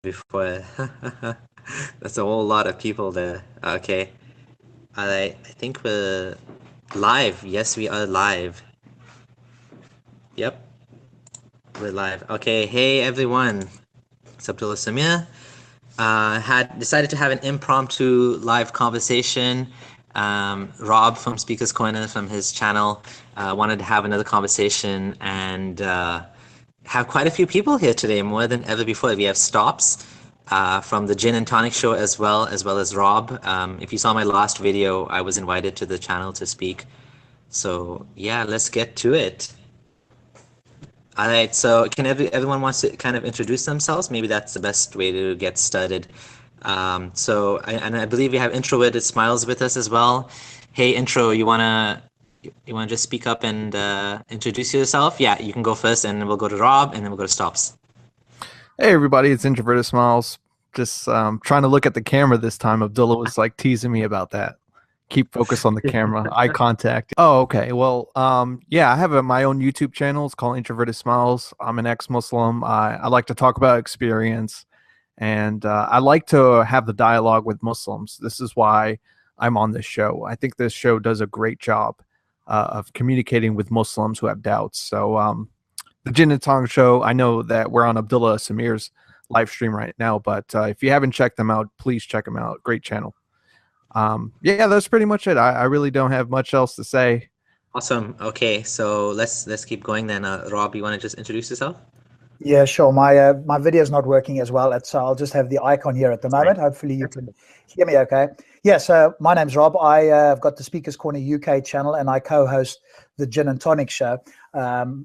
before. That's a whole lot of people there. Okay. I think we're live. Yes, we are live. Yep, we're live. Okay, hey everyone. It's Abdullah Sameer. Had decided to have an impromptu live conversation. Rob from Speakers Corner from his channel wanted to have another conversation and have quite a few people here today, more than ever before. We have stops from the Jinn and Tonic Show as well as Rob. If you saw my last video, I was invited to the channel to speak. So yeah, let's get to it. All right, so can everyone wants to kind of introduce themselves? Maybe that's the best way to get started. And I believe we have Introverted Smiles with us as well. Hey, Intro, you wanna just speak up and introduce yourself? Yeah, you can go first, and then we'll go to Rob, and then we'll go to Stops. Hey everybody, it's Introverted Smiles. Just trying to look at the camera this time. Abdullah was like teasing me about that. Keep focus on the camera, eye contact. Oh, okay. Well, yeah, I have my own YouTube channel. It's called Introverted Smiles. I'm an ex-Muslim. I like to talk about experience, and I like to have the dialogue with Muslims. This is why I'm on this show. I think this show does a great job of communicating with Muslims who have doubts. So the Jinn and Tonic Show, I know that we're on Abdullah Sameer's live stream right now, but if you haven't checked them out, please check them out. Great channel. Yeah, that's pretty much it. I really don't have much else to say. Awesome. Okay, so let's keep going then. Rob, you want to just introduce yourself? Yeah, sure. My video is not working as well, so I'll just have the icon here at the moment. Right. Hopefully you can hear me okay. Yeah, so my name's Rob. I've got the Speakers Corner UK channel, and I co-host the Jinn and Tonic Show.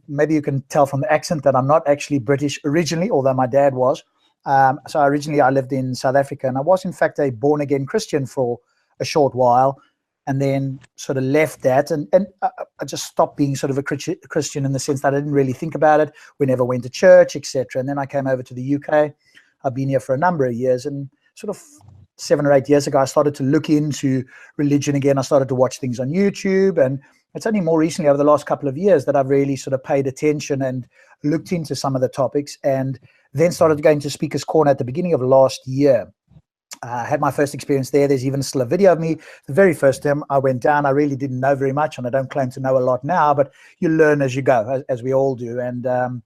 Maybe you can tell from the accent that I'm not actually British originally, although my dad was. So originally I lived in South Africa, and I was in fact a born-again Christian for a short while, and then sort of left that, and I just stopped being sort of a Christian in the sense that I didn't really think about it. We never went to church, etc. And then I came over to the UK. I've been here for a number of years, and sort of 7 or 8 years ago, I started to look into religion again. I started to watch things on YouTube, and it's only more recently, over the last couple of years, that I've really sort of paid attention and looked into some of the topics, and then started going to Speakers Corner at the beginning of last year. I had my first experience there. There's even still a video of me. The very first time I went down, I really didn't know very much, and I don't claim to know a lot now, but you learn as you go, as we all do. And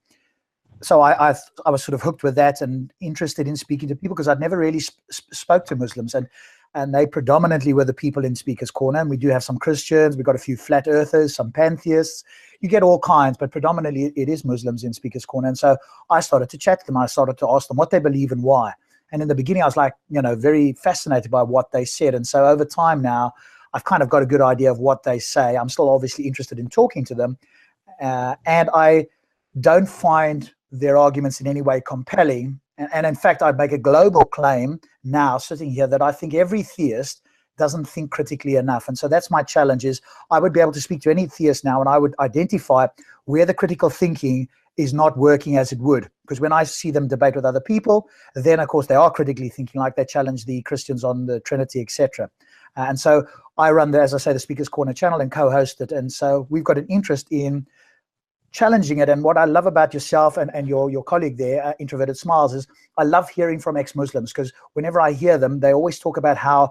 so I was sort of hooked with that and interested in speaking to people, because I'd never really spoke to Muslims, and they predominantly were the people in Speakers Corner. And we do have some Christians. We've got a few flat earthers, some pantheists. You get all kinds, but predominantly it is Muslims in Speakers Corner. And so I started to chat to them. I started to ask them what they believe and why. And in the beginning, I was like, very fascinated by what they said. And so over time now, I've kind of got a good idea of what they say. I'm still obviously interested in talking to them. And I don't find their arguments in any way compelling. And in fact, I'd make a global claim now sitting here that I think every theist doesn't think critically enough. And so that's my challenge. Is I would be able to speak to any theist now, and I would identify where the critical thinking is not working as it would. Because when I see them debate with other people, then of course they are critically thinking, like they challenge the Christians on the Trinity, etc. And so I run as I say, the Speakers Corner channel and co-host it. And so we've got an interest in challenging it. And what I love about yourself and your colleague there, Introverted Smiles, is I love hearing from ex-Muslims, because whenever I hear them, they always talk about how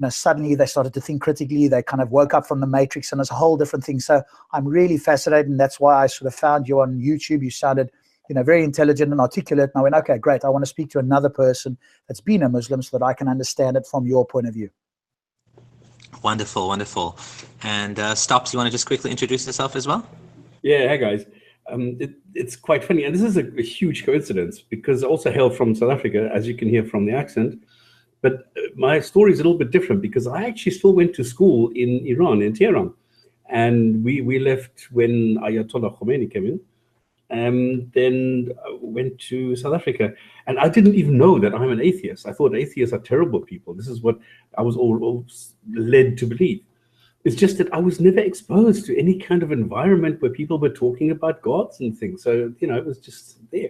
suddenly they started to think critically. They kind of woke up from the matrix, and it's a whole different thing. So I'm really fascinated, and that's why I sort of found you on YouTube. You sounded, very intelligent and articulate. And I went, okay, great. I want to speak to another person that's been a Muslim so that I can understand it from your point of view. Wonderful, wonderful. And Stops, you want to just quickly introduce yourself as well? Yeah, hi guys. It's quite funny, and this is a huge coincidence, because I also hail from South Africa, as you can hear from the accent. But my story is a little bit different, because I actually still went to school in Iran, in Tehran. And we left when Ayatollah Khomeini came in, and then went to South Africa. And I didn't even know that I'm an atheist. I thought atheists are terrible people. This is what I was all led to believe. It's just that I was never exposed to any kind of environment where people were talking about gods and things. So, it was just there.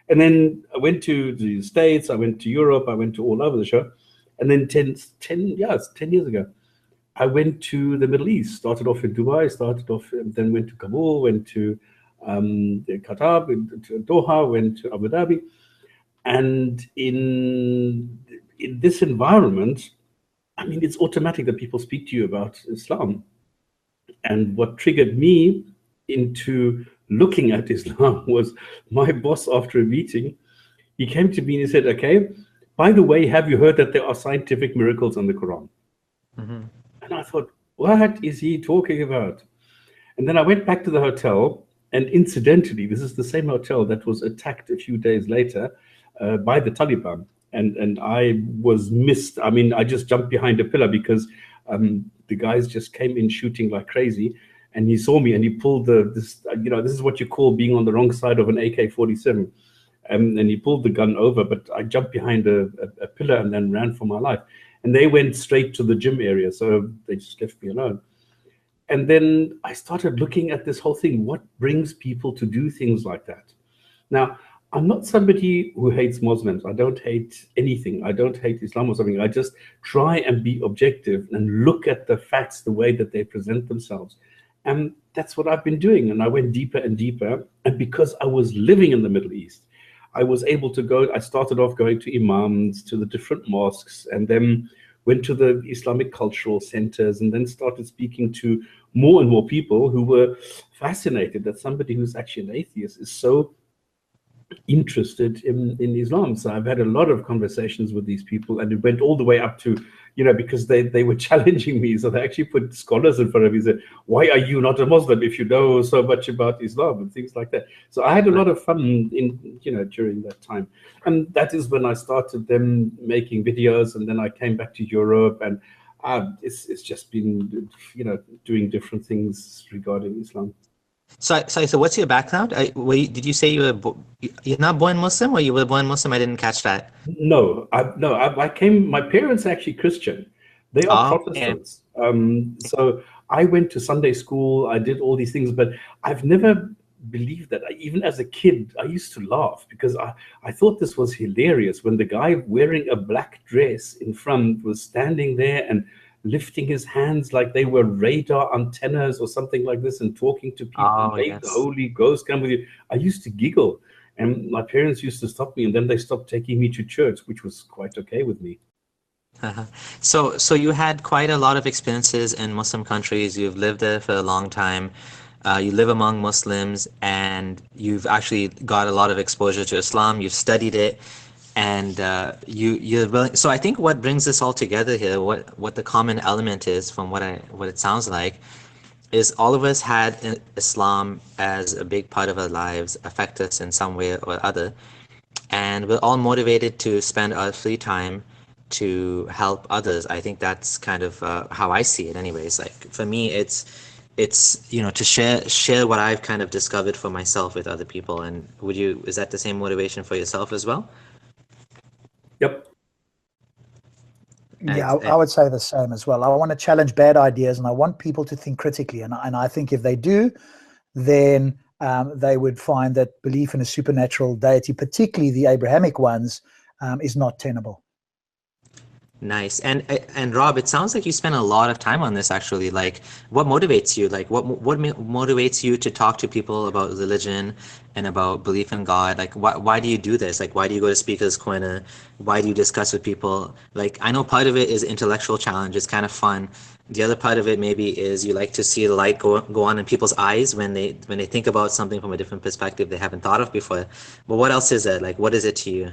And then I went to the States, I went to Europe, I went to all over the show. And then 10 years ago, I went to the Middle East, started off in Dubai, then went to Kabul, went to Qatar, went to Doha, went to Abu Dhabi. And in this environment, I mean, it's automatic that people speak to you about Islam. And what triggered me into looking at Islam was my boss, after a meeting, he came to me and he said, okay, by the way, have you heard that there are scientific miracles in the Quran? Mm-hmm. And I thought, what is he talking about? And then I went back to the hotel, and incidentally, this is the same hotel that was attacked a few days later by the Taliban. And I was missed. I mean, I just jumped behind a pillar because the guys just came in shooting like crazy. And he saw me and he pulled this is what you call being on the wrong side of an AK-47. And he pulled the gun over, but I jumped behind a pillar and then ran for my life. And they went straight to the gym area, so they just left me alone. And then I started looking at this whole thing. What brings people to do things like that? Now, I'm not somebody who hates Muslims. I don't hate anything. I don't hate Islam or something. I just try and be objective and look at the facts the way that they present themselves. And that's what I've been doing. And I went deeper and deeper. And because I was living in the Middle East, I was able to go. I started off going to imams, to the different mosques, and then went to the Islamic cultural centers, and then started speaking to more and more people who were fascinated that somebody who's actually an atheist is so interested in Islam. So I've had a lot of conversations with these people, and it went all the way up to, because they were challenging me. So they actually put scholars in front of me and said, why are you not a Muslim if you know so much about Islam and things like that? So I had a lot of fun during that time. And that is when I started then making videos, and then I came back to Europe, and it's just been, doing different things regarding Islam. So what's your background? Did you say you're not born Muslim, or you were born Muslim? I didn't catch that. No, my parents are actually Christian. They are Protestants. So I went to Sunday school. I did all these things, but I've never believed that. Even as a kid, I used to laugh because I thought this was hilarious when the guy wearing a black dress in front was standing there and lifting his hands like they were radar antennas or something like this, and talking to people, the Holy Ghost come with you. I used to giggle, and my parents used to stop me, and then they stopped taking me to church, which was quite okay with me. So you had quite a lot of experiences in Muslim countries. You've lived there for a long time. You live among Muslims, and you've actually got a lot of exposure to Islam. You've studied it. And you're willing. So I think what brings this all together here, what the common element is from what it sounds like, is all of us had Islam as a big part of our lives, affect us in some way or other, and we're all motivated to spend our free time to help others. I think that's kind of how I see it, anyways. Like for me, it's to share what I've kind of discovered for myself with other people. And is that the same motivation for yourself as well? Yep. Yeah, I would say the same as well. I want to challenge bad ideas, and I want people to think critically. And I think if they do, then they would find that belief in a supernatural deity, particularly the Abrahamic ones, is not tenable. Nice. And Rob, it sounds like you spend a lot of time on this, actually. Like, what motivates you? Like, what motivates you to talk to people about religion and about belief in God? Like, why do you do this? Like, why do you go to Speaker's Corner? Why do you discuss with people? Like, I know part of it is intellectual challenge. It's kind of fun. The other part of it maybe is you like to see the light go on in people's eyes when they think about something from a different perspective they haven't thought of before. But what else is it? Like, what is it to you?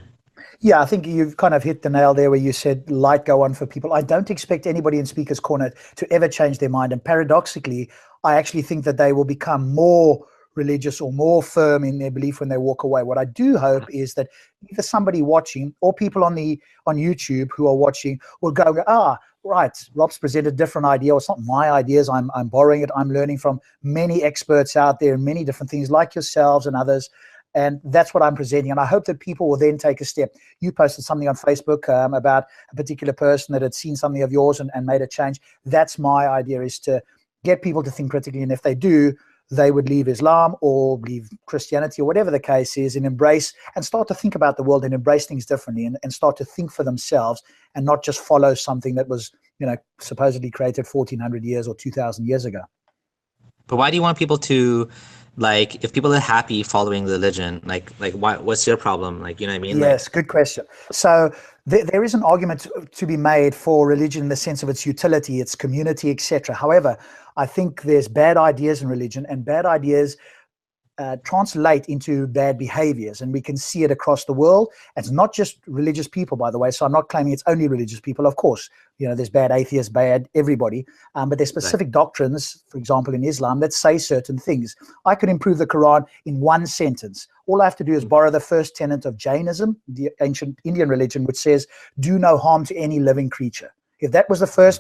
Yeah, I think you've kind of hit the nail there where you said light go on for people. I don't expect anybody in Speaker's Corner to ever change their mind. And paradoxically, I actually think that they will become more religious or more firm in their belief when they walk away. What I do hope is that either somebody watching or people on YouTube who are watching will go, right, Rob's presented a different idea, or it's not my ideas. I'm borrowing it. I'm learning from many experts out there and many different things like yourselves and others. And that's what I'm presenting. And I hope that people will then take a step. You posted something on Facebook about a particular person that had seen something of yours and made a change. That's my idea, is to get people to think critically. And if they do, they would leave Islam or leave Christianity or whatever the case is, and embrace and start to think about the world and embrace things differently, and start to think for themselves and not just follow something that was, supposedly created 1400 years or 2000 years ago. But why do you want people to, like, if people are happy following religion, why? What's your problem? Like, you know what I mean? Like, Yes, good question. So there is an argument to be made for religion in the sense of its utility, its community, etc. However, I think there's bad ideas in religion, and bad ideas translate into bad behaviors, and we can see it across the world. It's not just religious people, by the way, so I'm not claiming it's only religious people. Of course, there's bad atheists, bad everybody, but there's specific doctrines, for example, in Islam, that say certain things. I could improve the Quran in one sentence. All I have to do is borrow the first tenet of Jainism, the ancient Indian religion, which says, do no harm to any living creature. If that was the first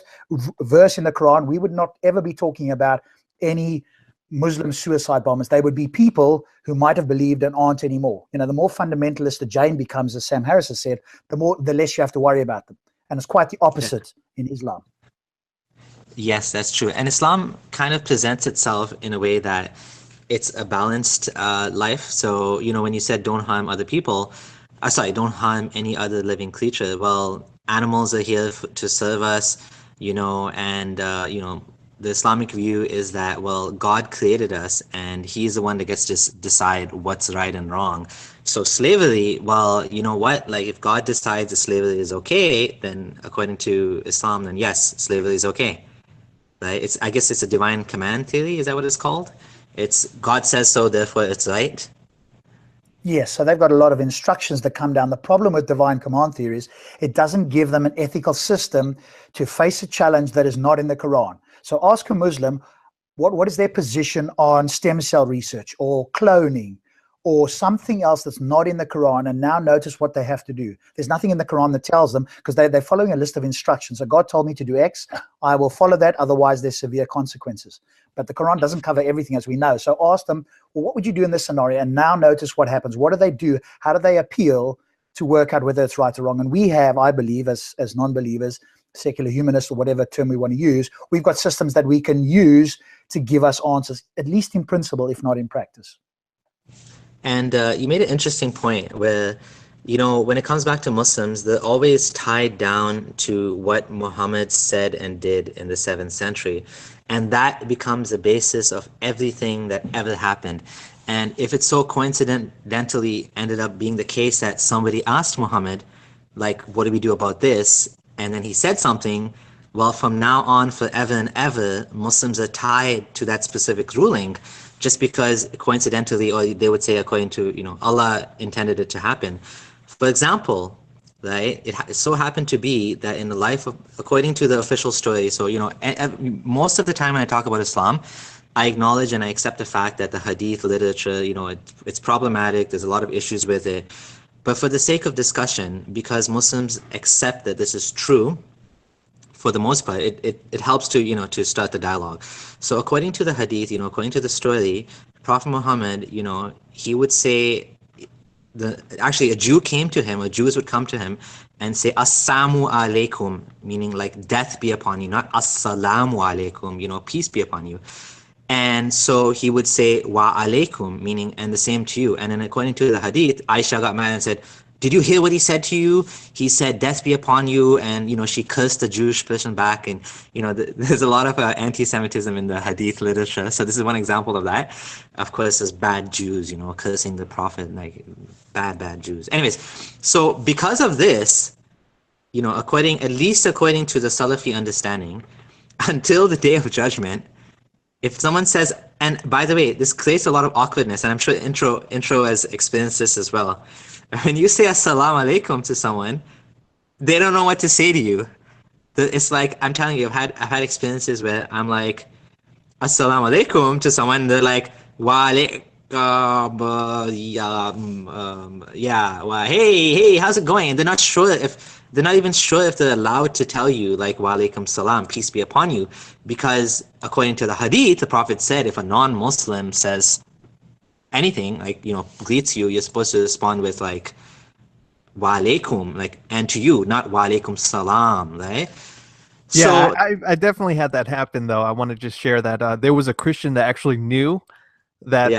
verse in the Quran, we would not ever be talking about any Muslim suicide bombers. They would be people who might have believed and aren't anymore. The more fundamentalist a Jain becomes, as Sam Harris has said, the less you have to worry about them. And it's quite the opposite in Islam. yes, that's true. And Islam kind of presents itself in a way that it's a balanced life. So, when you said don't harm other people, don't harm any other living creature. Well, animals are here to serve us, and, the Islamic view is that, well, God created us and he's the one that gets to decide what's right and wrong. So slavery, well, you know what? Like, if God decides that slavery is okay, then according to Islam, then yes, slavery is okay. Right? I guess it's a divine command theory. Is that what it's called? It's God says so, therefore it's right. Yes, so they've got a lot of instructions that come down. The problem with divine command theory is it doesn't give them an ethical system to face a challenge that is not in the Quran. So ask a Muslim, what is their position on stem cell research or cloning or something else that's not in the Quran, and now notice what they have to do. There's nothing in the Quran that tells them, because they're following a list of instructions. So God told me to do X, I will follow that, otherwise there's severe consequences. But the Quran doesn't cover everything, as we know. So ask them, well, what would you do in this scenario? And now notice what happens. What do they do? How do they appeal to work out whether it's right or wrong? And we have, I believe, as non-believers, secular humanists, or whatever term we want to use, we've got systems that we can use to give us answers, at least in principle, if not in practice. And you made an interesting point where, when it comes back to Muslims, they're always tied down to what Muhammad said and did in the 7th century. And that becomes the basis of everything that ever happened. And if it so coincidentally ended up being the case that somebody asked Muhammad, like, what do we do about this? And then he said something, well, from now on, forever and ever, Muslims are tied to that specific ruling, just because coincidentally, or they would say according to, Allah intended it to happen. For example, right, it so happened to be that in the life of, according to the official story, so, most of the time when I talk about Islam, I acknowledge and I accept the fact that the hadith literature, it's problematic, there's a lot of issues with it. But for the sake of discussion, because Muslims accept that this is true, for the most part, it helps to, to start the dialogue. So according to the hadith, according to the story, Prophet Muhammad, he would say, actually a Jew came to him, or Jews would come to him and say, Assalamu alaikum, meaning like death be upon you, not Assalamu alaikum, peace be upon you. And so he would say, wa alaikum, meaning, and the same to you. And then according to the hadith, Aisha got mad and said, did you hear what he said to you? He said, death be upon you. And, she cursed the Jewish person back. And, there's a lot of anti-Semitism in the hadith literature. So this is one example of that. Of course, there's bad Jews, cursing the Prophet, like bad Jews. Anyways, so because of this, at least according to the Salafi understanding, until the Day of Judgment, if someone says, and by the way, this creates a lot of awkwardness, and I'm sure intro has experienced this as well. When you say assalamu alaikum to someone, they don't know what to say to you. It's like, I'm telling you, I've had experiences where I'm like, assalamu alaikum to someone, they're like, wa alaikum, hey, how's it going? And they're not even sure if they're allowed to tell you, like, wa alaikum salam, peace be upon you, because according to the hadith, the Prophet said, if a non-Muslim says anything, like, greets you, you're supposed to respond with, like, wa alaikum, like, and to you, not wa alaikum salam, right? Yeah, so, I definitely had that happen, though. I want to just share that there was a Christian that actually knew that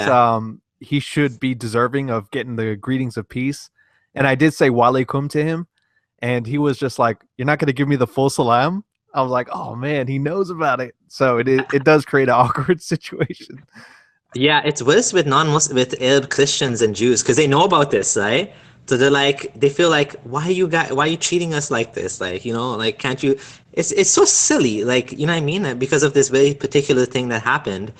he should be deserving of getting the greetings of peace. And I did say wa alaikum to him, and he was just like, you're not going to give me the full salam? I was like, oh, man, he knows about it. So it does create an awkward situation. Yeah, it's worse with with Arab Christians and Jews because they know about this, right? So they're like, they feel like, why are you treating us like this? Like, like, can't you? It's so silly, like, you know what I mean? Because of this very particular thing that happened.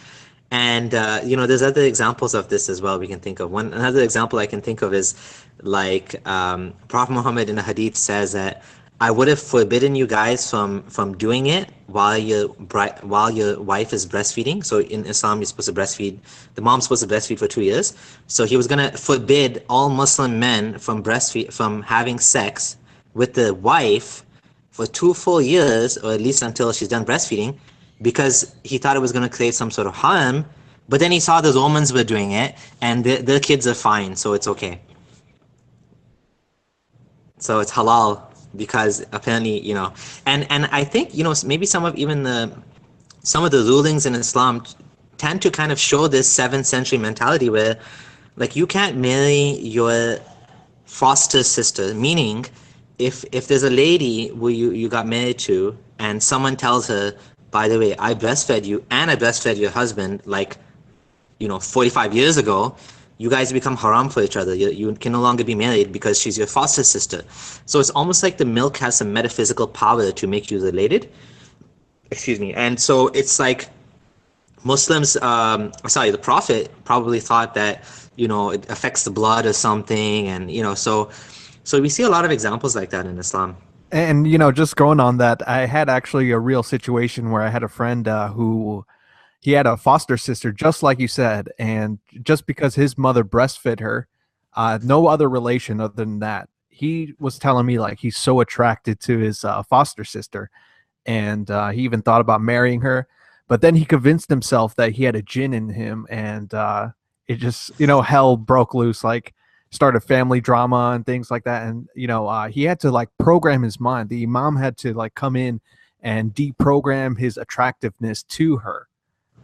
And there's other examples of this as well we can think of. Another example I can think of is like Prophet Muhammad in the hadith says that I would have forbidden you guys from doing it while your wife is breastfeeding. So in Islam, you're supposed to breastfeed. The mom's supposed to breastfeed for 2 years. So he was gonna forbid all Muslim men from having sex with the wife for 2 full years, or at least until she's done breastfeeding, because he thought it was going to create some sort of harm. But then he saw those Romans were doing it, and their kids are fine, so it's okay. So it's halal because apparently, and I think, maybe some of the rulings in Islam tend to kind of show this 7th century mentality where, like, you can't marry your foster sister, meaning if there's a lady who you got married to and someone tells her, by the way, I breastfed you and I breastfed your husband, like, 45 years ago, you guys become haram for each other. You can no longer be married because she's your foster sister. So it's almost like the milk has some metaphysical power to make you related. Excuse me. And so it's like Muslims, the Prophet probably thought that, it affects the blood or something. And, so we see a lot of examples like that in Islam. And, just going on that, I had actually a real situation where I had a friend who he had a foster sister, just like you said. And just because his mother breastfed her, no other relation other than that, he was telling me like he's so attracted to his foster sister. And he even thought about marrying her. But then he convinced himself that he had a jinn in him. And it just, hell broke loose. Like, started family drama and things like that. And he had to like program his mind. The imam had to like come in and deprogram his attractiveness to her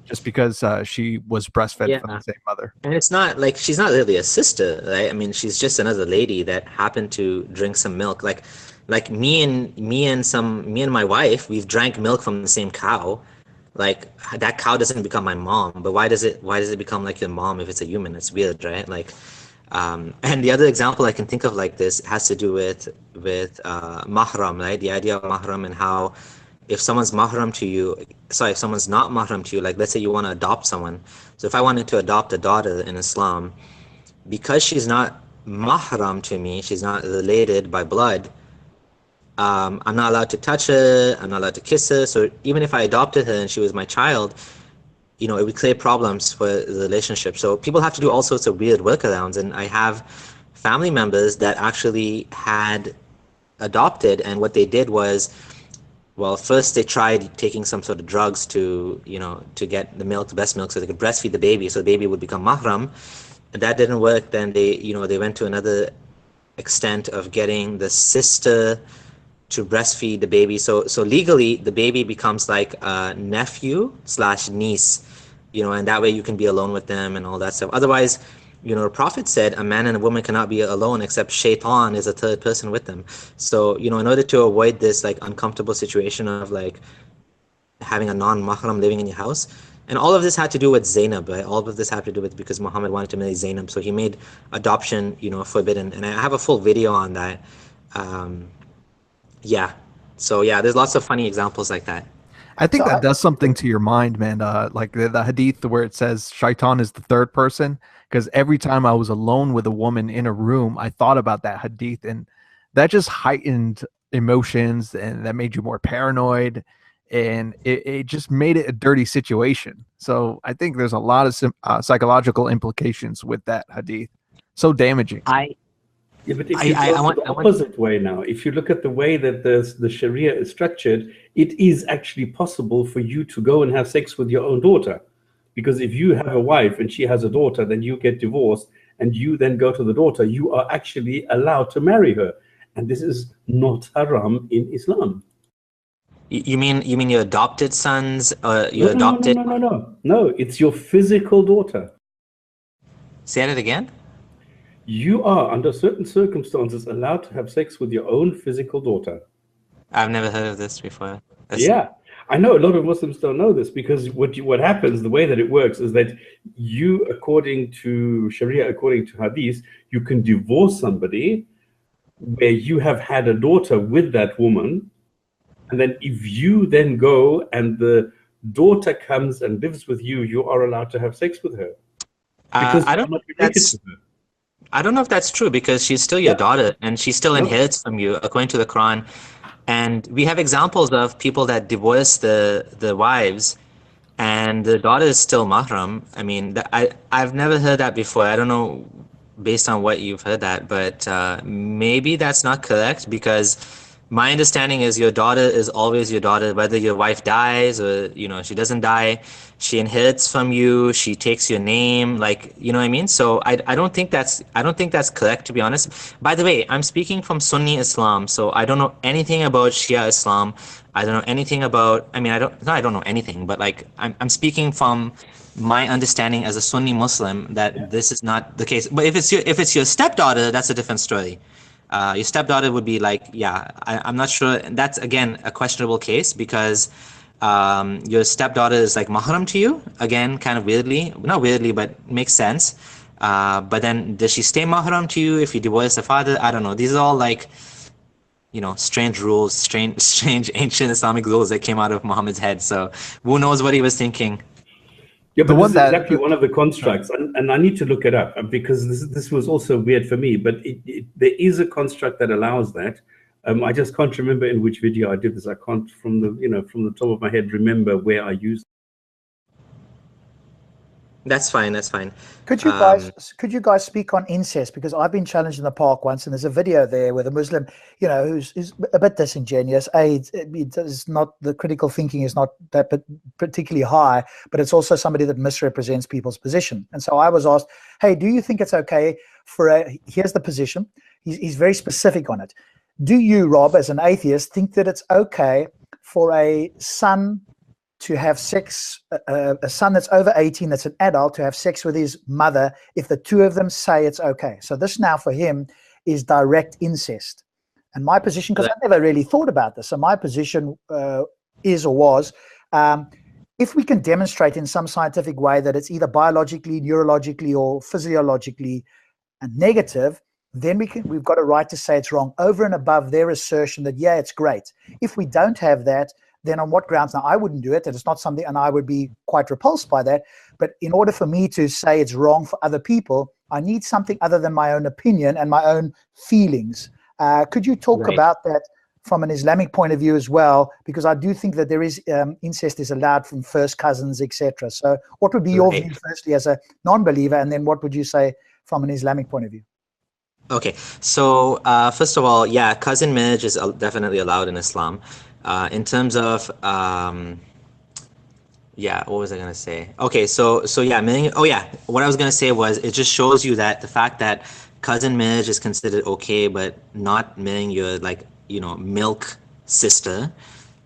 just because she was breastfed from the same mother. And it's not like she's not really a sister, right? I mean, she's just another lady that happened to drink some milk. Like me and my wife, we've drank milk from the same cow. Like, that cow doesn't become my mom, but why does it become like your mom if it's a human? It's weird, right? Like, and the other example I can think of like this has to do with mahram, right? The idea of mahram and how if someone's mahram to you, if someone's not mahram to you, like let's say you want to adopt someone. So if I wanted to adopt a daughter in Islam, because she's not mahram to me, she's not related by blood, I'm not allowed to touch her, I'm not allowed to kiss her. So even if I adopted her and she was my child, it would create problems for the relationship. So people have to do all sorts of weird workarounds. And I have family members that actually had adopted, and what they did was, well, first they tried taking some sort of drugs to get the milk, the best milk, so they could breastfeed the baby, so the baby would become mahram. And that didn't work. Then they went to another extent of getting the sister to breastfeed the baby. So legally, the baby becomes like a nephew / niece, and that way you can be alone with them and all that stuff. Otherwise, the Prophet said a man and a woman cannot be alone except shaitan is a third person with them. So, in order to avoid this like uncomfortable situation of like having a non-mahram living in your house, and all of this had to do with Zainab, right? All of this had to do with because Muhammad wanted to marry Zainab, so he made adoption, forbidden. And I have a full video on that. There's lots of funny examples like that. I think that does something to your mind, man. Like the hadith where it says shaitan is the third person, because every time I was alone with a woman in a room, I thought about that hadith, and that just heightened emotions, and that made you more paranoid, and it just made it a dirty situation. So I think there's a lot of psychological implications with that hadith. So damaging. Yeah, but if you go the opposite way now, if you look at the way that the Sharia is structured, it is actually possible for you to go and have sex with your own daughter. Because if you have a wife and she has a daughter, then you get divorced and you then go to the daughter, you are actually allowed to marry her. And this is not haram in Islam. You mean your adopted sons? No, it's your physical daughter. Say that again? You are, under certain circumstances, allowed to have sex with your own physical daughter. I've never heard of this before. Yeah. I know a lot of Muslims don't know this, because what happens, the way that it works is that you, according to Sharia, according to Hadith, you can divorce somebody where you have had a daughter with that woman, and then if you then go and the daughter comes and lives with you, you are allowed to have sex with her, because I you're don't not think related that's to her. I don't know if that's true, because she's still your Yeah. daughter and she still No. inherits from you according to the Quran. And we have examples of people that divorce the wives and the daughter is still mahram. I mean, I've never heard that before. I don't know based on what you've heard that, but maybe that's not correct, because my understanding is your daughter is always your daughter, whether your wife dies or, you know, she doesn't die. She inherits from you. She takes your name, like, you know what I mean? So I don't think that's correct, to be honest. By the way, I'm speaking from Sunni Islam, so I don't know anything about Shia Islam. I don't know anything about, I mean, I don't know anything, but like I'm speaking from my understanding as a Sunni Muslim that this is not the case. But if it's your stepdaughter, that's a different story. Your stepdaughter would be like, yeah, I'm not sure. That's again a questionable case, because your stepdaughter is like mahram to you. Again, kind of weirdly, not weirdly, but makes sense. But then does she stay mahram to you if you divorce the father? I don't know. These are all like, you know, strange rules, strange ancient Islamic rules that came out of Muhammad's head. So who knows what he was thinking? Yeah, The but one this is that- exactly one of the constructs, and I need to look it up, because this was also weird for me. But there is a construct that allows that. I just can't remember in which video I did this. I can't, from the top of my head, remember where I used. That's fine. That's fine. Could you guys speak on incest? Because I've been challenged in the park once, and there's a video there with a Muslim, you know, who's a bit disingenuous. It's not, the critical thinking is not that particularly high, but it's also somebody that misrepresents people's position. And so I was asked, hey, do you think it's okay here's the position. He's very specific on it. Do you, Rob, as an atheist, think that it's okay for a son to have sex, a son that's over 18, that's an adult, to have sex with his mother if the two of them say it's okay? So this now for him is direct incest. And my position, because I never really thought about this, so my position is or was, if we can demonstrate in some scientific way that it's either biologically, neurologically, or physiologically negative, then we've got a right to say it's wrong, over and above their assertion that, yeah, it's great. If we don't have that, then on what grounds? Now, I wouldn't do it, and it's not something, and I would be quite repulsed by that. But in order for me to say it's wrong for other people, I need something other than my own opinion and my own feelings. Could you talk about that from an Islamic point of view as well? Because I do think that there is incest is allowed from first cousins, etc. So what would be your view, firstly, as a non-believer, and then what would you say from an Islamic point of view? Okay, so first of all, yeah, cousin marriage is definitely allowed in Islam. In terms of, yeah, what was I gonna say? Okay, so yeah, what I was gonna say was, it just shows you that the fact that cousin marriage is considered okay, but not marrying your, like, you know, milk sister.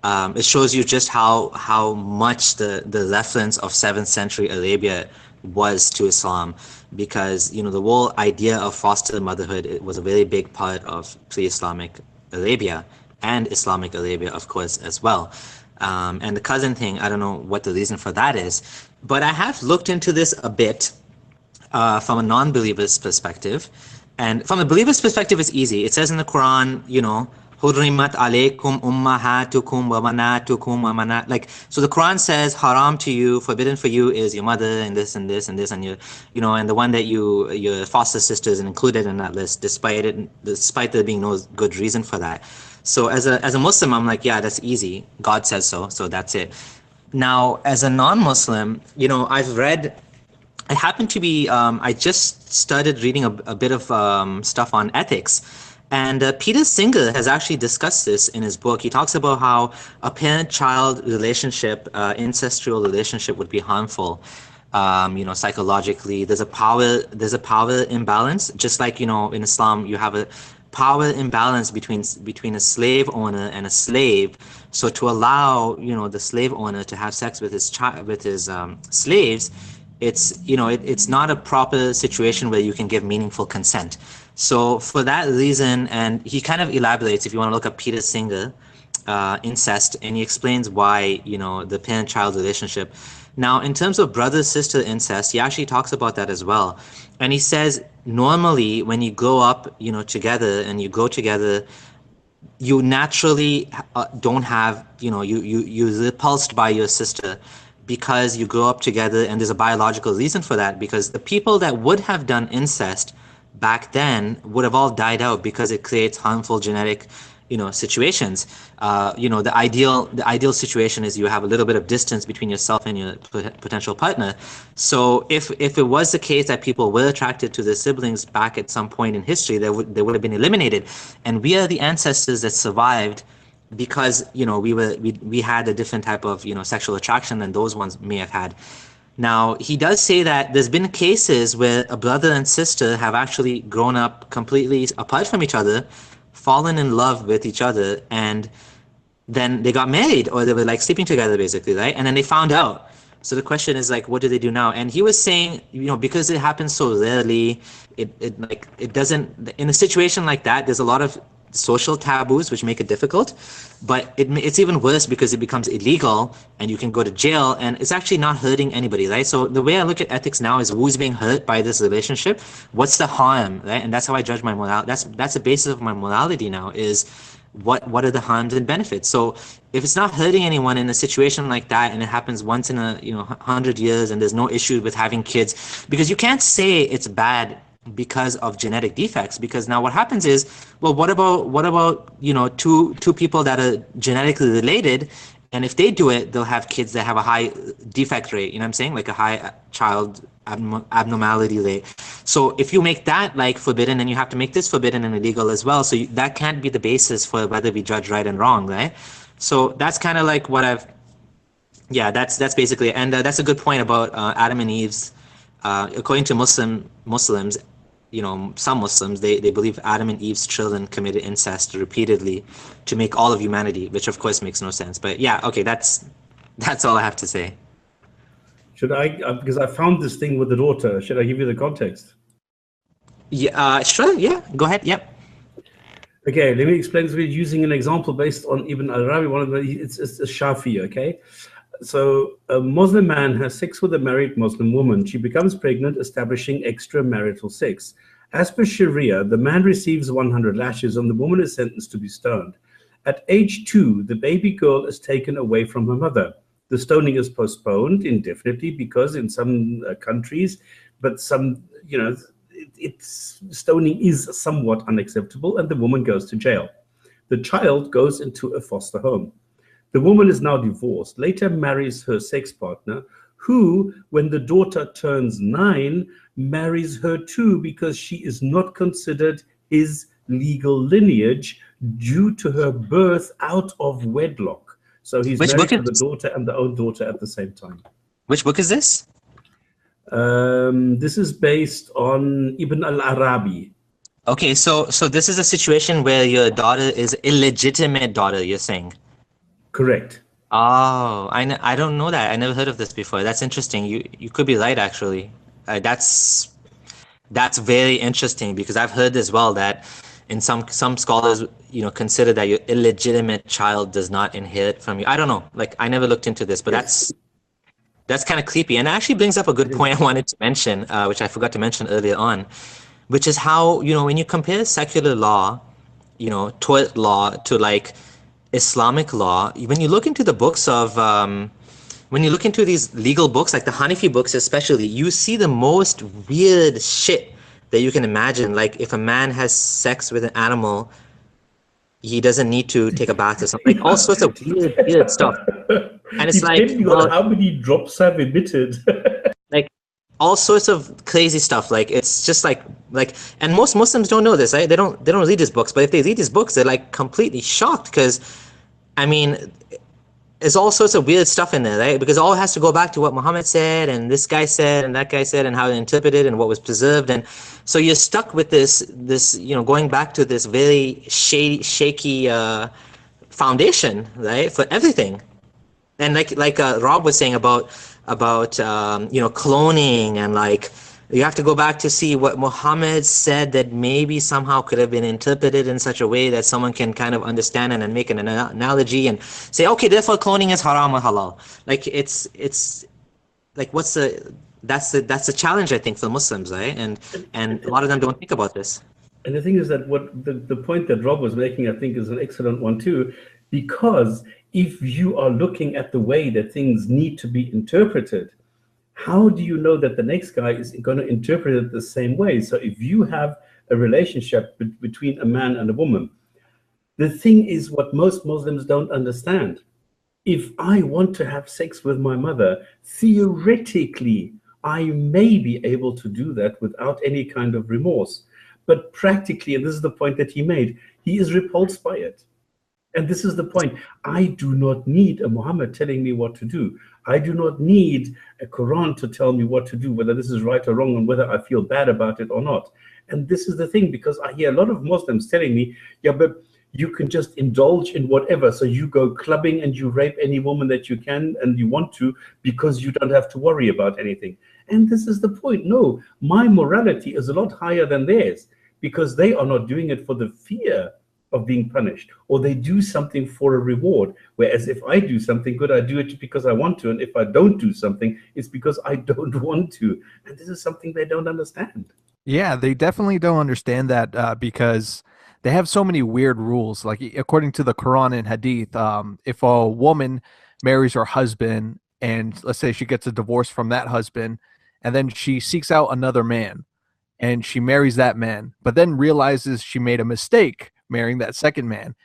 It shows you just how much the reference of 7th century Arabia was to Islam, because, you know, the whole idea of foster motherhood, it was a very big part of pre-Islamic Arabia and Islamic Arabia, of course, as well. And the cousin thing, I don't know what the reason for that is, but I have looked into this a bit from a non-believer's perspective. And from a believer's perspective, it's easy. It says in the Quran, you know, Hurrimat alaykum ummahatukum wa manatukum wa manat. Like, so the Quran says haram to you, forbidden for you is your mother and this and this and this, and your, you know, and the one that your foster sister is included in that list, despite there being no good reason for that. So as a Muslim, I'm like, yeah, that's easy. God says so, so that's it. Now, as a non-Muslim, you know, I happen to be, I just started reading a bit of stuff on ethics. And Peter Singer has actually discussed this in his book. He talks about how a parent-child relationship, incestual relationship, would be harmful. You know, psychologically, there's a power imbalance. Just like, you know, in Islam, you have a power imbalance between a slave owner and a slave. So to allow, you know, the slave owner to have sex with his slaves, it's, you know, it's not a proper situation where you can give meaningful consent. So for that reason, and he kind of elaborates, if you want to look up Peter Singer, incest, and he explains why, you know, the parent-child relationship. Now, in terms of brother-sister incest, he actually talks about that as well. And he says, normally, when you grow up, you know, together and you grow together, you naturally don't have, you know, you're repulsed by your sister because you grow up together, and there's a biological reason for that, because the people that would have done incest back then would have all died out because it creates harmful genetic, you know, situations. You know, the ideal situation is you have a little bit of distance between yourself and your potential partner. So if it was the case that people were attracted to their siblings back at some point in history, they would have been eliminated. And we are the ancestors that survived because, you know, we had a different type of, you know, sexual attraction than those ones may have had. Now, he does say that there's been cases where a brother and sister have actually grown up completely apart from each other, fallen in love with each other, and then they got married, or they were like sleeping together basically, right? And then they found out. So the question is like, what do they do now? And he was saying, you know, because it happens so rarely, it doesn't, in a situation like that, there's a lot of social taboos which make it difficult, but it's even worse because it becomes illegal and you can go to jail, and it's actually not hurting anybody, right? So the way I look at ethics now is who's being hurt by this relationship, what's the harm, right? And that's how I judge my morality. That's the basis of my morality now, is what are the harms and benefits. So if it's not hurting anyone in a situation like that, and it happens once in a 100 years, and there's no issue with having kids, because you can't say it's bad because of genetic defects, because now what happens is, well, what about you know, two people that are genetically related, and if they do it, they'll have kids that have a high defect rate, you know what I'm saying, like a high child abnormality rate. So if you make that like forbidden, then you have to make this forbidden and illegal as well. So that can't be the basis for whether we judge right and wrong, right? So that's kind of like what that's basically it. And that's a good point about Adam and Eve's, according to Muslims, you know, some Muslims, they believe Adam and Eve's children committed incest repeatedly to make all of humanity, which of course makes no sense. But yeah, okay, that's all I have to say. Should I, because I found this thing with the daughter, should I give you the context? Yeah, sure, yeah, go ahead, yep. Okay, let me explain. We're using an example based on Ibn al-Arabi, it's a Shafi, okay? So a Muslim man has sex with a married Muslim woman. She becomes pregnant, establishing extramarital sex. As per Sharia, the man receives 100 lashes and the woman is sentenced to be stoned. At age 2, the baby girl is taken away from her mother. The stoning is postponed indefinitely because in some countries, but some, you know, stoning is somewhat unacceptable, and the woman goes to jail. The child goes into a foster home. The woman is now divorced, later marries her sex partner, who, when the daughter turns 9, marries her too, because she is not considered his legal lineage due to her birth out of wedlock. So he's married to the daughter and the own daughter at the same time. Which book is this? This is based on Ibn al-Arabi. Okay, so this is a situation where your daughter is illegitimate daughter, you're saying? Correct. Oh, I don't know that. I never heard of this before. That's interesting. You could be right, actually. That's very interesting, because I've heard as well that in some scholars, you know, consider that your illegitimate child does not inherit from you. I don't know. Like, I never looked into this, but that's kind of creepy. And it actually brings up a good point I wanted to mention, which I forgot to mention earlier on, which is how, you know, when you compare secular law, you know, tort law to like Islamic law, when you look into the books of, when you look into these legal books, like the Hanafi books especially, you see the most weird shit that you can imagine. Like, if a man has sex with an animal, he doesn't need to take a bath or something. Like, all sorts of weird stuff. And it's depending on how many drops have emitted. Like, all sorts of crazy stuff. Like, it's just like, and most Muslims don't know this, right? They don't read these books, but if they read these books, they're like completely shocked, because, I mean, there's all sorts of weird stuff in there, right? Because all has to go back to what Muhammad said, and this guy said, and that guy said, and how they interpreted, and what was preserved. And so you're stuck with this, you know, going back to this very shaky foundation, right, for everything. And like Rob was saying about you know, cloning and like You have to go back to see what Muhammad said that maybe somehow could have been interpreted in such a way that someone can kind of understand it and make an analogy and say, okay, therefore cloning is haram or halal. Like it's like that's the challenge, I think, for Muslims, right? And a lot of them don't think about this. And the thing is that what the point that Rob was making, I think, is an excellent one too, because if you are looking at the way that things need to be interpreted, how do you know that the next guy is going to interpret it the same way? So if you have a relationship between a man and a woman, the thing is what most Muslims don't understand. If I want to have sex with my mother, theoretically, I may be able to do that without any kind of remorse. But practically, and this is the point that he made, he is repulsed by it. And this is the point. I do not need a Muhammad telling me what to do. I do not need a Quran to tell me what to do, whether this is right or wrong, and whether I feel bad about it or not. And this is the thing, because I hear a lot of Muslims telling me, yeah, but you can just indulge in whatever. So you go clubbing and you rape any woman that you can and you want to, because you don't have to worry about anything. And this is the point. No, my morality is a lot higher than theirs, because they are not doing it for the fear of being punished, or they do something for a reward. Whereas if I do something good, I do it because I want to. And if I don't do something, it's because I don't want to. And this is something they don't understand. Yeah, they definitely don't understand that because they have so many weird rules. Like according to the Quran and Hadith, if a woman marries her husband and let's say she gets a divorce from that husband, and then she seeks out another man and she marries that man, but then realizes she made a mistake marrying that second man.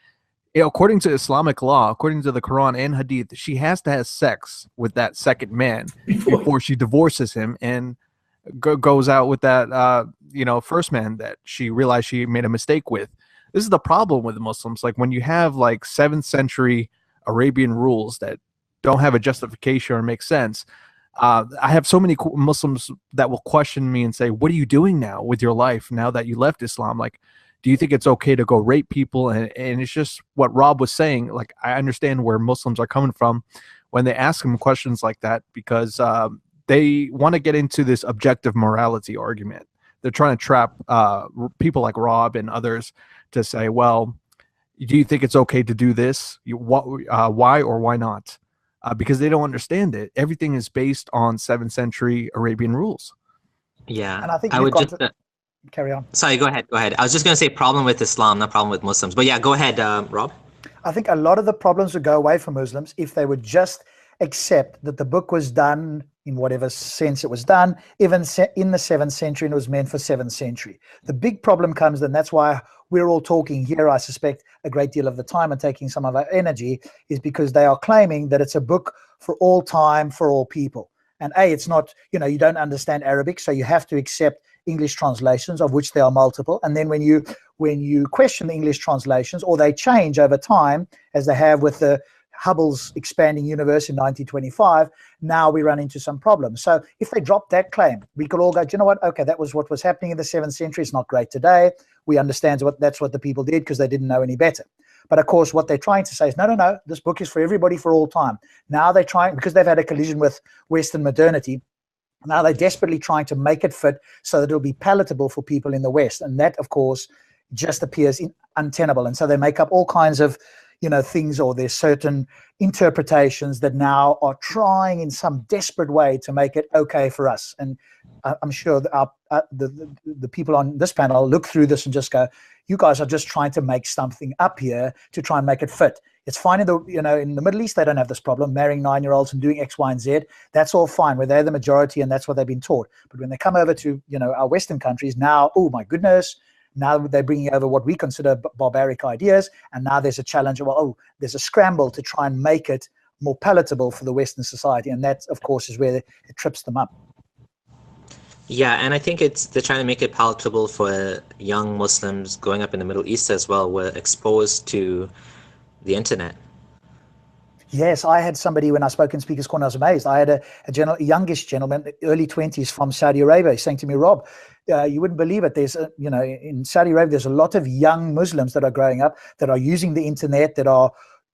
According to Islamic law, according to the Quran and Hadith, she has to have sex with that second man before she divorces him and goes out with that first man that she realized she made a mistake with. This is the problem with Muslims. Like when you have like 7th century Arabian rules that don't have a justification or make sense, I have so many Muslims that will question me and say, what are you doing now with your life now that you left Islam? Like, do you think it's okay to go rape people? And it's just what Rob was saying. Like, I understand where Muslims are coming from when they ask him questions like that, because they want to get into this objective morality argument. They're trying to trap people like Rob and others to say, well, do you think it's okay to do this? Why or why not? Because they don't understand it. Everything is based on 7th century Arabian rules. Yeah, And I think I would just carry on. sorry, go ahead. I was just going to say problem with Islam, not problem with Muslims. But yeah, go ahead, Rob. I think a lot of the problems would go away from Muslims if they would just accept that the book was done in whatever sense it was done, even in the 7th century, and it was meant for 7th century. The big problem comes, and that's why we're all talking here, I suspect, a great deal of the time and taking some of our energy, is because they are claiming that it's a book for all time, for all people. And it's not, you don't understand Arabic, so you have to accept English translations, of which there are multiple. And then when you question the English translations, or they change over time, as they have with the Hubble's expanding universe in 1925, now we run into some problems. So if they drop that claim, we could all go, do you know what? Okay, that was what was happening in the 7th century. It's not great today. We understand that's what the people did because they didn't know any better. But of course, what they're trying to say is, no, this book is for everybody for all time. Now they're trying, because they've had a collision with Western modernity, now they're desperately trying to make it fit so that it'll be palatable for people in the West. And that, of course, just appears untenable. And so they make up all kinds of things, or there's certain interpretations that now are trying in some desperate way to make it okay for us. And I'm sure that the people on this panel look through this and just go, you guys are just trying to make something up here to try and make it fit. It's fine in the Middle East, they don't have this problem, marrying 9-year-olds and doing X, Y, and Z. That's all fine, where they're the majority and that's what they've been taught. But when they come over to, our Western countries now, oh my goodness, now they're bringing over what we consider barbaric ideas, and now there's a challenge. There's a scramble to try and make it more palatable for the Western society, and that, of course, is where it trips them up. Yeah, and I think they're trying to make it palatable for young Muslims growing up in the Middle East as well, who are exposed to the internet. Yes, I had somebody, when I spoke in Speaker's Corner, I was amazed. I had a youngish gentleman, early 20s, from Saudi Arabia, saying to me, Rob, you wouldn't believe it. There's, in Saudi Arabia, there's a lot of young Muslims that are growing up, that are using the internet, that are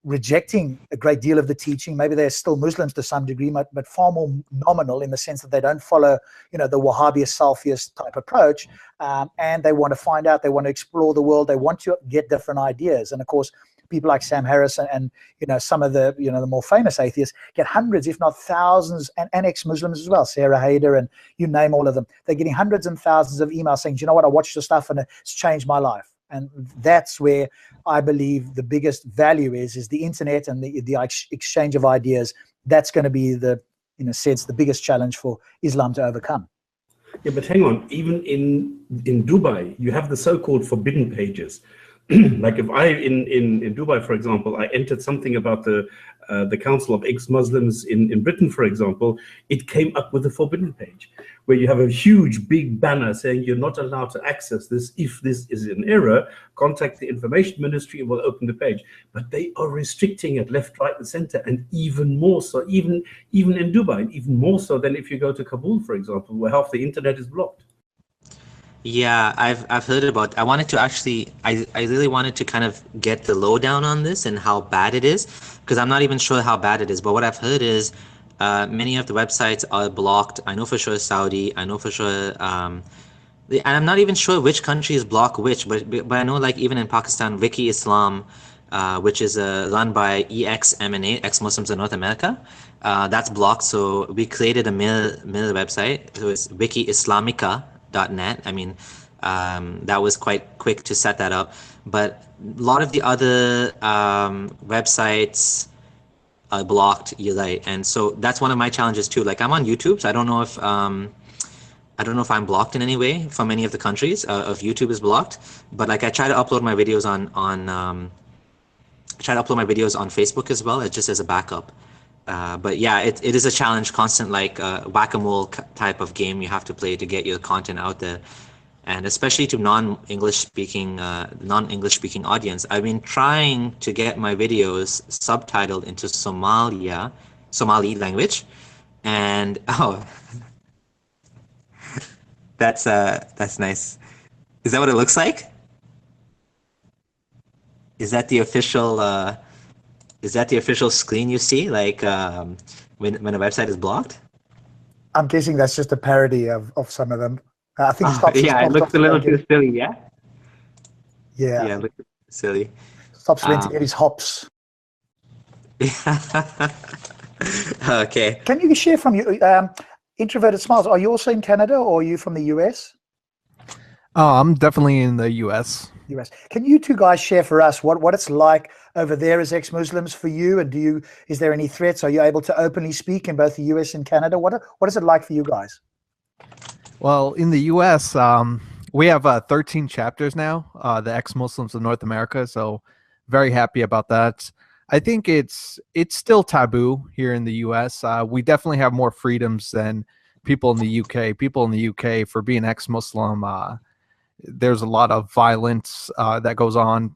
rejecting a great deal of the teaching. Maybe they're still Muslims to some degree, but far more nominal in the sense that they don't follow, the Wahhabist, Salafist type approach, and they want to find out, they want to explore the world, they want to get different ideas. And of course, people like Sam Harris and some of the the more famous atheists get hundreds, if not thousands, and ex-Muslims as well, Sarah Hayder, and you name all of them. They're getting hundreds and thousands of emails saying, "Do you know what? I watched your stuff and it's changed my life." And that's where I believe the biggest value is the internet and the exchange of ideas. That's going to be the, in a sense, the biggest challenge for Islam to overcome. Yeah, but hang on. Even in Dubai, you have the so-called forbidden pages. Like if I in Dubai, for example, I entered something about the Council of Ex-Muslims in Britain, for example, it came up with a forbidden page where you have a huge big banner saying you're not allowed to access this. If this is an error, contact the information ministry and we'll open the page. But they are restricting it left, right, and center, and even more so, even in Dubai, even more so than if you go to Kabul, for example, where half the internet is blocked. Yeah, I've heard about. I wanted to actually, I really wanted to kind of get the lowdown on this and how bad it is, because I'm not even sure how bad it is. But what I've heard is many of the websites are blocked. I know for sure Saudi. I know for sure, and I'm not even sure which countries block which. But I know, like, even in Pakistan, Wiki Islam, which is run by EXMNA, Ex-Muslims in North America, that's blocked. So we created a mail website. So it's wikiislamica.net. I mean, that was quite quick to set that up. But a lot of the other websites are blocked, you're right. And so that's one of my challenges too. Like, I'm on YouTube, so I don't know if I'm blocked in any way from any of the countries. If YouTube is blocked, but like I try to upload my videos on Facebook as well, just as a backup. But yeah, it is a challenge, constant, like whack-a-mole type of game you have to play to get your content out there, and especially to non-English speaking audience. I've been trying to get my videos subtitled into Somali language, and that's nice. Is that what it looks like? Is that the official? Is that the official screen you see, like when a website is blocked? I'm guessing that's just a parody of some of them. I think it looks a little too silly, yeah? Yeah. Yeah, it looks silly. Stops meant to get his hops. Okay. Can you share from you, Introverted Smiles, are you also in Canada or are you from the US? Oh, I'm definitely in the US. US. Can you two guys share for us what it's like over there as ex-Muslims for you? And is there any threats? Are you able to openly speak in both the US and Canada? What is it like for you guys? Well, in the US, we have 13 chapters now, the ex-Muslims of North America. So very happy about that. I think it's still taboo here in the US. We definitely have more freedoms than people in the UK. People in the UK, for being ex-Muslim, there's a lot of violence that goes on.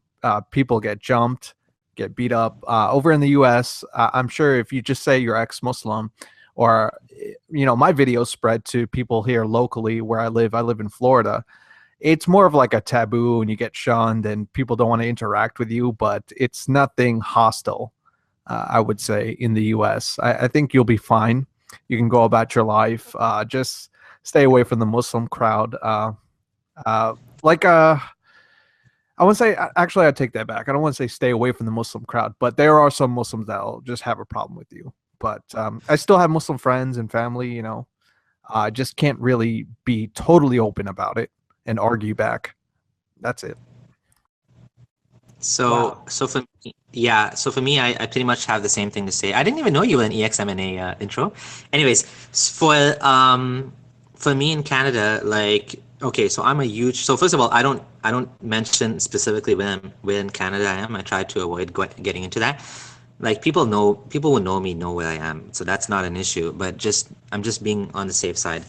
People get jumped, get beat up. Over in the US, I'm sure if you just say you're ex-Muslim, or my videos spread to people here locally where I live in Florida, it's more of like a taboo and you get shunned and people don't want to interact with you, but it's nothing hostile, I would say, in the US. I think you'll be fine. You can go about your life. Just stay away from the Muslim crowd. I wouldn't say, actually, I take that back. I don't want to say stay away from the Muslim crowd, but there are some Muslims that'll just have a problem with you. But I still have Muslim friends and family, I just can't really be totally open about it and argue back. That's it. So for me, I pretty much have the same thing to say. I didn't even know you were an EXMNA intro. Anyways, for me in Canada, like, okay, so I'm a huge. So first of all, I don't mention specifically where in Canada I am. I try to avoid getting into that. Like, people who know me know where I am, so that's not an issue. But I'm just being on the safe side,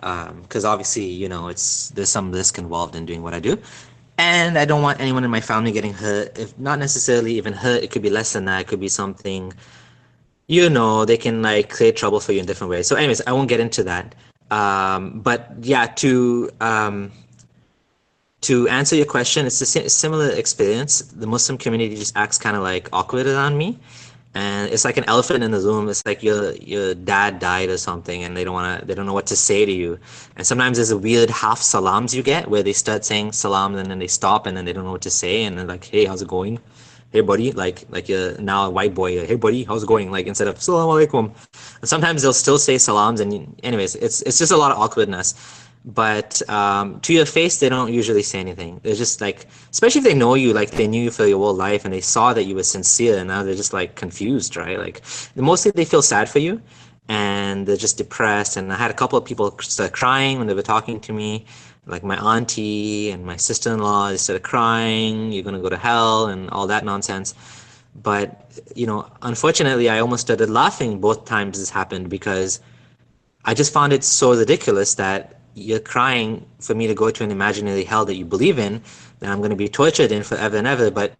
because obviously, there's some risk involved in doing what I do, and I don't want anyone in my family getting hurt. If not necessarily even hurt, it could be less than that. It could be something, they can like create trouble for you in different ways. So, anyways, I won't get into that. But yeah, to to answer your question, it's a similar experience. The Muslim community just acts kind of like awkward around me, and it's like an elephant in the room. It's like your dad died or something, and they don't know what to say to you. And sometimes there's a weird half salams you get where they start saying salam and then they stop and then they don't know what to say, and they're like, hey, how's it going? Hey buddy, like you're now a white boy. Hey buddy, how's it going? Like instead of salam alaikum. And sometimes they'll still say salams, and anyways, it's just a lot of awkwardness. But to your face, they don't usually say anything. They're just like, especially if they know you, like they knew you for your whole life and they saw that you were sincere, and now they're just like confused, right? Like mostly they feel sad for you and they're just depressed. And I had a couple of people start crying when they were talking to me, like my auntie and my sister-in-law. They started crying, you're gonna go to hell and all that nonsense. But unfortunately, I almost started laughing both times this happened, because I just found it so ridiculous that you're crying for me to go to an imaginary hell that you believe in, that I'm going to be tortured in forever and ever. But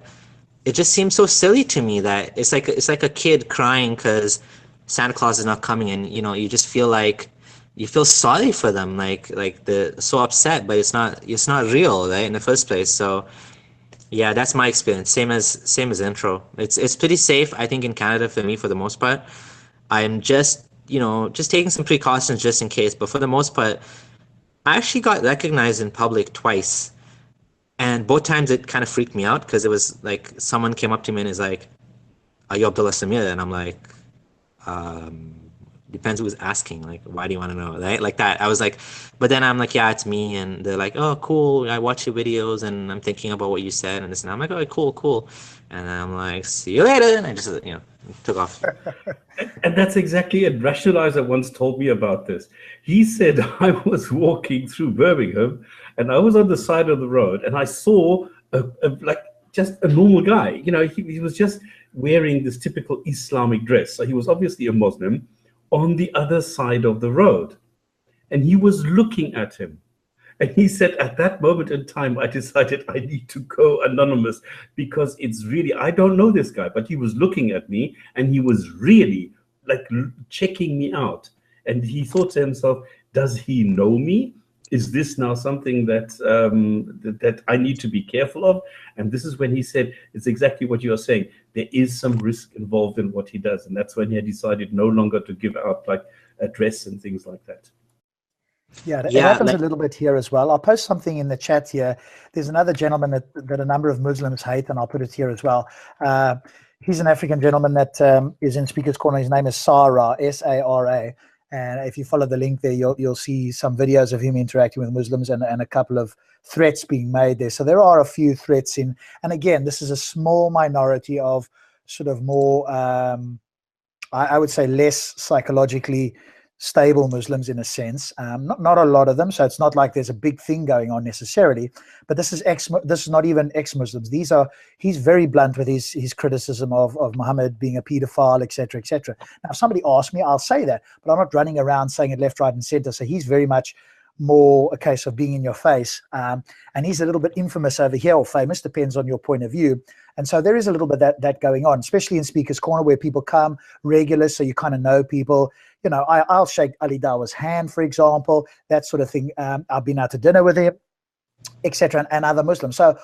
it just seems so silly to me that it's like a kid crying because Santa Claus is not coming, and you just feel like you feel sorry for them, like they're so upset, but it's not real, right, in the first place. So yeah, that's my experience. Same as intro. It's pretty safe, I think, in Canada for me for the most part. I'm just taking some precautions just in case, but for the most part, I actually got recognized in public twice, and both times it kind of freaked me out, because it was like someone came up to me and is like, are you Abdullah Sameer? And I'm like, depends who's asking, like, why do you want to know, right? Like that. I was like, but then I'm like, yeah, it's me. And they're like, oh, cool, I watch your videos and I'm thinking about what you said and this, and I'm like, oh, cool. And I'm like, see you later. And I just took off. And that's exactly it. Rationalizer once told me about this. He said, I was walking through Birmingham and I was on the side of the road and I saw like just a normal guy. He was just wearing this typical Islamic dress. So he was obviously a Muslim on the other side of the road. And he was looking at him. And he said, at that moment in time, I decided I need to go anonymous, because it's really, I don't know this guy, but he was looking at me and he was really like checking me out. And he thought to himself, does he know me? Is this now something that that I need to be careful of? And this is when he said, it's exactly what you are saying. There is some risk involved in what he does. And that's when he had decided no longer to give out like address and things like that. Yeah, it happens a little bit here as well. I'll post something in the chat here. There's another gentleman that a number of Muslims hate, and I'll put it here as well. He's an African gentleman that is in Speaker's Corner. His name is Sara, S-A-R-A. And if you follow the link there, you'll see some videos of him interacting with Muslims and a couple of threats being made there. So there are a few threats in. And again, this is a small minority of sort of more, I would say, less psychologically stable Muslims in a sense. Not a lot of them, so it's not like there's a big thing going on necessarily. But this is not even ex-Muslims. He's very blunt with his criticism of Muhammad being a pedophile, etc., etc. Now, if somebody asks me, I'll say that, but I'm not running around saying it left, right, and center. So he's very much more a case of being in your face, and he's a little bit infamous over here, or famous, depends on your point of view. And so there is a little bit that going on, especially in Speaker's Corner, where people come regular, so you kind of know people. I'll shake Ali Dawa's hand, for example, that sort of thing. I've been out to dinner with him, etc., and other Muslims. So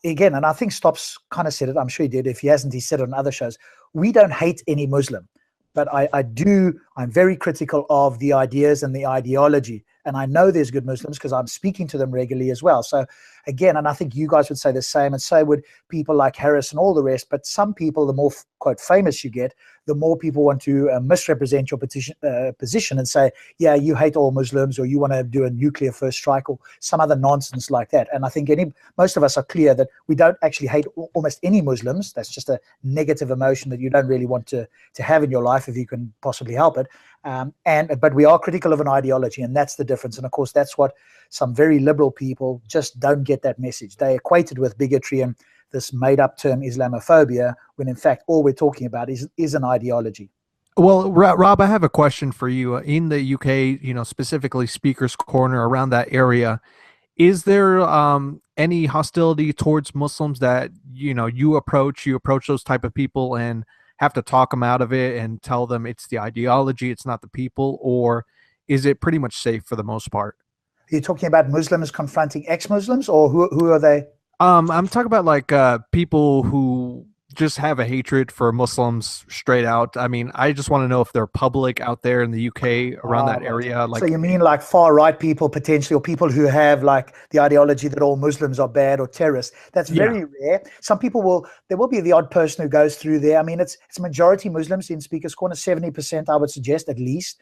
again, and I think Stops kind of said it, I'm sure he did. If he hasn't, he said it on other shows. We don't hate any Muslim, but I'm very critical of the ideas and the ideology. And I know there's good Muslims because I'm speaking to them regularly as well. So again, and I think you guys would say the same, and so would people like Harris and all the rest. But some people, the more quote famous you get, the more people want to misrepresent your position and say, yeah, you hate all Muslims, or you want to do a nuclear first strike, or some other nonsense like that. And I think most of us are clear that we don't actually hate almost any Muslims. That's just a negative emotion that you don't really want to have in your life if you can possibly help it. But we are critical of an ideology, and that's the difference. And of course, that's what some very liberal people just don't get that message. They equate it with bigotry and this made-up term Islamophobia, when in fact all we're talking about is an ideology. Well, Rob, I have a question for you. In the UK, specifically Speaker's Corner, around that area, is there any hostility towards Muslims that you approach those type of people and have to talk them out of it and tell them it's the ideology, it's not the people, or is it pretty much safe for the most part? you talking about Muslims confronting ex-Muslims, or who are they? I'm talking about like people who just have a hatred for Muslims straight out. I mean, I just want to know if they're public out there in the UK around that Right. area. So Like, you mean like far right people potentially, or people who have like the ideology that all Muslims are bad or terrorists? That's Yeah. very rare. Some people will. There will be the odd person who goes through there. I mean, it's majority Muslims in Speaker's Corner, 70%, I would suggest at least.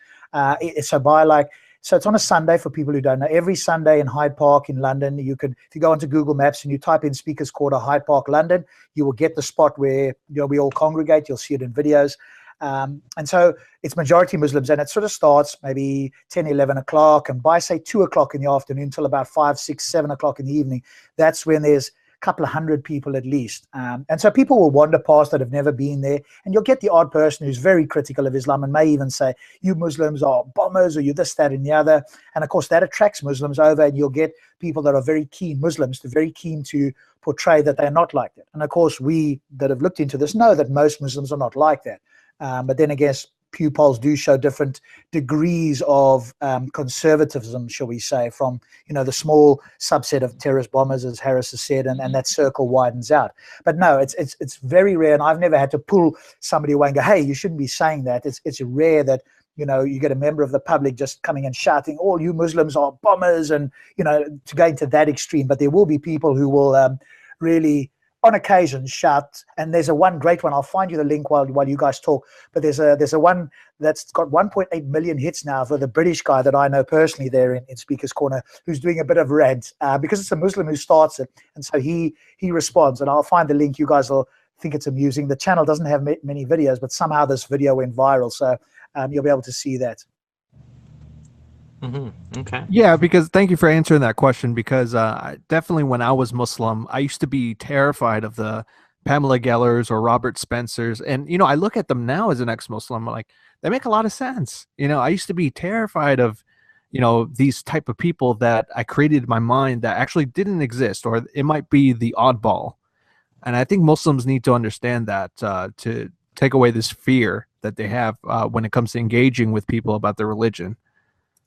So it's on a Sunday for people who don't know. Every Sunday in Hyde Park in London, you could, if you go onto Google Maps and you type in Speaker's Corner Hyde Park London, you will get the spot where we all congregate. You'll see it in videos. And so it's majority Muslims, and it sort of starts maybe 10, 11 o'clock. And by, say, 2 o'clock in the afternoon till about 5, 6, 7 o'clock in the evening, that's when there's a couple of hundred people at least. And so people will wander past that have never been there. And you'll get the odd person who's very critical of Islam and may even say, you Muslims are bombers, or you this, that, and the other. And, of course, that attracts Muslims over, and you'll get people that are very keen, Muslims, very keen to portray that they're not like that. And, of course, we that have looked into this know that most Muslims are not like that. But then I guess Pew polls do show different degrees of conservatism, shall we say, from the small subset of terrorist bombers, as Harris has said, and that circle widens out. But no, it's very rare, and I've never had to pull somebody away and go, hey, you shouldn't be saying that. It's rare that you get a member of the public just coming and shouting, all you Muslims are bombers, and to go into that extreme. But there will be people who will really, on occasion, shout. And there's one great one. I'll find you the link while you guys talk. But there's a one that's got 1.8 million hits now for the British guy that I know personally there in Speaker's Corner, who's doing a bit of rant because it's a Muslim who starts it, and so he responds. And I'll find the link. You guys will think it's amusing. The channel doesn't have many videos, but somehow this video went viral, so you'll be able to see that. Okay. yeah, because thank you for answering that question, because definitely when I was Muslim, I used to be terrified of the Pamela Gellers or Robert Spencers. And, I look at them now as an ex-Muslim, like, they make a lot of sense. I used to be terrified of, these type of people that I created in my mind that actually didn't exist, or it might be the oddball. And I think Muslims need to understand that to take away this fear that they have when it comes to engaging with people about their religion.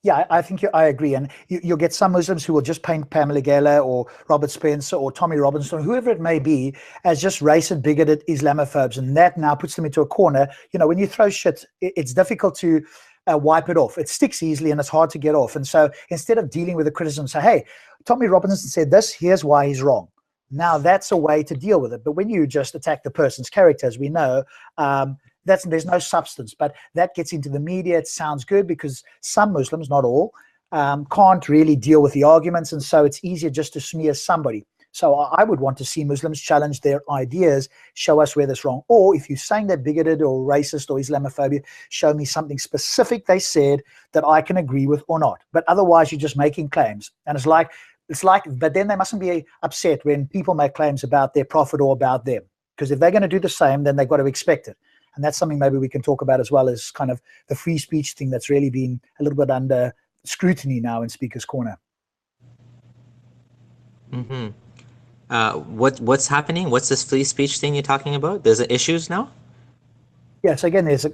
Yeah, I think I agree. And you'll get some Muslims who will just paint Pamela Geller or Robert Spencer or Tommy Robinson, whoever it may be, as just racist, bigoted Islamophobes. And that now puts them into a corner. When you throw shit, it's difficult to wipe it off. It sticks easily and it's hard to get off. And so instead of dealing with the criticism, say, hey, Tommy Robinson said this, here's why he's wrong. Now that's a way to deal with it. But when you just attack the person's character, as we know, there's no substance. But that gets into the media. It sounds good because some Muslims, not all, can't really deal with the arguments, and so it's easier just to smear somebody. So I would want to see Muslims challenge their ideas, show us where that's wrong. Or if you're saying they're bigoted or racist or Islamophobia, show me something specific they said that I can agree with or not. But otherwise, you're just making claims. And it's like, but then they mustn't be upset when people make claims about their prophet or about them. Because if they're going to do the same, then they've got to expect it. And that's something maybe we can talk about as well, as kind of the free speech thing that's really been a little bit under scrutiny now in Speaker's Corner. What's happening? What's this free speech thing you're talking about? There's issues now? Yeah, so again, it's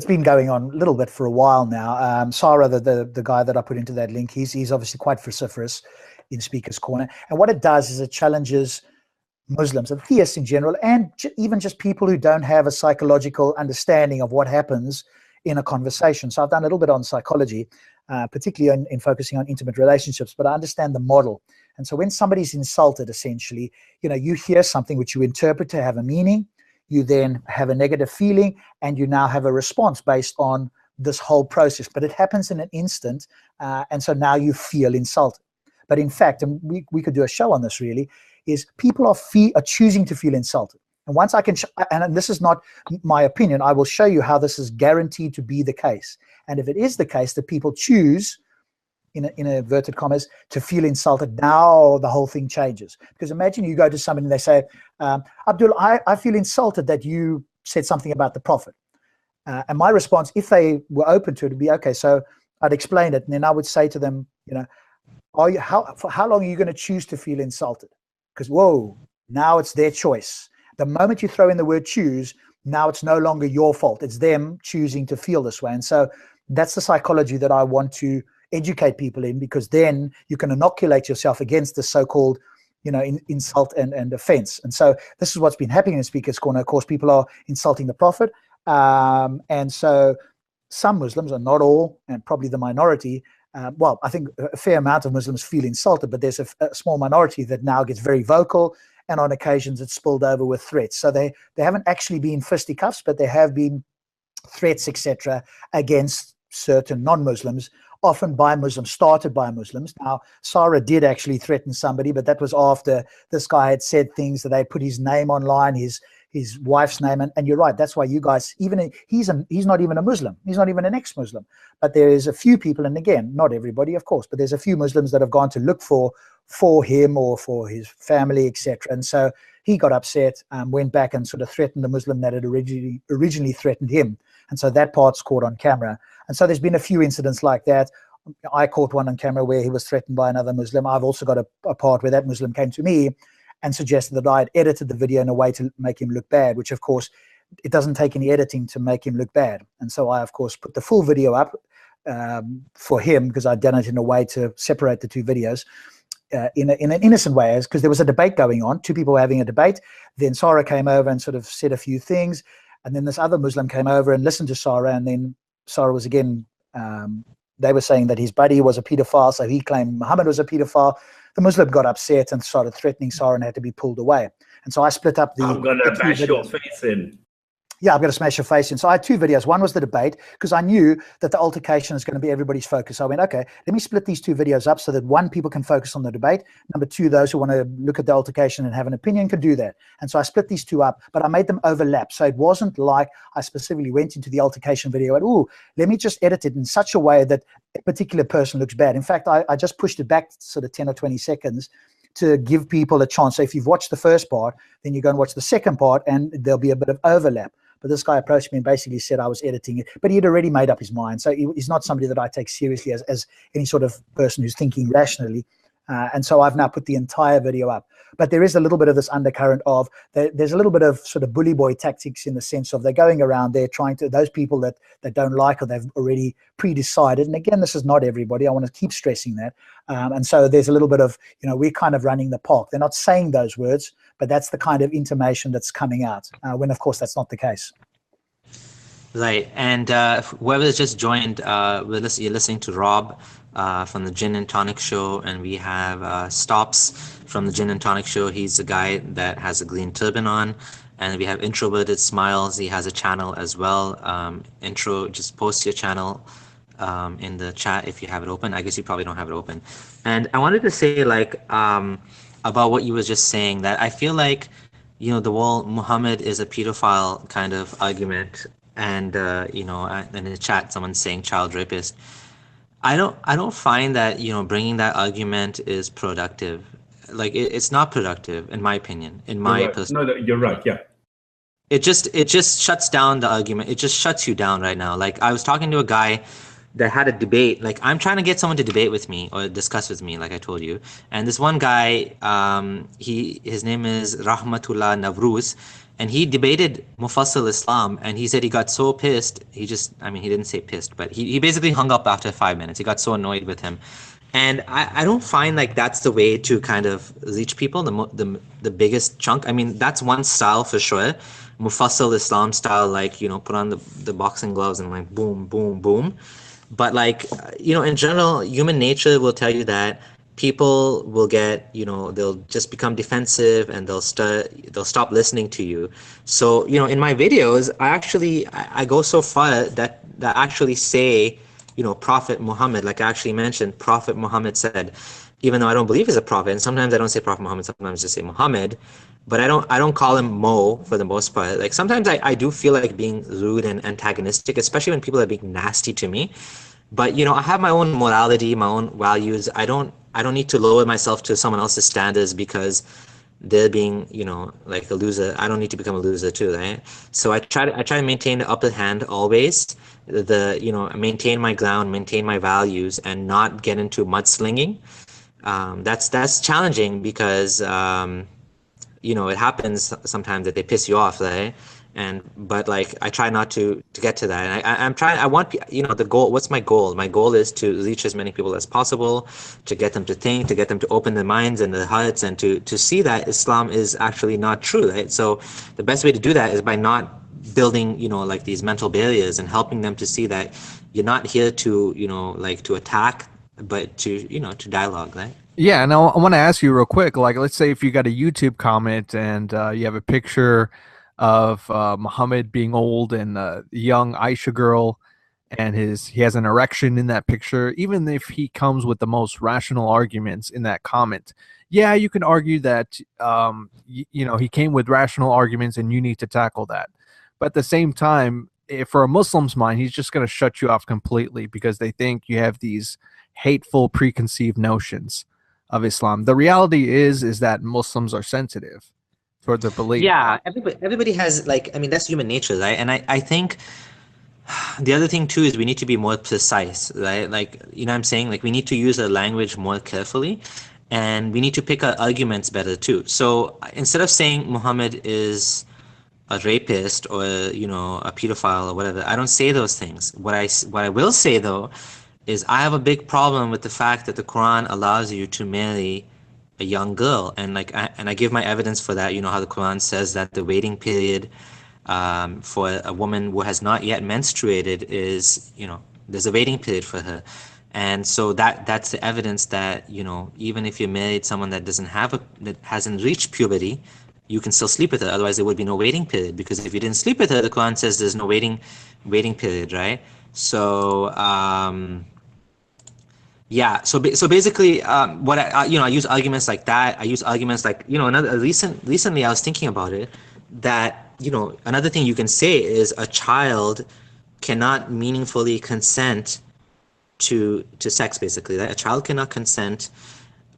been going on a little bit for a while now. Sarah, the guy that I put into that link, he's obviously quite vociferous in Speaker's Corner. And what it does is it challenges Muslims and theists in general, and even just people who don't have a psychological understanding of what happens in a conversation. So I've done a little bit on psychology, particularly in focusing on intimate relationships, but I understand the model. And so when somebody's insulted, essentially, you hear something which you interpret to have a meaning, you then have a negative feeling, and you now have a response based on this whole process. But it happens in an instant, and so now you feel insulted. But in fact, and we could do a show on this really, is people are choosing to feel insulted. And once I can, and this is not my opinion, I will show you how this is guaranteed to be the case. And if it is the case that people choose, in inverted commas, to feel insulted, now the whole thing changes. Because imagine you go to somebody and they say, Abdullah, I feel insulted that you said something about the Prophet. And my response, if they were open to it, would be, okay, so I'd explain it. And then I would say to them, for how long are you going to choose to feel insulted? Because, whoa, now it's their choice. The moment you throw in the word choose, now it's no longer your fault. It's them choosing to feel this way. And so that's the psychology that I want to educate people in, because then you can inoculate yourself against the so-called, insult and offense. And so this is what's been happening in Speaker's Corner. Of course, people are insulting the Prophet. And so some Muslims, and not all, and probably the minority, well, I think a fair amount of Muslims feel insulted, but there's a small minority that now gets very vocal, and on occasions it's spilled over with threats. So they haven't actually been fisticuffs, but there have been threats, etc., against certain non-Muslims, often by Muslims, started by Muslims. Now, Sarah did actually threaten somebody, but that was after this guy had said things that they put his name online, his wife's name, and you're right. That's why you guys, even he's not even a Muslim. He's not even an ex-Muslim. But there is a few people, and again, not everybody, of course, but there's a few Muslims that have gone to look for him or for his family, etc. And so he got upset, went back and sort of threatened the Muslim that had originally threatened him. And so that part's caught on camera. And so there's been a few incidents like that. I caught one on camera where he was threatened by another Muslim. I've also got a part where that Muslim came to me and suggested that I had edited the video in a way to make him look bad, which of course, it doesn't take any editing to make him look bad. And so I, of course, put the full video up for him, because I'd done it in a way to separate the two videos in an innocent way, because there was a debate going on. Two people were having a debate. Then Sarah came over and sort of said a few things. And then this other Muslim came over and listened to Sarah. And then Sarah was again, they were saying that his buddy was a pedophile. So he claimed Muhammad was a pedophile. The Muslim got upset and started threatening Sarah and had to be pulled away. And so I split up I'm going to bash your face in. Yeah, I'm going to smash your face in. So I had two videos. One was the debate, because I knew that the altercation is going to be everybody's focus. So I went, okay, let me split these two videos up so that one, people can focus on the debate. Number two, those who want to look at the altercation and have an opinion can do that. And so I split these two up, but I made them overlap. So it wasn't like I specifically went into the altercation video and, oh, let me just edit it in such a way that a particular person looks bad. In fact, I just pushed it back sort of 10 or 20 seconds to give people a chance. So if you've watched the first part, then you go and watch the second part and there'll be a bit of overlap. But this guy approached me and basically said I was editing it, but he had already made up his mind. So he's not somebody that I take seriously as any sort of person who's thinking rationally. And so I've now put the entire video up. But there is a little bit of this undercurrent of, there's a little bit of sort of bully boy tactics, in the sense of they're going around there trying to, those people that don't like, or they've already pre-decided. And again, this is not everybody. I want to keep stressing that. And so there's a little bit of, we're kind of running the park. They're not saying those words, but that's the kind of intimation that's coming out, when of course that's not the case. Right. And whoever's just joined, you're listening to Rob from the Jinn and Tonic Show, and we have Stops from the Jinn and Tonic Show. He's the guy that has a green turban on. And we have Introverted Smiles. He has a channel as well. Just post your channel in the chat if you have it open. I guess you probably don't have it open. And I wanted to say, about what you were just saying, that I feel like, the whole Muhammad is a pedophile kind of argument, and in the chat someone's saying child rapist. I don't find that bringing that argument is productive. It's not productive, in my opinion. No, you're right. Yeah. It just shuts down the argument. It just shuts you down right now. I was talking to a guy that had a debate. I'm trying to get someone to debate with me or discuss with me, like I told you. And this one guy, his name is Rahmatullah Navruz, and he debated Mufassal Islam, and he said he got so pissed. He didn't say pissed, but he basically hung up after 5 minutes. He got so annoyed with him. And I don't find that's the way to kind of reach people, the biggest chunk. That's one style for sure. Mufassal Islam style, put on the boxing gloves and boom, boom, boom. But in general, human nature will tell you that people will get, they'll just become defensive, and they'll stop listening to you. So, in my videos, I go so far that actually say, Prophet Muhammad, like I actually mentioned, Prophet Muhammad said, even though I don't believe he's a prophet, and sometimes I don't say Prophet Muhammad, sometimes I just say Muhammad, but I don't call him Mo for the most part. Sometimes I do feel like being rude and antagonistic, especially when people are being nasty to me. But I have my own morality, my own values. I don't need to lower myself to someone else's standards because they're being a loser. I don't need to become a loser too, right? So I try to maintain the upper hand always, maintain my ground, maintain my values, and not get into mudslinging. That's challenging because it happens sometimes that they piss you off, right? But like I try not to get to that, and I'm trying. I want, you know, the goal. What's my goal? My goal is to reach as many people as possible, to get them to think, to get them to open their minds and their hearts, and to see that Islam is actually not true, right? So the best way to do that is by not building, you know, like these mental barriers, and helping them to see that you're not here to, you know, like to attack, but to, you know, to dialogue, right? Yeah, and I want to ask you real quick, like, let's say if you got a YouTube comment and you have a picture of Muhammad being old and a young Aisha girl, and he has an erection in that picture, even if he comes with the most rational arguments in that comment, yeah, you can argue that you know, he came with rational arguments and you need to tackle that. But at the same time, if for a Muslim's mind, he's just going to shut you off completely because they think you have these hateful preconceived notions of Islam. The reality is that Muslims are sensitive towards their belief. Yeah, everybody has, like, I mean, that's human nature, right? And I think the other thing too is we need to be more precise, right? Like, you know what I'm saying? Like, we need to use our language more carefully, and we need to pick our arguments better too. So instead of saying Muhammad is a rapist or, you know, a pedophile or whatever, I don't say those things. What I will say though is I have a big problem with the fact that the Quran allows you to marry a young girl, and like I give my evidence for that. You know how the Quran says that the waiting period for a woman who has not yet menstruated is, you know, there's a waiting period for her. And so that's the evidence that, you know, even if you married someone that that hasn't reached puberty, you can still sleep with her. Otherwise, there would be no waiting period, because if you didn't sleep with her, the Quran says there's no waiting period, right? So yeah. So basically, what you know, I use arguments like that. I use arguments like, you know, recently I was thinking about it, that, you know, another thing you can say is a child cannot meaningfully consent to sex, basically, right? A child cannot consent.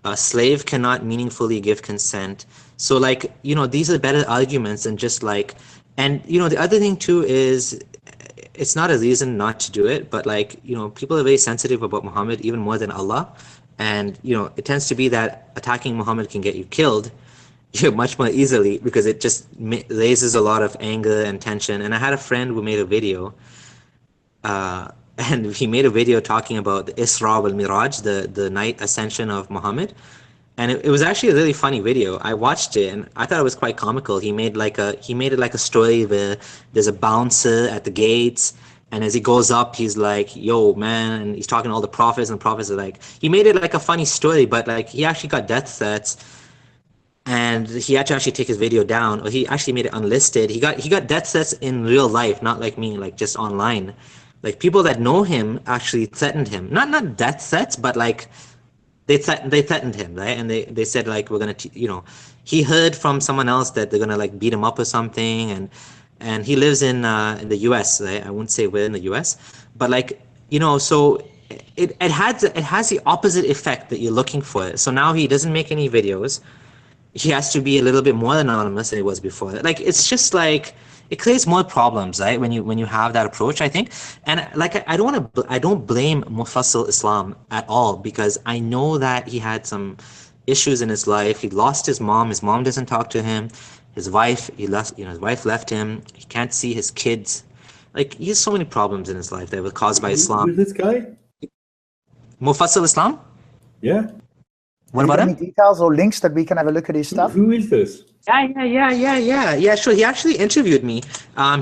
A slave cannot meaningfully give consent. So, like, you know, these are better arguments than just like, and, you know, the other thing too is, it's not a reason not to do it, but, like, you know, people are very sensitive about Muhammad, even more than Allah. And, you know, it tends to be that attacking Muhammad can get you killed, you know, much more easily, because it just raises a lot of anger and tension. And I had a friend who made a video, and he made a video talking about the Isra wal Miraj, the night ascension of Muhammad. And it was actually a really funny video. I watched it and I thought it was quite comical. He made it like a story where there's a bouncer at the gates, and as he goes up, he's like, "Yo, man," and he's talking to all the prophets, and the prophets are like, he made it like a funny story, but like he actually got death threats, and he had to actually take his video down, or he actually made it unlisted. He got death threats in real life, not like me, like just online. Like, people that know him actually threatened him. Not death threats, but like they threatened him, right? And they said, like, we're gonna, you know, he heard from someone else that they're gonna like beat him up or something, and he lives in the U.S., right? I won't say where in the U.S., but, like, you know, so it has the opposite effect that you're looking for. So now he doesn't make any videos. He has to be a little bit more anonymous than he was before. Like, it's just like, it creates more problems, right? When you have that approach, I think. And like, I don't blame Mufassal Islam at all, because I know that he had some issues in his life. He lost his mom. His mom doesn't talk to him. His wife, his wife left him. He can't see his kids. Like, he has so many problems in his life that were caused by Islam. Who's this guy? Mufassal Islam? Yeah. What about him? Any details or links that we can have a look at his stuff? Who is this? Yeah, sure. He actually interviewed me.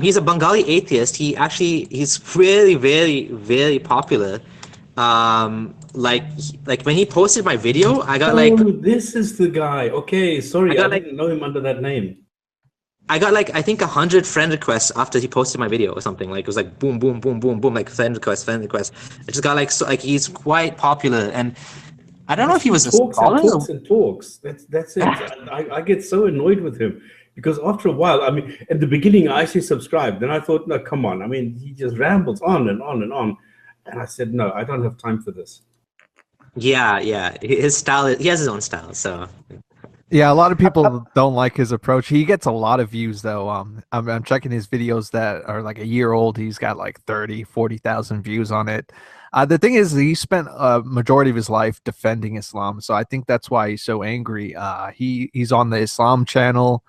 He's a Bengali atheist. He's very, very, very popular. Like when he posted my video, I got this is the guy. Okay, sorry, I didn't know him under that name. I got I think 100 friend requests after he posted my video or something. Like, it was like boom, boom, boom, boom, boom, like friend request. It just got he's quite popular. And I don't know if he was talks and talks. That's it. I get so annoyed with him, because after a while, I mean, at the beginning, I actually subscribed. Then I thought, no, come on. I mean, he just rambles on and on and on. And I said, no, I don't have time for this. Yeah. His style, he has his own style. So yeah, a lot of people don't like his approach. He gets a lot of views, though. I'm checking his videos that are like a year old. He's got like 40,000 views on it. The thing is, he spent a majority of his life defending Islam, so I think that's why he's so angry. He's on the Islam channel,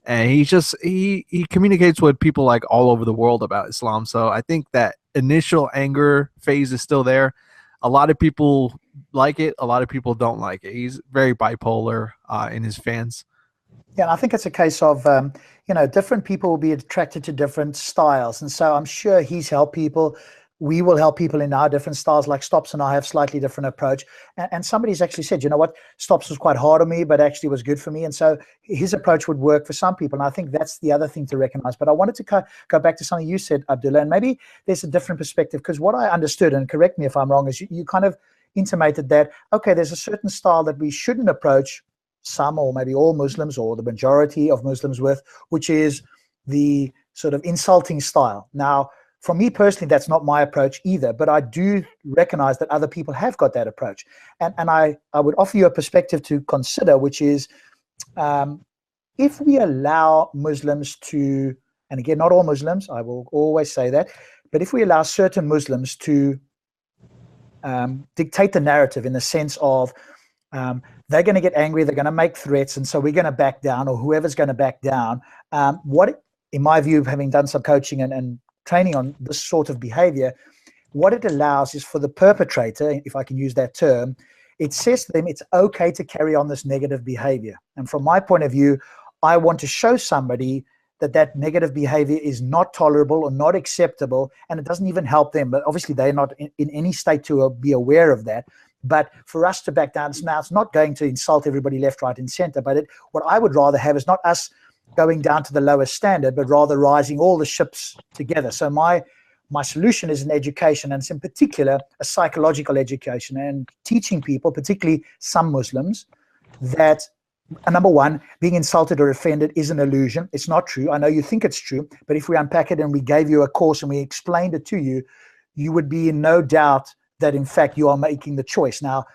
and he communicates with people like all over the world about Islam. So I think that initial anger phase is still there. A lot of people like it, a lot of people don't like it. He's very bipolar in his fans. Yeah, and I think it's a case of, different people will be attracted to different styles. And so I'm sure he's helped people. We will help people in our different styles, like Stops and I have slightly different approach. And somebody's actually said, you know what, Stops was quite hard on me, but actually was good for me. And so his approach would work for some people. And I think that's the other thing to recognize. But I wanted to go back to something you said, Abdullah, and maybe there's a different perspective, because what I understood, and correct me if I'm wrong, is you kind of intimated that, okay, there's a certain style that we shouldn't approach some or maybe all Muslims or the majority of Muslims with, which is the sort of insulting style. Now, for me personally, that's not my approach either, but I do recognize that other people have got that approach. And I would offer you a perspective to consider, which is if we allow Muslims to, and again, not all Muslims, I will always say that, but if we allow certain Muslims to dictate the narrative in the sense of they're going to get angry, they're going to make threats, and so we're going to back down, or whoever's going to back down. What, in my view, having done some coaching and training on this sort of behavior, what it allows is for the perpetrator, if I can use that term, it says to them it's okay to carry on this negative behavior. And from my point of view, I want to show somebody that negative behavior is not tolerable or not acceptable, and it doesn't even help them. But obviously they're not in any state to be aware of that. But for us to back down, now it's not going to insult everybody left, right, and center. But what I would rather have is not us going down to the lowest standard, but rather rising all the ships together. So my solution is an education, and it's in particular a psychological education, and teaching people, particularly some Muslims, that number one, being insulted or offended is an illusion. It's not true. I know you think it's true, but if we unpack it and we gave you a course and we explained it to you, you would be in no doubt that in fact you are making the choice. Now,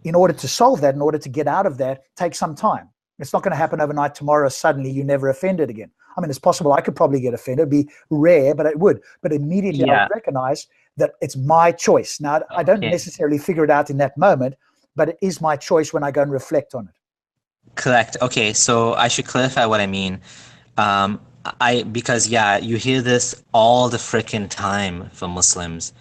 in order to solve that, in order to get out of that, take some time. It's not going to happen overnight. Tomorrow, suddenly you never offended again. I mean, it's possible I could probably get offended. It'd be rare, but it would. But immediately I would recognize that it's my choice. Now, I don't necessarily figure it out in that moment, but it is my choice when I go and reflect on it. Correct. Okay, so I should clarify what I mean. Because you hear this all the freaking time from Muslims.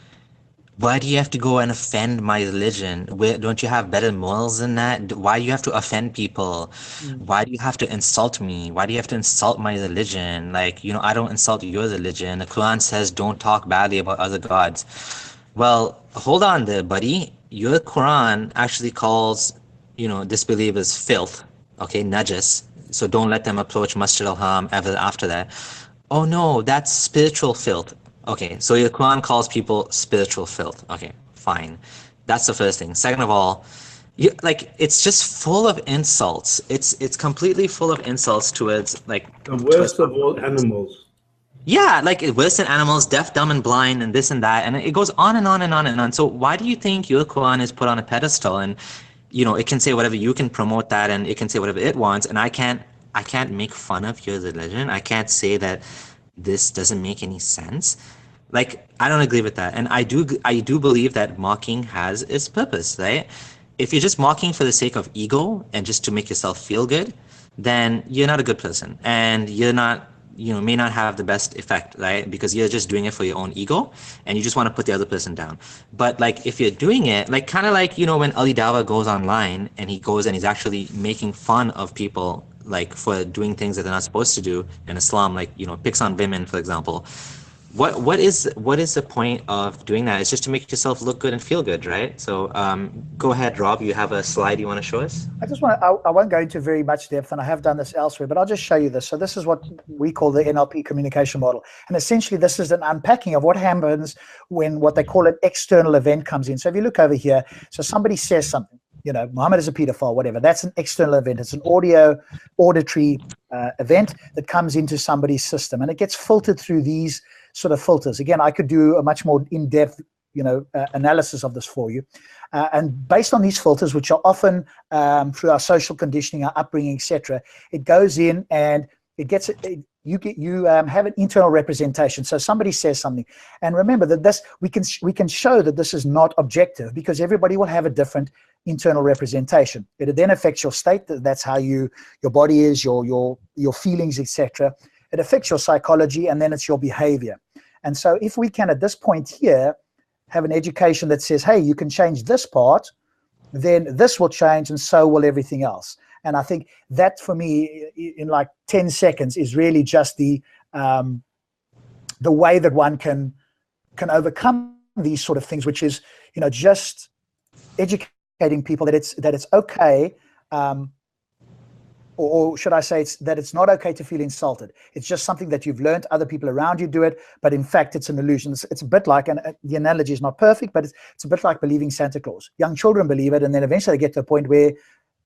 Why do you have to go and offend my religion? Don't you have better morals than that? Why do you have to offend people? Why do you have to insult me? Why do you have to insult my religion? Like, I don't insult your religion. The Qur'an says don't talk badly about other gods. Well, hold on there, buddy. Your Qur'an actually calls, disbelievers filth, okay, najas. So don't let them approach Masjid al-Haram ever after that. Oh no, that's spiritual filth. Okay, so your Quran calls people spiritual filth. Okay, fine. That's the first thing. Second of all, it's just full of insults. It's completely full of insults towards the worst of all animals. Yeah, worse than animals, deaf, dumb, and blind, and this and that, and it goes on and on and on and on. So why do you think your Quran is put on a pedestal, and it can say whatever, you can promote that, and it can say whatever it wants, and I can't make fun of your religion. I can't say that this doesn't make any sense. I don't agree with that. And I do believe that mocking has its purpose, right? If you're just mocking for the sake of ego and just to make yourself feel good, then you're not a good person, and you're not, may not have the best effect, right? Because you're just doing it for your own ego and you just want to put the other person down. But if you're doing it, kind of when Ali Dawah goes online and he goes and he's actually making fun of people for doing things that they're not supposed to do in Islam, picks on women, for example. What is the point of doing that? It's just to make yourself look good and feel good, right? So go ahead, Rob. You have a slide you want to show us? I won't go into very much depth, and I have done this elsewhere, but I'll just show you this. So this is what we call the NLP communication model. And essentially this is an unpacking of what happens when what they call an external event comes in. So if you look over here, so somebody says something, Muhammad is a pedophile, whatever. That's an external event. It's an auditory event that comes into somebody's system, and it gets filtered through these sort of filters. Again, I could do a much more in-depth, analysis of this for you. And based on these filters, which are often through our social conditioning, our upbringing, etc., it goes in and it gets you have an internal representation. So somebody says something, and remember that we can show that this is not objective, because everybody will have a different internal representation. It then affects your state. That's how your body is, your feelings, etc. It affects your psychology, and then it's your behavior. And so if we can, at this point here, have an education that says, hey, you can change this part, then this will change, and so will everything else. And I think that, for me, in like 10 seconds, is really just the way that one can overcome these sort of things, which is, just educating people that it's okay, or should I say that it's not okay to feel insulted. It's just something that you've learned. Other people around you do it, but in fact, it's an illusion. It's a bit like, and the analogy is not perfect, but it's a bit like believing Santa Claus. Young children believe it, and then eventually they get to a point where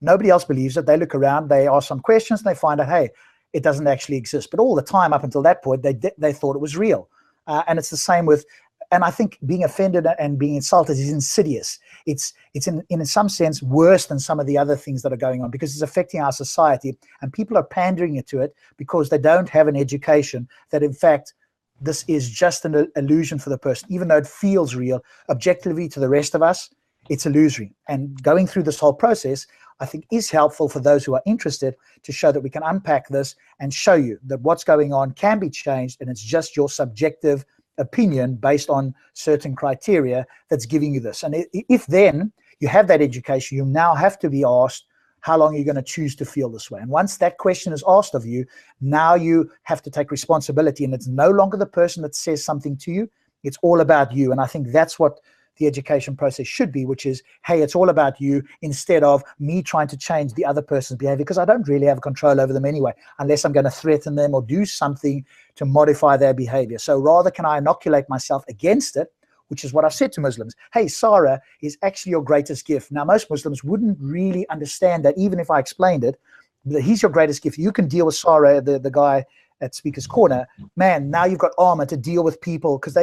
nobody else believes it. They look around, they ask some questions, and they find out, hey, it doesn't actually exist. But all the time up until that point, they thought it was real. And it's the same with, and I think being offended and being insulted is insidious. It's in some sense worse than some of the other things that are going on, because it's affecting our society, and people are pandering to it because they don't have an education that, in fact, this is just an illusion for the person. Even though it feels real, objectively to the rest of us, it's illusory. And going through this whole process, I think, is helpful for those who are interested, to show that we can unpack this and show you that what's going on can be changed, and it's just your subjective opinion based on certain criteria that's giving you this. And if then you have that education, you now have to be asked, how long are you going to choose to feel this way? And once that question is asked of you, now you have to take responsibility, and it's no longer the person that says something to you. It's all about you. And I think that's what the education process should be, which is, hey, it's all about you, instead of me trying to change the other person's behavior, because I don't really have control over them anyway, unless I'm going to threaten them or do something to modify their behavior. So rather, can I inoculate myself against it, which is what I've said to Muslims. Hey, Sarah is actually your greatest gift. Now, most Muslims wouldn't really understand that, even if I explained it, that he's your greatest gift. You can deal with Sarah, the guy at Speaker's Corner. Man, now you've got armor to deal with people, because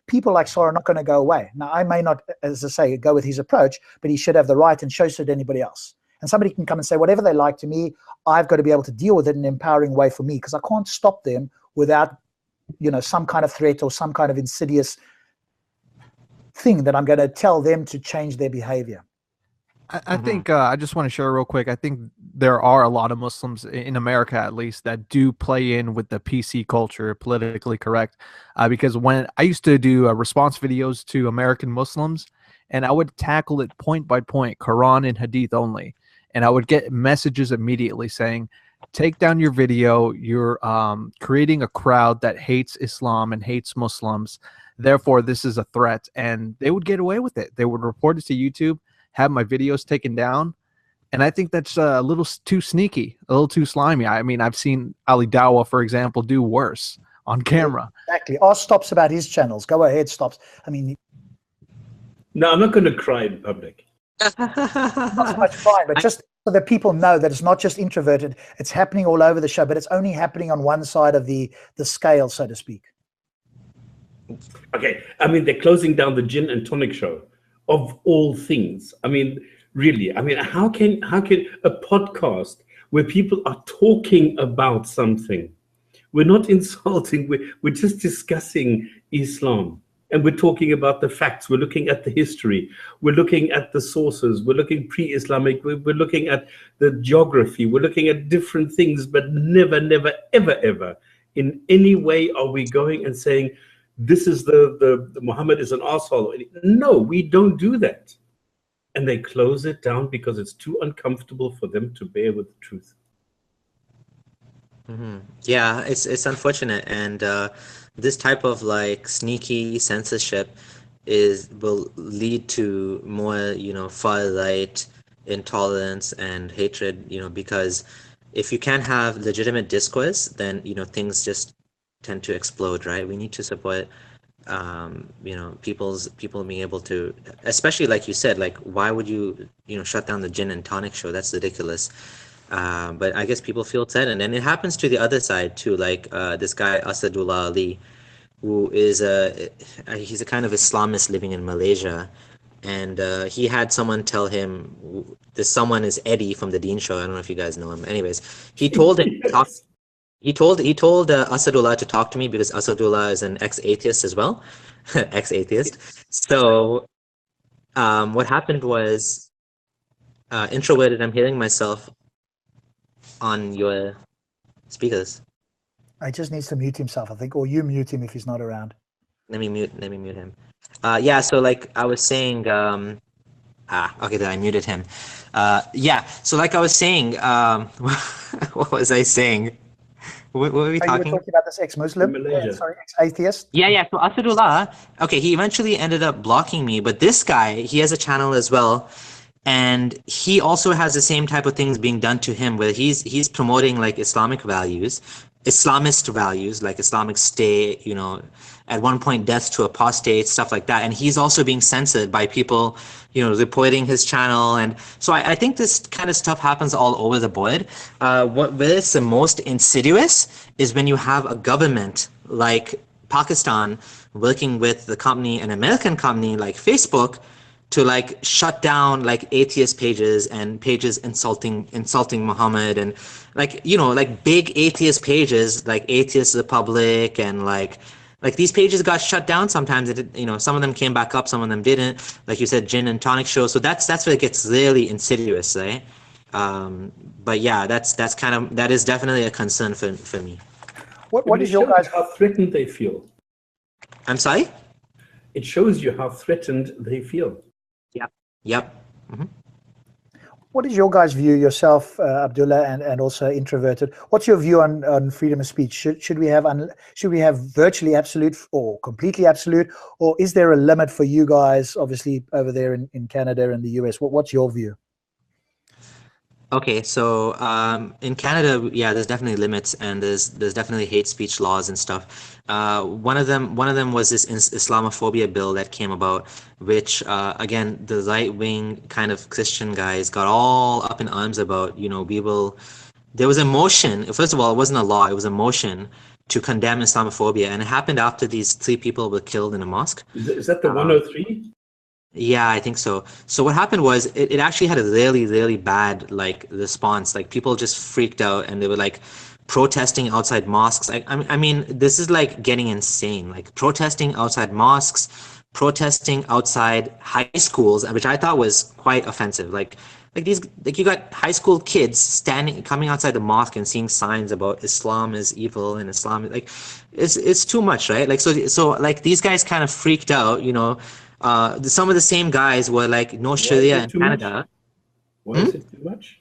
people like Sarah are not going to go away. Now, I may not, as I say, go with his approach, but he should have the right, and so should anybody else. And somebody can come and say whatever they like to me. I've got to be able to deal with it in an empowering way for me, because I can't stop them without, some kind of threat or some kind of insidious thing that I'm going to tell them to change their behavior. I think I just want to share real quick. I think there are a lot of Muslims in America, at least, that do play in with the PC culture, politically correct. Because when I used to do response videos to American Muslims, and I would tackle it point by point, Quran and Hadith only, and I would get messages immediately saying, take down your video. You're creating a crowd that hates Islam and hates Muslims. Therefore, this is a threat. And they would get away with it. They would report it to YouTube, have my videos taken down, and I think that's a little too sneaky, a little too slimy. I mean, I've seen Ali Dawah, for example, do worse on camera. Exactly. Ask Stops about his channels. Go ahead, Stops. I mean, no, I'm not going to cry in public. Not so much fine, but just so that people know that it's not just Introverted. It's happening all over the show, but it's only happening on one side of the scale, so to speak. Okay, I mean, they're closing down the Jinn and Tonic Show, of all things. I mean, really, I mean, how can a podcast where people are talking about something, we're not insulting, we're just discussing Islam, and we're talking about the facts, we're looking at the history, we're looking at the sources, we're looking pre-Islamic, we're looking at the geography, we're looking at different things, but never, ever in any way are we going and saying, this is the Muhammad is an asshole. No, we don't do that. And they close it down because it's too uncomfortable for them to bear with the truth. Yeah, it's unfortunate, and this type of like sneaky censorship will lead to more, far right intolerance and hatred, because if you can't have legitimate discourse, then things just tend to explode, right? We need to support people being able to, especially like you said, like why would you shut down the Jinn and Tonic Show? That's ridiculous. But I guess people feel threatened, and it happens to the other side too, like this guy Asadullah Ali, who is he's a kind of Islamist living in Malaysia, and he had someone tell him, this someone is Eddie from the Dean Show. I don't know if you guys know him. Anyways, he told him He told Asadullah to talk to me, because Asadullah is an ex-atheist as well, ex-atheist. So what happened was Introverted, I'm hearing myself on your speakers. He just needs to mute himself, I think, or you mute him if he's not around. Let me mute him. Yeah, so like I was saying, okay, then I muted him. Yeah, so like I was saying, what was I saying? What were we You were talking? talking about this ex-Muslim, Malaysia. sorry, ex-atheist. Yeah. So Asadullah, okay, he eventually ended up blocking me, but this guy, he has a channel as well, and he also has the same type of things being done to him, where he's promoting like Islamic values, Islamist values, like Islamic State, you know, at one point death to apostates, stuff like that, and he's also being censored by people, you know, reporting his channel. And so I think this kind of stuff happens all over the board. Where it's the most insidious is when you have a government like Pakistan working with the company, an American company like Facebook, to like shut down like atheist pages and pages insulting Muhammad, and like, you know, like big atheist pages like Atheist Republic, and like these pages got shut down sometimes. You know, some of them came back up, some of them didn't, like you said, Jinn and Tonic Show. So that's where it gets really insidious, right? But yeah, that is definitely a concern for me. What is your guys? How threatened they feel. I'm sorry? It shows you how threatened they feel. Yep. Mm-hmm. What is your guys' view yourself, Abdullah, and also Introverted? What's your view on freedom of speech? Should we have virtually absolute or completely absolute, or is there a limit for you guys, obviously over there in Canada and the US? What's your view? Okay, so in Canada, yeah, there's definitely limits, and there's definitely hate speech laws and stuff. One of them was this Islamophobia bill that came about, which again, the right-wing kind of Christian guys got all up in arms about. You know, there was a motion. First of all, it wasn't a law; it was a motion to condemn Islamophobia, and it happened after these 3 people were killed in a mosque. Is that the 103? Yeah, I think so. So what happened was it actually had a really, really bad like response. Like people just freaked out, and they were like protesting outside mosques. I mean, this is like getting insane. Like protesting outside mosques, protesting outside high schools, which I thought was quite offensive. Like you got high school kids coming outside the mosque and seeing signs about Islam is evil and Islam is like, it's too much, right? Like so like these guys kind of freaked out, you know. Some of the same guys were like, no Sharia in Canada. Why is it too much?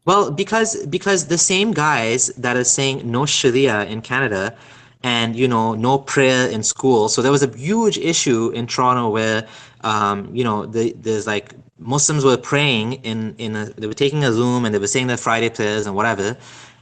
Well, because the same guys that are saying no Sharia in Canada, and you know, no prayer in school. So there was a huge issue in Toronto where you know, there's like Muslims were praying they were taking a Zoom, and they were saying their Friday prayers and whatever.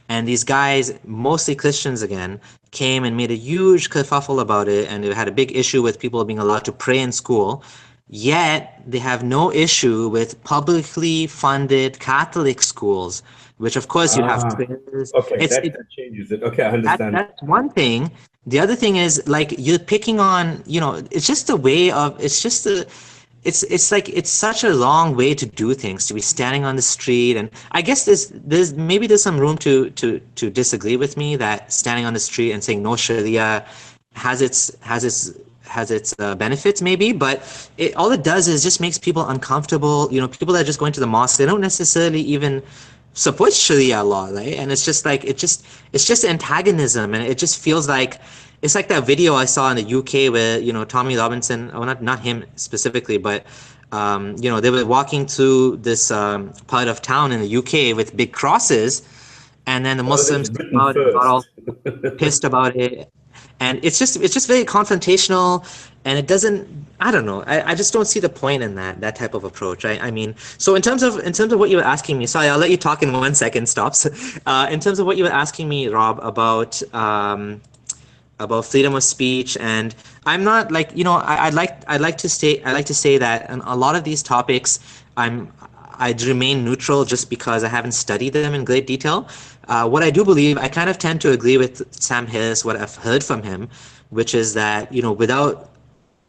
And these guys, mostly Christians again, came and made a huge kerfuffle about it, and they had a big issue with people being allowed to pray in school. Yet they have no issue with publicly funded Catholic schools, which of course you have prayers. Okay, that changes it. Okay, I understand. That's one thing. The other thing is like you're picking on, you know, it's just a way of, it's like it's such a long way to do things, to be standing on the street. And I guess there's some room to disagree with me that standing on the street and saying no Sharia has its benefits maybe, but all it does is just makes people uncomfortable. You know, people that are just going to the mosque, they don't necessarily even support Sharia law, right? And it's just like it's just antagonism, and it just feels like it's like that video I saw in the UK where, you know, Tommy Robinson, or not him specifically, but you know, they were walking through this part of town in the UK with big crosses, and then the Muslims came out and got all pissed about it. And it's just very confrontational, and it doesn't, I don't know, I just don't see the point in that type of approach. I mean, so in terms of what you were asking me, sorry, I'll let you talk in 1 second, stops. In terms of what you were asking me, Rob, about freedom of speech, and I'm not like, you know, I'd like to say that on a lot of these topics I'd remain neutral just because I haven't studied them in great detail. What I do believe, I kind of tend to agree with Sam Harris, what I've heard from him, which is that, you know,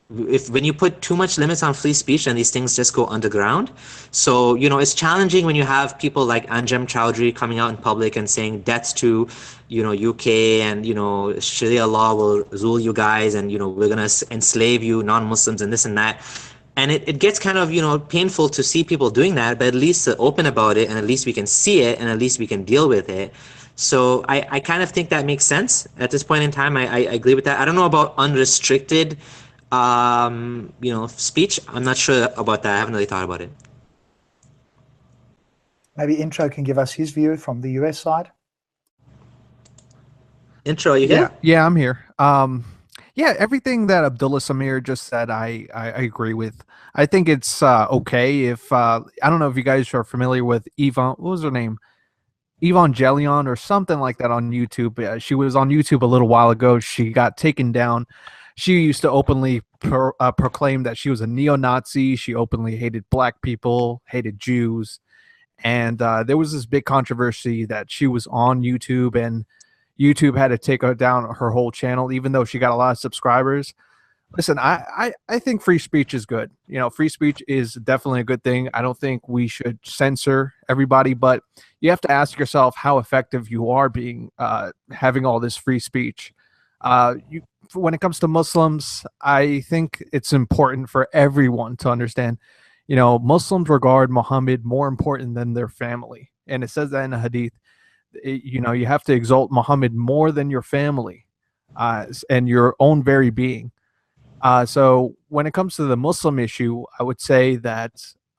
when you put too much limits on free speech, then these things just go underground. So, you know, it's challenging when you have people like Anjem Chowdhury coming out in public and saying deaths to, you know, UK, and, you know, Sharia law will rule you guys, and, you know, we're going to enslave you non-Muslims and this and that. And it gets kind of, painful to see people doing that, but at least they're open about it, and at least we can see it, and at least we can deal with it. So I kind of think that makes sense at this point in time. I agree with that. I don't know about unrestricted, speech. I'm not sure about that. I haven't really thought about it. Maybe Intro can give us his view from the US side. Intro, you here? Yeah, I'm here. Yeah, everything that Abdullah Sameer just said, I agree with. I think it's okay if I don't know if you guys are familiar with What was her name? Evangelion or something like that on YouTube. She was on YouTube a little while ago. She got taken down. She used to openly proclaim that she was a neo-Nazi. She openly hated black people, hated Jews. And there was this big controversy that she was on YouTube, and YouTube had to take her down her whole channel, even though she got a lot of subscribers. Listen, I think free speech is good. Free speech is definitely a good thing. I don't think we should censor everybody, but you have to ask yourself how effective you are being having all this free speech. When it comes to Muslims, I think it's important for everyone to understand, Muslims regard Muhammad more important than their family. And it says that in a hadith. You have to exalt Muhammad more than your family and your own very being. So when it comes to the Muslim issue, I would say that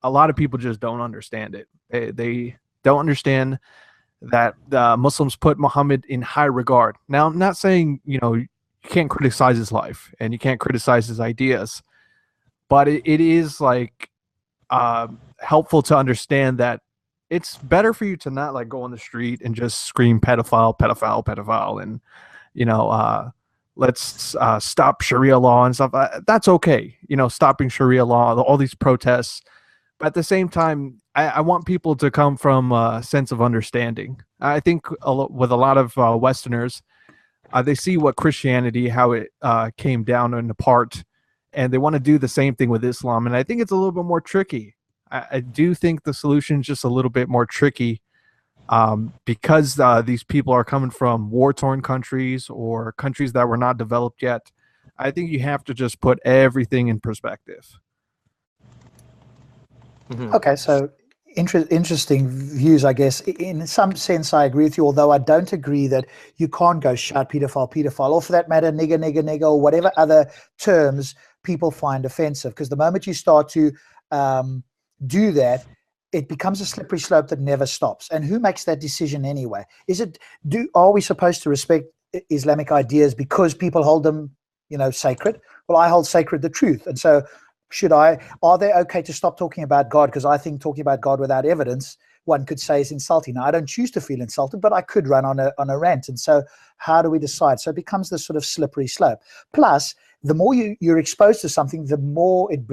a lot of people just don't understand it. They don't understand that Muslims put Muhammad in high regard. Now, I'm not saying, you can't criticize his life and you can't criticize his ideas, but it is like helpful to understand that it's better for you to not like go on the street and just scream pedophile, pedophile, pedophile, and let's stop Sharia law and stuff. That's okay, stopping Sharia law, all these protests. But at the same time, I want people to come from a sense of understanding. I think with a lot of Westerners, they see what Christianity, how it came down and apart, and they want to do the same thing with Islam. And I think it's a little bit more tricky. I do think the solution is just a little bit more tricky because these people are coming from war-torn countries or countries that were not developed yet. I think you have to just put everything in perspective. Mm-hmm. Okay, so interesting views, I guess. In some sense, I agree with you, although I don't agree that you can't go shout pedophile, pedophile, or for that matter, nigger, nigger, nigger, or whatever other terms people find offensive. Because the moment you start to do that, it becomes a slippery slope that never stops. And who makes that decision anyway? Are we supposed to respect Islamic ideas because people hold them, sacred? Well, I hold sacred the truth. And so are they okay to stop talking about God? Because I think talking about God without evidence, one could say, is insulting. Now, I don't choose to feel insulted, but I could run on a rant. And so how do we decide? So it becomes this sort of slippery slope. Plus, the more you're exposed to something, the more it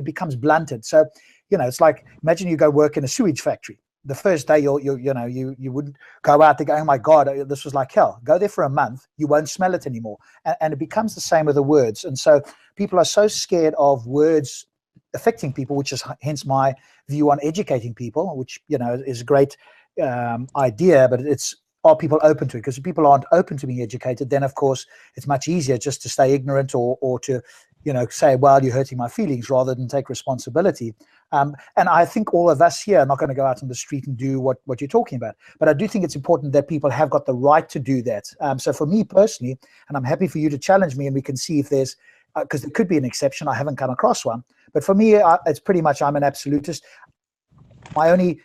becomes blunted. So it's like, imagine you go work in a sewage factory. The first day you wouldn't go out there going, oh my God, this was like hell. Go there for a month, you won't smell it anymore. And it becomes the same with the words. And so people are so scared of words affecting people, which is hence my view on educating people, which, is a great idea, but are people open to it? Because if people aren't open to being educated, then of course it's much easier just to stay ignorant or to, say, well, you're hurting my feelings, rather than take responsibility. And I think all of us here are not going to go out on the street and do what you're talking about. But I do think it's important that people have got the right to do that. So for me personally, and I'm happy for you to challenge me and we can see if there's, because there could be an exception. I haven't come across one. But for me, it's pretty much I'm an absolutist. My only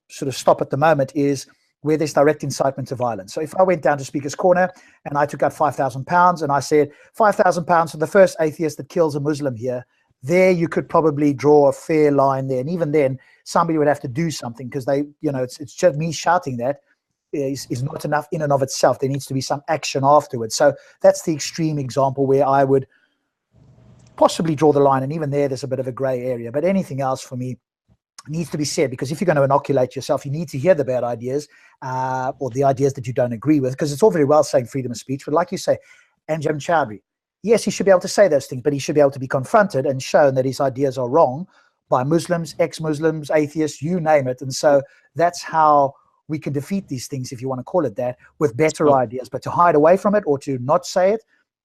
sort of stop at the moment is where there's direct incitement to violence. So if I went down to Speaker's Corner and I took out £5,000 and I said, £5,000 for the first atheist that kills a Muslim here, there you could probably draw a fair line there. And even then, somebody would have to do something, because it's just me shouting that is not enough in and of itself. There needs to be some action afterwards. So that's the extreme example where I would possibly draw the line. And even there's a bit of a gray area. But anything else for me needs to be said, because if you're going to inoculate yourself, you need to hear the bad ideas or the ideas that you don't agree with, because it's all very well saying freedom of speech. But like you say, Anjem Chowdhury, yes, he should be able to say those things, but he should be able to be confronted and shown that his ideas are wrong by Muslims, ex-Muslims, atheists, you name it. And so that's how we can defeat these things, if you want to call it that, with better ideas. But to hide away from it or to not say it,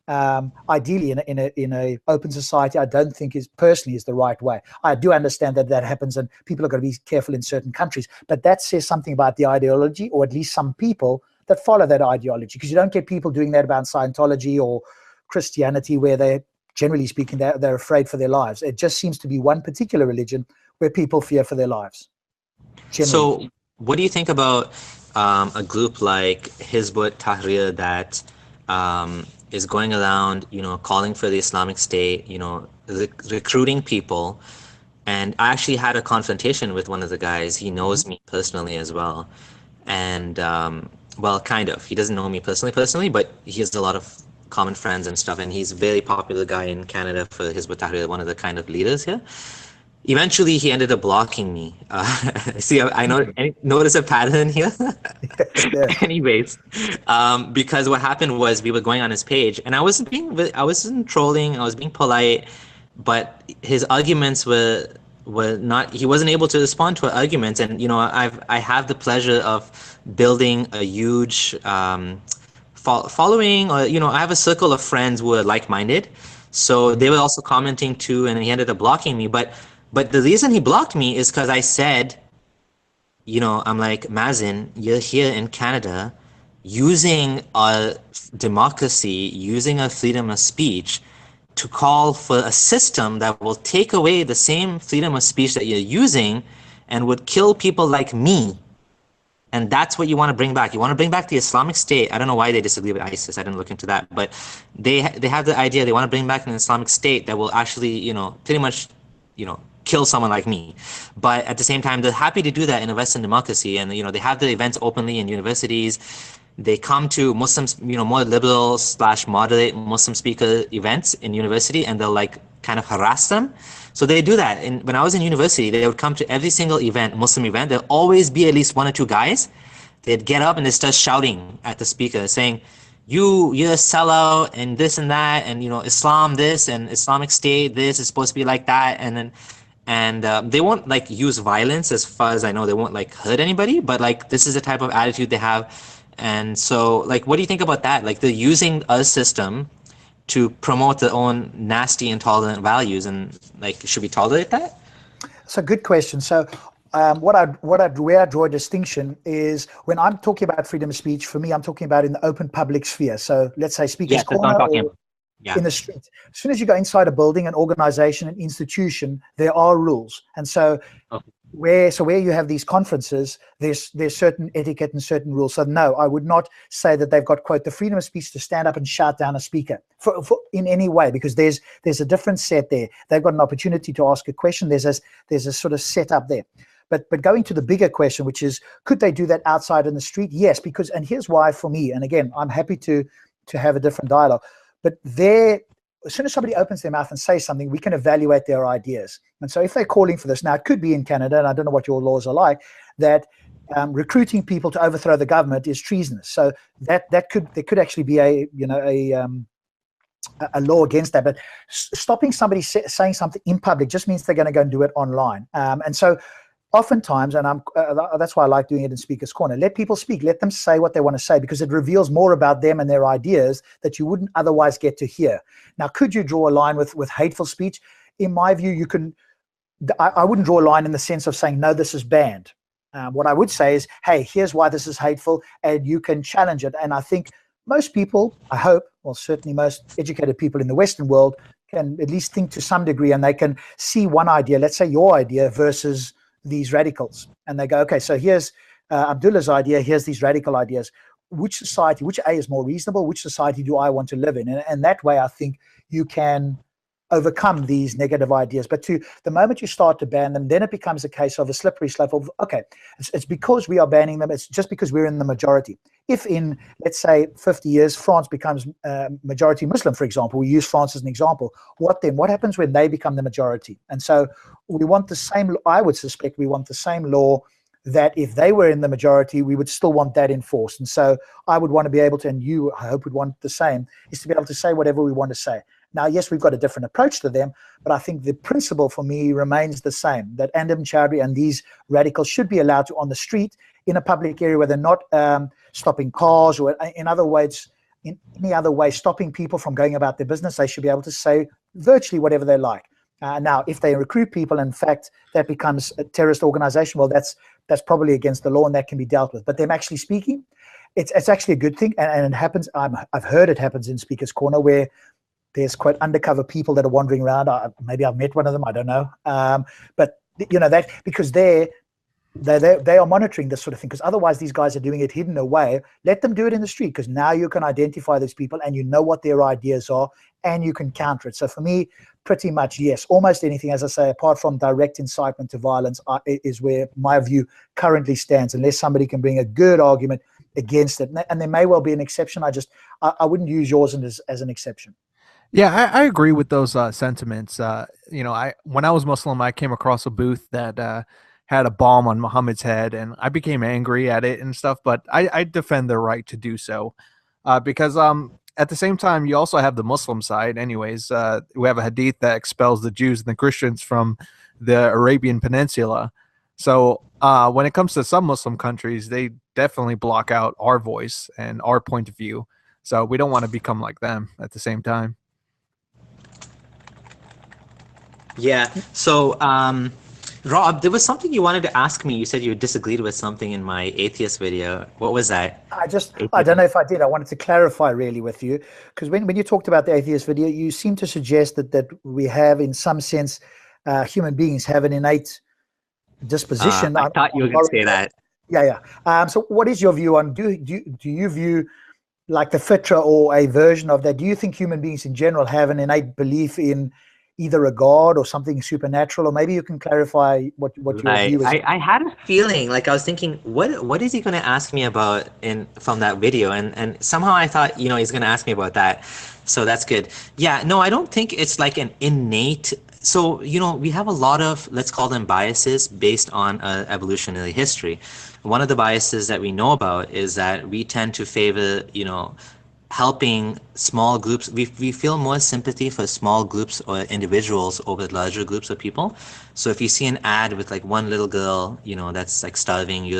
ideally in a open society, I don't think is the right way. I do understand that happens, and people are going to be careful in certain countries, but that says something about the ideology, or at least some people that follow that ideology, because you don't get people doing that about Scientology or Christianity, where they're, generally speaking, they're afraid for their lives. It just seems to be one particular religion where people fear for their lives. Generally. So what do you think about a group like Hizb ut-Tahrir that is going around, calling for the Islamic State, recruiting people? And I actually had a confrontation with one of the guys. He knows me personally as well. And, well, kind of. He doesn't know me personally, but he has a lot of common friends and stuff. And he's a very popular guy in Canada for Hizb ut-Tahrir, one of the kind of leaders here. Eventually, he ended up blocking me. See, I notice a pattern here. Yeah. Anyways, because what happened was we were going on his page, and I wasn't trolling. I was being polite, but his arguments were not. He wasn't able to respond to our arguments, and I have the pleasure of building a huge following, or I have a circle of friends who are like-minded, so they were also commenting too, and he ended up blocking me, But the reason he blocked me is because I said, I'm like, Mazen, you're here in Canada using our democracy, using our freedom of speech to call for a system that will take away the same freedom of speech that you're using and would kill people like me. And that's what you want to bring back. You want to bring back the Islamic State. I don't know why they disagree with ISIS. I didn't look into that. But they have the idea they want to bring back an Islamic State that will actually, pretty much, kill someone like me. But at the same time, they're happy to do that in a Western democracy. And, they have the events openly in universities. They come to Muslims, more liberal / moderate Muslim speaker events in university, and they'll kind of harass them. So they do that. And when I was in university, they would come to every single event, Muslim event. There'll always be at least one or two guys. They'd get up and they start shouting at the speaker, saying, you're a sellout and this and that, and Islam this and Islamic State this is supposed to be like that, and they won't use violence, as far as I know. They won't hurt anybody, but this is the type of attitude they have. And so what do you think about that? They're using our system to promote their own nasty, intolerant values, and should we tolerate that? It's a good question. So where I draw a distinction is when I'm talking about freedom of speech, for me, I'm talking about in the open public sphere. So let's say speakers corner, in the street. As soon as you go inside a building, an organization, an institution, there are rules. And so where you have these conferences, there's certain etiquette and certain rules. So no, I would not say that they've got, quote, the freedom of speech to stand up and shout down a speaker for in any way, because there's a different set there. They've got an opportunity to ask a question. There's a sort of setup there. But going to the bigger question, which is, could they do that outside in the street? Yes, because, and here's why for me, and again, I'm happy to have a different dialogue, but as soon as somebody opens their mouth and says something, we can evaluate their ideas. And so if they're calling for this, now it could be in Canada, and I don't know what your laws are like, that recruiting people to overthrow the government is treasonous. So there could actually be a law against that. But stopping somebody saying something in public just means they're going to go and do it online. And so oftentimes, and that's why I like doing it in Speaker's Corner, let people speak, let them say what they want to say, because it reveals more about them and their ideas that you wouldn't otherwise get to hear. Now, could you draw a line with hateful speech? In my view, you can. I wouldn't draw a line in the sense of saying, no, this is banned. What I would say is, hey, here's why this is hateful, and you can challenge it. And I think most people, I hope, well, certainly most educated people in the Western world can at least think to some degree, and they can see one idea, let's say your idea versus these radicals, and they go, okay, so here's Abdullah's idea, here's these radical ideas. Which society, which A is more reasonable? Which society do I want to live in? And that way, I think you can overcome these negative ideas. But the moment you start to ban them, then it becomes a case of a slippery slope of, okay, it's because we are banning them, it's just because we're in the majority. If in, let's say, 50 years, France becomes majority Muslim, for example, we use France as an example, what then? What happens when they become the majority? And so we want the same, I would suspect we want the same law that if they were in the majority, we would still want that enforced. And so I would want to be able to, and you, I hope, would want the same, is to be able to say whatever we want to say. Now, yes, we've got a different approach to them, but I think the principle for me remains the same, that Andam Chowdhury and these radicals should be allowed to, on the street, in a public area where they're not stopping cars, or in other words, in any other way stopping people from going about their business. They should be able to say virtually whatever they like. Now, if they recruit people, in fact, that becomes a terrorist organization, well, that's probably against the law and that can be dealt with. But them actually speaking, it's actually a good thing. And it happens, I've heard it happens in Speaker's Corner where there's quite undercover people that are wandering around. Maybe I've met one of them, I don't know. But, that because they are monitoring this sort of thing, because otherwise these guys are doing it hidden away. Let them do it in the street, because now you can identify these people and you know what their ideas are and you can counter it. So for me, pretty much yes, almost anything, as I say, apart from direct incitement to violence is where my view currently stands, unless somebody can bring a good argument against it. And there may well be an exception. I wouldn't use yours as an exception. Yeah, I agree with those sentiments. When I was Muslim, I came across a booth that had a bomb on Muhammad's head, and I became angry at it and stuff. But I defend their right to do so, because at the same time, you also have the Muslim side. Anyways, we have a hadith that expels the Jews and the Christians from the Arabian Peninsula. So when it comes to some Muslim countries, they definitely block out our voice and our point of view. So we don't want to become like them at the same time. Yeah. So, Rob, there was something you wanted to ask me. You said you disagreed with something in my atheist video. What was that? I don't know if I did. I wanted to clarify really with you, because when you talked about the atheist video, you seem to suggest that we have, in some sense, human beings have an innate disposition. I thought you were going to say that. Yeah. So what is your view on, do you view like the fitra or a version of that? Do you think human beings in general have an innate belief in either a god or something supernatural? Or maybe you can clarify what your view is. I had a feeling, like I was thinking, what is he going to ask me about from that video? And somehow I thought, he's going to ask me about that. So that's good. Yeah, no, I don't think it's like an innate. So, we have a lot of, let's call them biases based on evolutionary history. One of the biases that we know about is that we tend to favor, helping small groups. We feel more sympathy for small groups or individuals over larger groups of people. So if you see an ad with like one little girl, that's like starving,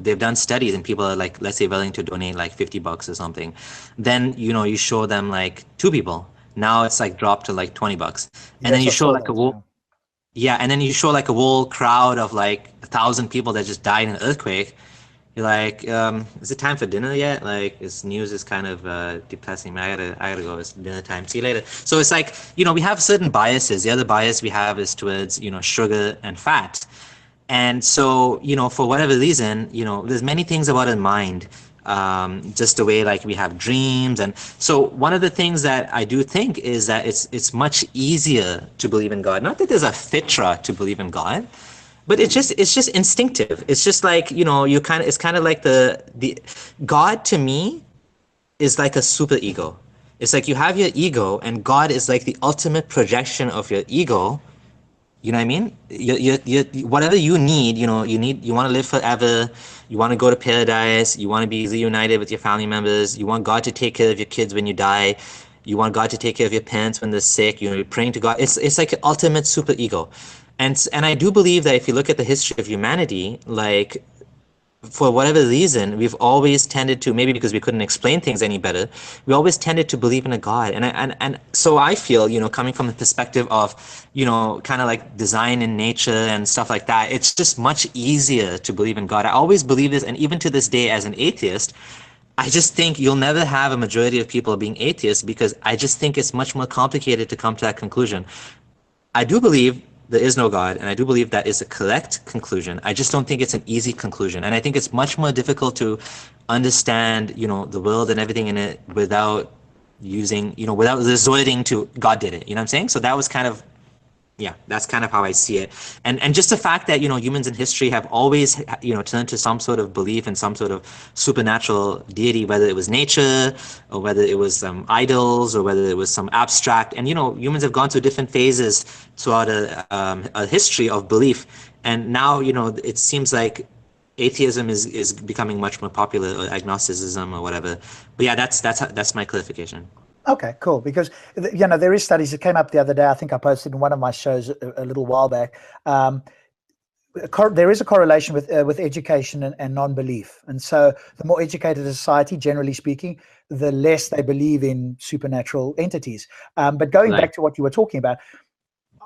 they've done studies and people are like, let's say, willing to donate like $50 or something. Then, you show them like two people. Now it's like dropped to like $20. And then you show like and then you show like a whole crowd of like 1,000 people that just died in an earthquake. You're like, is it time for dinner yet? Like, this news is kind of depressing. I gotta go. It's dinner time. See you later. So it's like, we have certain biases. The other bias we have is towards, sugar and fat. And so, for whatever reason, there's many things about our mind, just the way like we have dreams. And so one of the things that I do think is that it's much easier to believe in God. Not that there's a fitra to believe in God, but it's just instinctive. It's just like, it's kind of like the God to me is like a super ego. It's like you have your ego and God is like the ultimate projection of your ego. You know what I mean? You whatever you need, you want to live forever. You want to go to paradise. You want to be reunited with your family members. You want God to take care of your kids when you die. You want God to take care of your parents when they're sick. You're praying to God. It's like an ultimate super ego. And I do believe that if you look at the history of humanity, like for whatever reason, we've always tended to, maybe because we couldn't explain things any better, we always tended to believe in a God. And so I feel, coming from the perspective of, kind of like design in nature and stuff like that, it's just much easier to believe in God. I always believe this, and even to this day as an atheist, I just think you'll never have a majority of people being atheists, because I just think it's much more complicated to come to that conclusion. I do believe there is no God, and I do believe that is a correct conclusion. I just don't think it's an easy conclusion, and I think it's much more difficult to understand, the world and everything in it without without resorting to God did it. You know what I'm saying? So that was kind of, that's kind of how I see it. And just the fact that, humans in history have always, turned to some sort of belief in some sort of supernatural deity, whether it was nature or whether it was idols or whether it was some abstract. And, humans have gone through different phases throughout a history of belief. And now, it seems like atheism is becoming much more popular, or agnosticism or whatever. But yeah, that's my clarification. Okay, cool. Because, there is studies that came up the other day. I think I posted in one of my shows a little while back. there is a correlation with education and non-belief. And so the more educated a society, generally speaking, the less they believe in supernatural entities. But going Right. back to what you were talking about,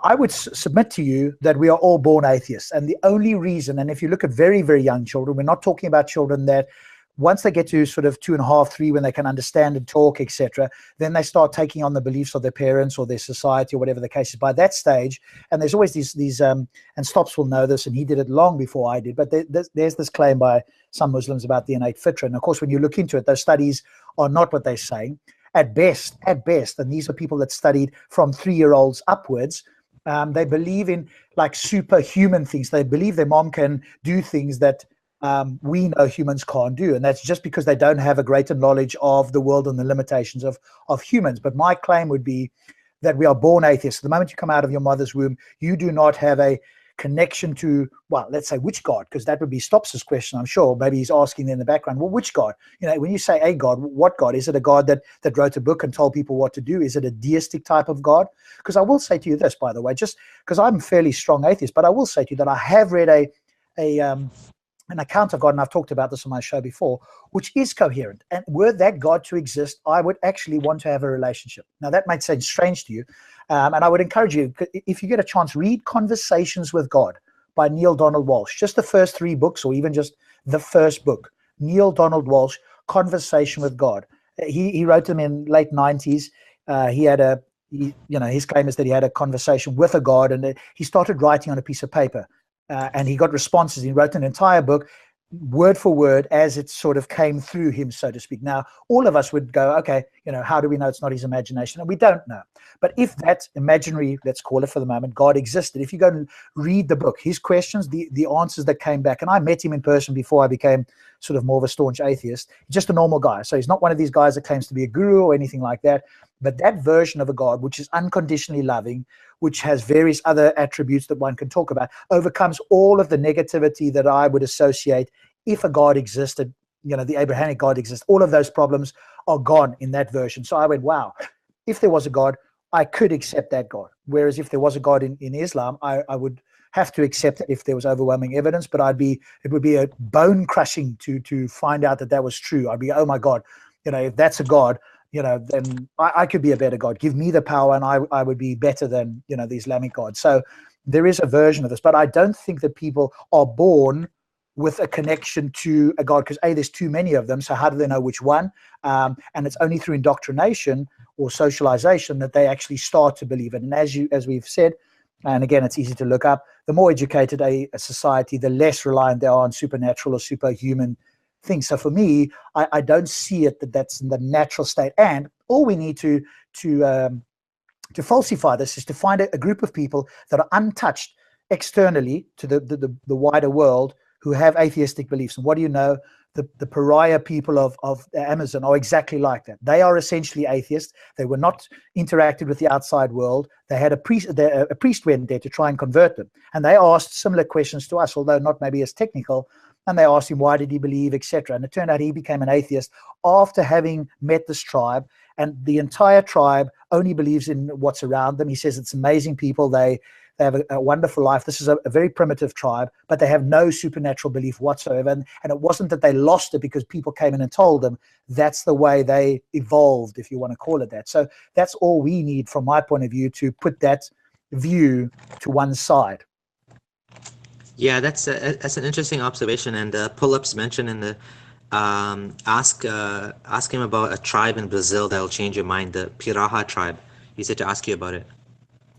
I would submit to you that we are all born atheists. And the only reason, and if you look at very, very young children, we're not talking about children that once they get to sort of 2.5, 3, when they can understand and talk, etc., then they start taking on the beliefs of their parents or their society or whatever the case is. By that stage, and there's always these and Stops will know this, and he did it long before I did, but there's this claim by some Muslims about the innate fitra. And of course, when you look into it, those studies are not what they're saying. At best, and these are people that studied from 3-year-olds upwards, they believe in like superhuman things. They believe their mom can do things that we know humans can't do, and that's just because they don't have a greater knowledge of the world and the limitations of humans. But my claim would be that we are born atheists. The moment you come out of your mother's womb, you do not have a connection to, well, let's say which God, because that would be Stops' question, I'm sure. Maybe he's asking in the background, well, which God? You know, when you say a God, what God? Is it a God that wrote a book and told people what to do? Is it a deistic type of God? Because I will say to you this, by the way, just because I'm a fairly strong atheist, but I will say to you that I have read an account of God, and I've talked about this on my show before, which is coherent. And were that God to exist, I would actually want to have a relationship. Now, that might sound strange to you, and I would encourage you, if you get a chance, read Conversations with God by Neil Donald Walsh. Just the first 3 books, or even just the first book. Neil Donald Walsh, Conversation with God. He wrote them in late 90s. His claim is that he had a conversation with a God, and he started writing on a piece of paper. And he got responses. He wrote an entire book, word for word, as it sort of came through him, so to speak. Now, all of us would go, okay, how do we know it's not his imagination? And we don't know. But if that imaginary, let's call it for the moment, God existed, if you go and read the book, his questions, the answers that came back, and I met him in person before I became sort of more of a staunch atheist, just a normal guy. So he's not one of these guys that claims to be a guru or anything like that. But that version of a God, which is unconditionally loving, which has various other attributes that one can talk about, overcomes all of the negativity that I would associate if a God existed, the Abrahamic God exists. All of those problems are gone in that version. So I went, wow, if there was a God, I could accept that God. Whereas if there was a God in Islam, I would have to accept it if there was overwhelming evidence, but it would be a bone crushing to find out that was true. I'd be, oh my God, if that's a God, then I could be a better God. Give me the power, and I would be better than, the Islamic God. So there is a version of this, but I don't think that people are born with a connection to a God, because there's too many of them. So how do they know which one? And it's only through indoctrination or socialization that they actually start to believe it. And as we've said, and again, it's easy to look up, the more educated a society, the less reliant they are on supernatural or superhuman things. So for me, I don't see it that's in the natural state. And all we need to falsify this is to find a group of people that are untouched externally to the wider world who have atheistic beliefs. And what do you know? The pariah people of Amazon are exactly like that. They are essentially atheists. They were not interacted with the outside world. They had a priest went there to try and convert them. And they asked similar questions to us, although not maybe as technical. And they asked him, why did he believe, etc. And it turned out he became an atheist after having met this tribe. And the entire tribe only believes in what's around them. He says it's amazing people. They have a wonderful life. This is a very primitive tribe, but they have no supernatural belief whatsoever. And it wasn't that they lost it because people came in and told them. That's the way they evolved, if you want to call it that. So that's all we need, from my point of view, to put that view to one side. Yeah, that's an interesting observation. And Pull-Ups mentioned in the ask him about a tribe in Brazil that will change your mind, the Piraha tribe. He said to ask you about it.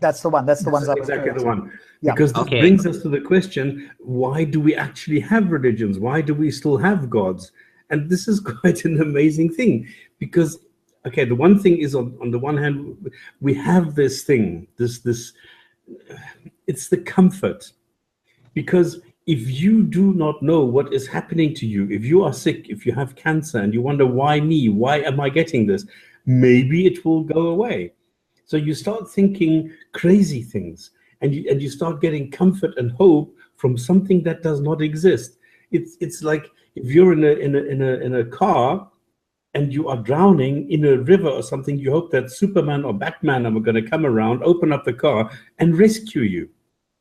That's the one. That's the one. Exactly the one. Yeah. Because this brings us to the question: why do we actually have religions? Why do we still have gods? And this is quite an amazing thing, because the one thing is, on the one hand, we have this thing, this it's the comfort. Because if you do not know what is happening to you, if you are sick, if you have cancer and you wonder, why me? Why am I getting this? Maybe it will go away. So you start thinking crazy things, and you start getting comfort and hope from something that does not exist. It's like if you're in a car and you are drowning in a river or something, you hope that Superman or Batman are going to come around, open up the car and rescue you,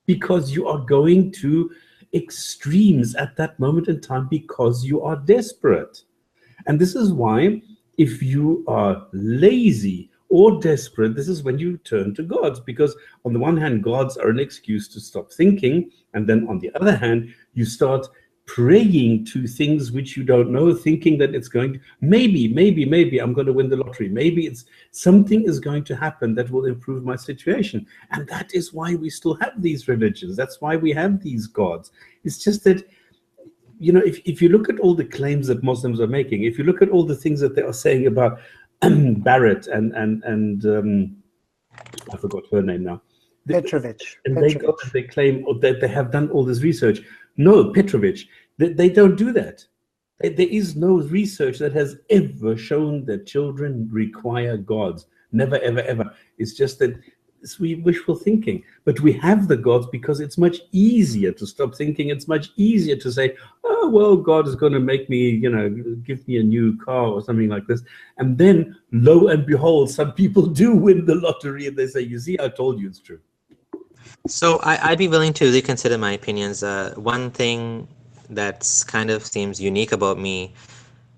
because you are going to extremes at that moment in time because you are desperate. And this is why if you are lazy or desperate, this is when you turn to gods, because on the one hand, gods are an excuse to stop thinking. And then on the other hand, you start praying to things which you don't know, thinking that it's going to, maybe I'm going to win the lottery. Maybe it's something is going to happen that will improve my situation. And that is why we still have these religions. That's why we have these gods. It's just that, you know, if you look at all the claims that Muslims are making, if you look at all the things that they are saying about Barrett and I forgot her name now. Petrovich. And they go and they claim that they have done all this research. No, Petrovich, they don't do that. There is no research that has ever shown that children require gods. Never, ever, ever. It's just that it's wishful thinking. But we have the gods because it's much easier to stop thinking. It's much easier to say, oh, well, God is going to make me, you know, give me a new car or something like this. And then, lo and behold, some people do win the lottery and they say, you see, I told you it's true. So I'd be willing to reconsider my opinions. One thing that's kind of seems unique about me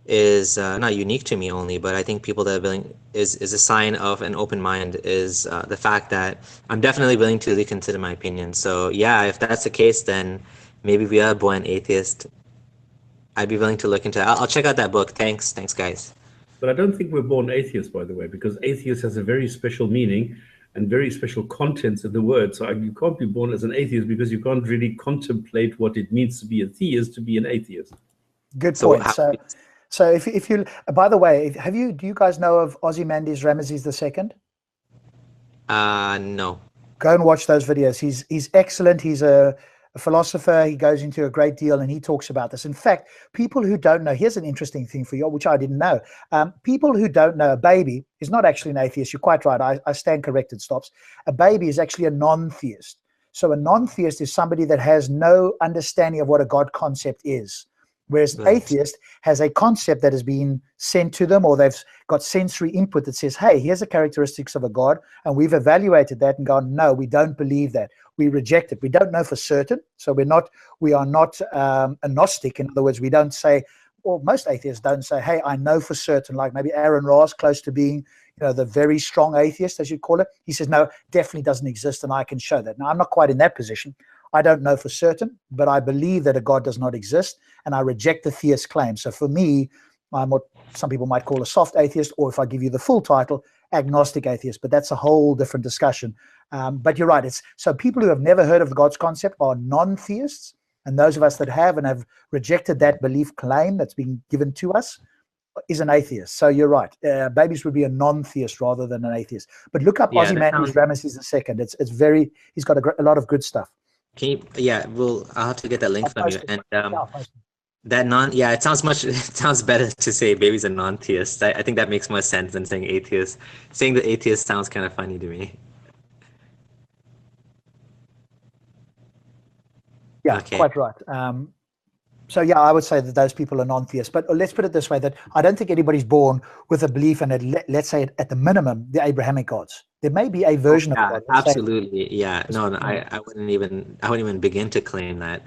is not unique to me only, but I think people that are willing is a sign of an open mind is the fact that I'm definitely willing to reconsider my opinion. So yeah, if that's the case, then maybe we are born atheist. I'd be willing to look into it. I'll check out that book. Thanks guys. But I don't think we're born atheists, by the way, because atheist has a very special meaning and very special contents in the word. So you can't be born as an atheist because you can't really contemplate what it means to be a theist, to be an atheist. Good point. So if you, by the way, do you guys know of Ozymandias Ramesses II? No. Go and watch those videos. He's excellent. He's a philosopher. He goes into a great deal and he talks about this. In fact, people who don't know, here's an interesting thing for you, which I didn't know. People who don't know, a baby is not actually an atheist. You're quite right. I stand corrected, Stops. A baby is actually a non-theist. So a non-theist is somebody that has no understanding of what a God concept is. Whereas an atheist has a concept that has been sent to them, or they've got sensory input that says, hey, here's the characteristics of a God, and we've evaluated that and gone, no, we don't believe that. We reject it. We don't know for certain. So we are not agnostic. In other words, we don't say, well, most atheists don't say, hey, I know for certain, like maybe Aaron Ross, close to being, you know, the very strong atheist, as you call it. He says, no, definitely doesn't exist, and I can show that. Now, I'm not quite in that position. I don't know for certain, but I believe that a God does not exist, and I reject the theist claim. So for me, I'm what some people might call a soft atheist, or if I give you the full title, agnostic atheist, but that's a whole different discussion. But you're right. So people who have never heard of the God's concept are non-theists, and those of us that have and have rejected that belief claim that's been given to us is an atheist. So you're right. Babies would be a non-theist rather than an atheist. But look up Ozymandias Ramesses II. He's got a lot of good stuff. Can you? Yeah, I'll have to get that link from you. And it sounds better to say baby's a non-theist. I think that makes more sense than saying atheist. Saying the atheist sounds kind of funny to me. Yeah, okay. Quite right. So yeah, I would say that those people are non-theists. But let's put it this way, that I don't think anybody's born with a belief in, let's say at the minimum, the Abrahamic gods. There may be a version of God. Absolutely. Yeah. No, I wouldn't even begin to claim that.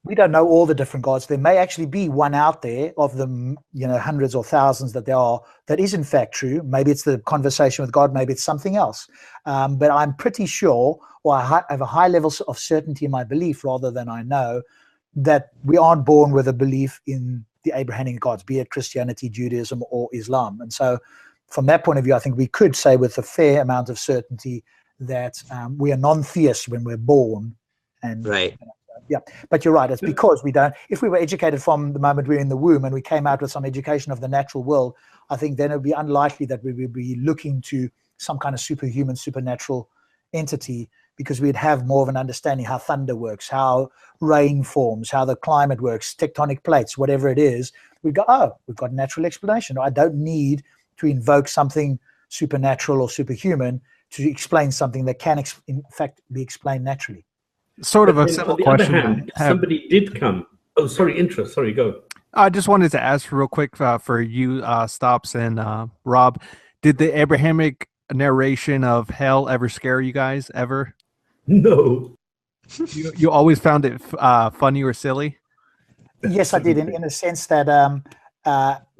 We don't know all the different gods. There may actually be one out there of them, you know, hundreds or thousands that there are, that is in fact true. Maybe it's the conversation with God. Maybe it's something else. But I'm pretty sure, or I have a high level of certainty in my belief rather than I know, that we aren't born with a belief in the Abrahamic gods, be it Christianity, Judaism, or Islam. And so from that point of view, I think we could say with a fair amount of certainty that we are non-theists when we're born. And right. Yeah, but you're right. It's because we don't. If we were educated from the moment we were in the womb and we came out with some education of the natural world, I think then it would be unlikely that we would be looking to some kind of superhuman, supernatural entity, because we'd have more of an understanding how thunder works, how rain forms, how the climate works, tectonic plates, whatever it is. We go, oh, we've got a natural explanation. I don't need to invoke something supernatural or superhuman to explain something that can, in fact, be explained naturally. Sort of a simple question. Hand, somebody did come. Oh, sorry, Sorry, go. I just wanted to ask real quick for you, Stops and Rob. Did the Abrahamic narration of hell ever scare you guys ever? No. You always found it funny or silly? Yes, I did, in a sense that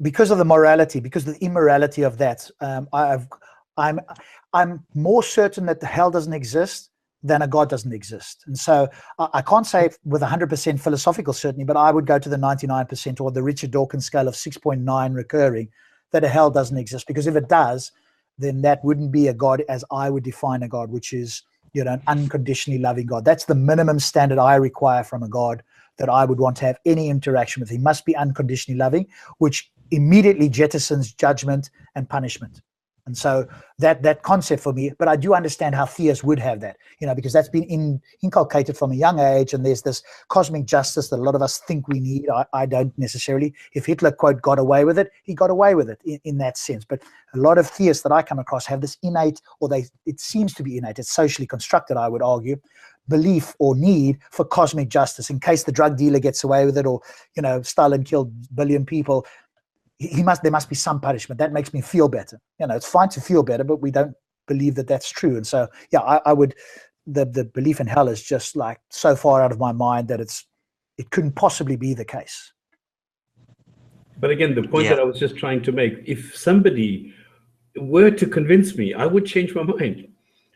because of the morality, because of the immorality of that, I'm more certain that the hell doesn't exist than a God doesn't exist. And so I can't say with 100% philosophical certainty, but I would go to the 99% or the Richard Dawkins scale of 6.9 recurring, that a hell doesn't exist. Because if it does, then that wouldn't be a God as I would define a God, which is, an unconditionally loving God. That's the minimum standard I require from a God that I would want to have any interaction with. He must be unconditionally loving, which immediately jettisons judgment and punishment. And so that concept for me, but I do understand how theists would have that, because that's been inculcated from a young age. And there's this cosmic justice that a lot of us think we need. I don't necessarily. If Hitler, quote, got away with it, he got away with it in that sense. But a lot of theists that I come across have this innate, it seems to be innate, it's socially constructed, I would argue, belief or need for cosmic justice in case the drug dealer gets away with it, or Stalin killed a billion people. There must be some punishment that makes me feel better. It's fine to feel better, but we don't believe that that's true. And so I would, the belief in hell is just like so far out of my mind that it couldn't possibly be the case. But again, the point that I was just trying to make, if somebody were to convince me, I would change my mind.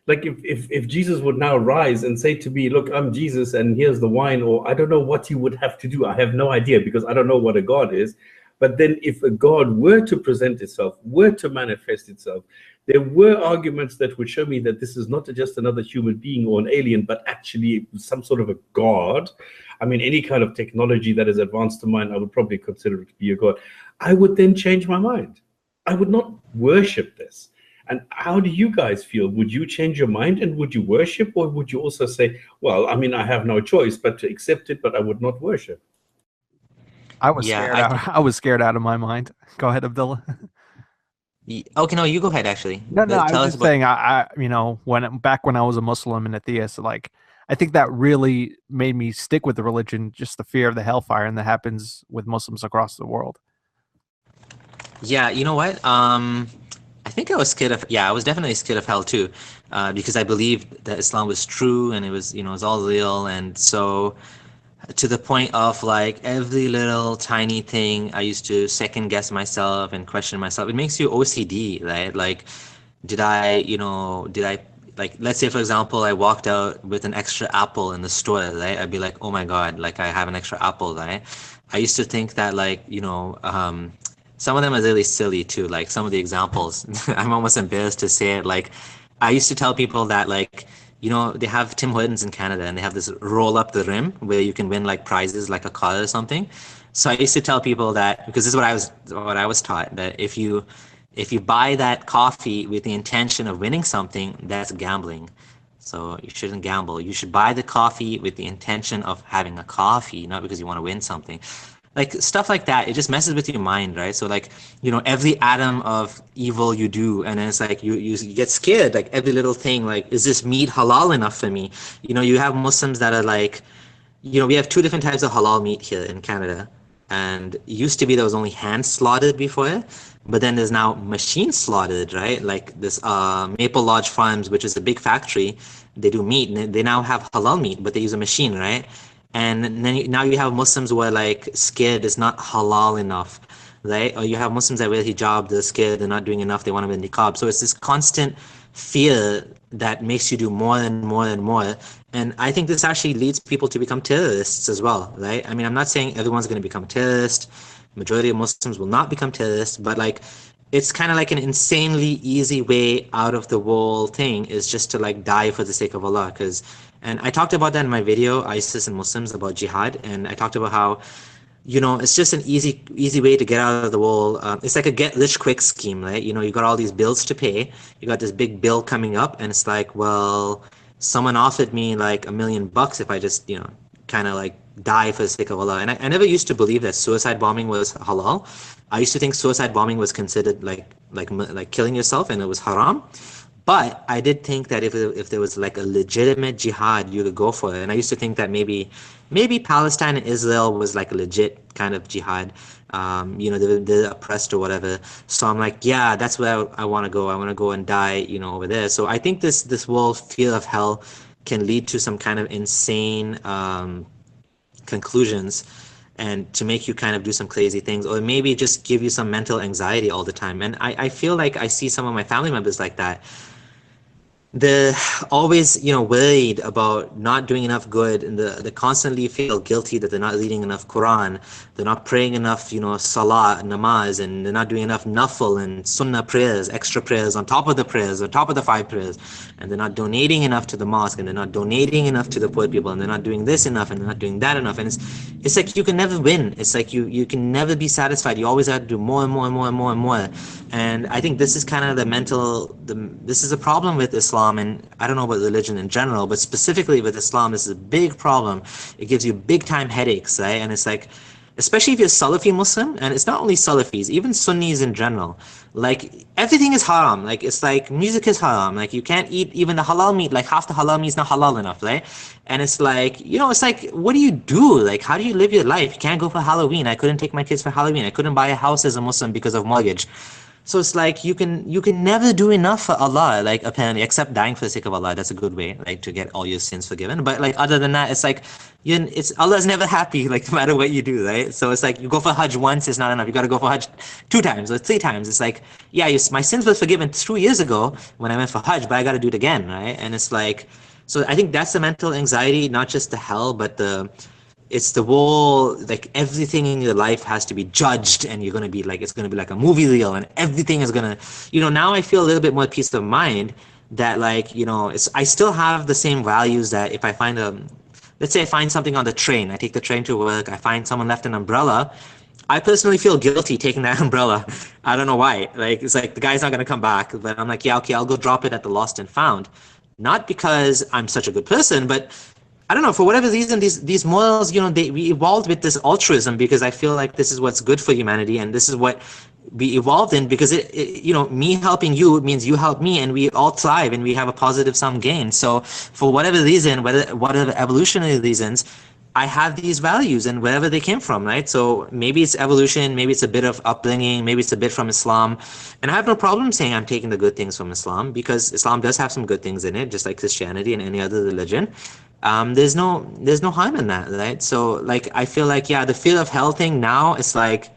Like if Jesus would now rise and say to me, look, I'm Jesus and here's the wine, or I don't know what he would have to do. I have no idea, because I don't know what a God is. But then if a God were to present itself, were to manifest itself, there were arguments that would show me that this is not just another human being or an alien, but actually some sort of a God. I mean, any kind of technology that is advanced to mine, I would probably consider it to be a God. I would then change my mind. I would not worship this. And how do you guys feel? Would you change your mind and would you worship, or would you also say, well, I mean, I have no choice but to accept it, but I would not worship? I was scared. I was scared out of my mind. Go ahead, Abdullah. Okay, no, you go ahead. Actually, no. I was just saying. Back when I was a Muslim and a theist, like I think that really made me stick with the religion. Just the fear of the hellfire, and that happens with Muslims across the world. Yeah, you know what? I think I was scared of. Yeah, I was definitely scared of hell too, because I believed that Islam was true and it was, it was all real, and so. To the point of like every little tiny thing, I used to second guess myself and question myself. It makes you OCD, right? Like, did I, like, let's say, for example, I walked out with an extra apple in the store, right? I'd be like, oh my God, like I have an extra apple, right? I used to think that like, some of them are really silly too. Like some of the examples, I'm almost embarrassed to say it. Like, I used to tell people that like, they have Tim Hortons in Canada and they have this roll up the rim where you can win like prizes like a car or something. So I used to tell people that, because this is what I was taught, that if you buy that coffee with the intention of winning something, that's gambling. So you shouldn't gamble. You should buy the coffee with the intention of having a coffee, not because you want to win something. Like stuff like that, it just messes with your mind, right? So like, every atom of evil you do, and then it's like you get scared, like every little thing, like, is this meat halal enough for me? You have Muslims that are like, we have two different types of halal meat here in Canada. And it used to be there was only hand slaughtered before, but then there's now machine slaughtered, right? Like this Maple Lodge Farms, which is a big factory, they do meat, and they now have halal meat, but they use a machine, right? And then now you have Muslims who are like scared it's not halal enough, right? Or you have Muslims that wear hijab, they're scared, they're not doing enough, they want to wear niqab. So it's this constant fear that makes you do more and more and more. And I think this actually leads people to become terrorists as well, right? I mean, I'm not saying everyone's going to become a terrorist. Majority of Muslims will not become terrorists, but like, it's kind of like an insanely easy way out of the whole thing is just to like die for the sake of Allah. And I talked about that in my video, ISIS and Muslims, about jihad. And I talked about how, it's just an easy way to get out of the wall. It's like a get rich quick scheme, right? You got all these bills to pay. You got this big bill coming up, and it's like, well, someone offered me like $1 million if I just, kind of like die for the sake of Allah. And I never used to believe that suicide bombing was halal. I used to think suicide bombing was considered like killing yourself, and it was haram. But I did think that if there was like a legitimate jihad, you could go for it. And I used to think that maybe Palestine and Israel was like a legit kind of jihad. They're oppressed or whatever. So I'm like, yeah, that's where I want to go. I want to go and die, over there. So I think this whole fear of hell can lead to some kind of insane conclusions, and to make you kind of do some crazy things, or maybe just give you some mental anxiety all the time. And I feel like I see some of my family members like that. They're always, worried about not doing enough good, and they constantly feel guilty that they're not reading enough Quran, they're not praying enough, salah, namaz, and they're not doing enough nafil and sunnah prayers, extra prayers on top of the prayers, on top of the 5 prayers, and they're not donating enough to the mosque, and they're not donating enough to the poor people, and they're not doing this enough, and they're not doing that enough. And it's like you can never win. It's like you can never be satisfied. You always have to do more and more and more and more and more. And I think this is kind of this is a problem with Islam, and I don't know about religion in general, but specifically with Islam, this is a big problem. It gives you big time headaches, right? And it's like, especially if you're Salafi Muslim, and it's not only Salafis, even Sunnis in general, like everything is haram. Like it's like music is haram. Like you can't eat even the halal meat. Like half the halal meat is not halal enough, right? And it's like, it's like, what do you do? Like, how do you live your life? You can't go for Halloween. I couldn't take my kids for Halloween. I couldn't buy a house as a Muslim because of mortgage. So it's like you can never do enough for Allah, like apparently, except dying for the sake of Allah. That's a good way, like to get all your sins forgiven. But like other than that, it's like Allah's never happy, like no matter what you do, right? So it's like you go for Hajj once, it's not enough. You got to go for Hajj 2 times or 3 times. It's like, yeah, my sins were forgiven 2 years ago when I went for Hajj, but I got to do it again, right? And it's like, so I think that's the mental anxiety, not just the hell, but it's the whole, like everything in your life has to be judged, and you're going to be like, it's going to be like a movie reel, and everything is going to, now I feel a little bit more peace of mind that like, I still have the same values that if I find let's say I find something on the train, I take the train to work, I find someone left an umbrella, I personally feel guilty taking that umbrella. I don't know why. Like, it's like the guy's not going to come back, but I'm like, yeah, okay, I'll go drop it at the lost and found. Not because I'm such a good person, but I don't know, for whatever reason, these morals, we evolved with this altruism, because I feel like this is what's good for humanity, and this is what we evolved in, because me helping you means you help me, and we all thrive, and we have a positive sum gain. So for whatever reason, whatever evolutionary reasons, I have these values, and wherever they came from, right? So maybe it's evolution, maybe it's a bit of upbringing, maybe it's a bit from Islam, and I have no problem saying I'm taking the good things from Islam, because Islam does have some good things in it, just like Christianity and any other religion. There's no harm in that, right? So like, I feel like, yeah, the fear of hell thing now, it's like,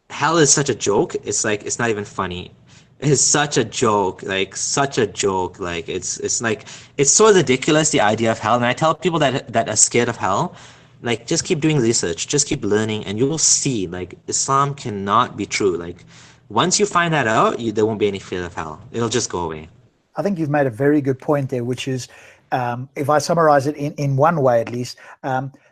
hell is such a joke. It's like, it's not even funny. It's such a joke, like such a joke. Like it's like, it's so ridiculous, the idea of hell. And I tell people that are scared of hell, like, just keep doing research, just keep learning, and you will see, like, Islam cannot be true. Like, once you find that out, there won't be any fear of hell. It'll just go away. I think you've made a very good point there, which is, if I summarize it in one way at least,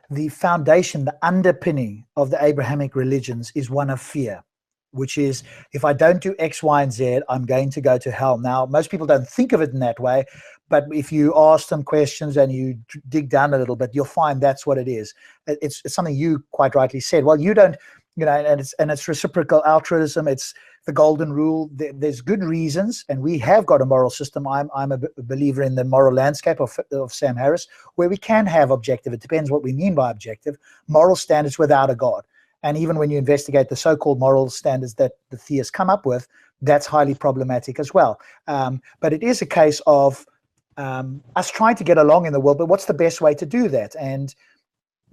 the foundation, the underpinning of the Abrahamic religions is one of fear, which is, if I don't do X, Y, and Z, I'm going to go to hell. Now, most people don't think of it in that way, but if you ask them questions and you dig down a little bit, you'll find that's what it is. It's something you quite rightly said. Well, you don't, and it's reciprocal altruism. It's the golden rule. There's good reasons, and we have got a moral system. I'm a believer in the moral landscape of Sam Harris, where we can have objective. It depends what we mean by objective. Moral standards without a God. And even when you investigate the so-called moral standards that the theists come up with, that's highly problematic as well. But it is a case of us trying to get along in the world, but what's the best way to do that? And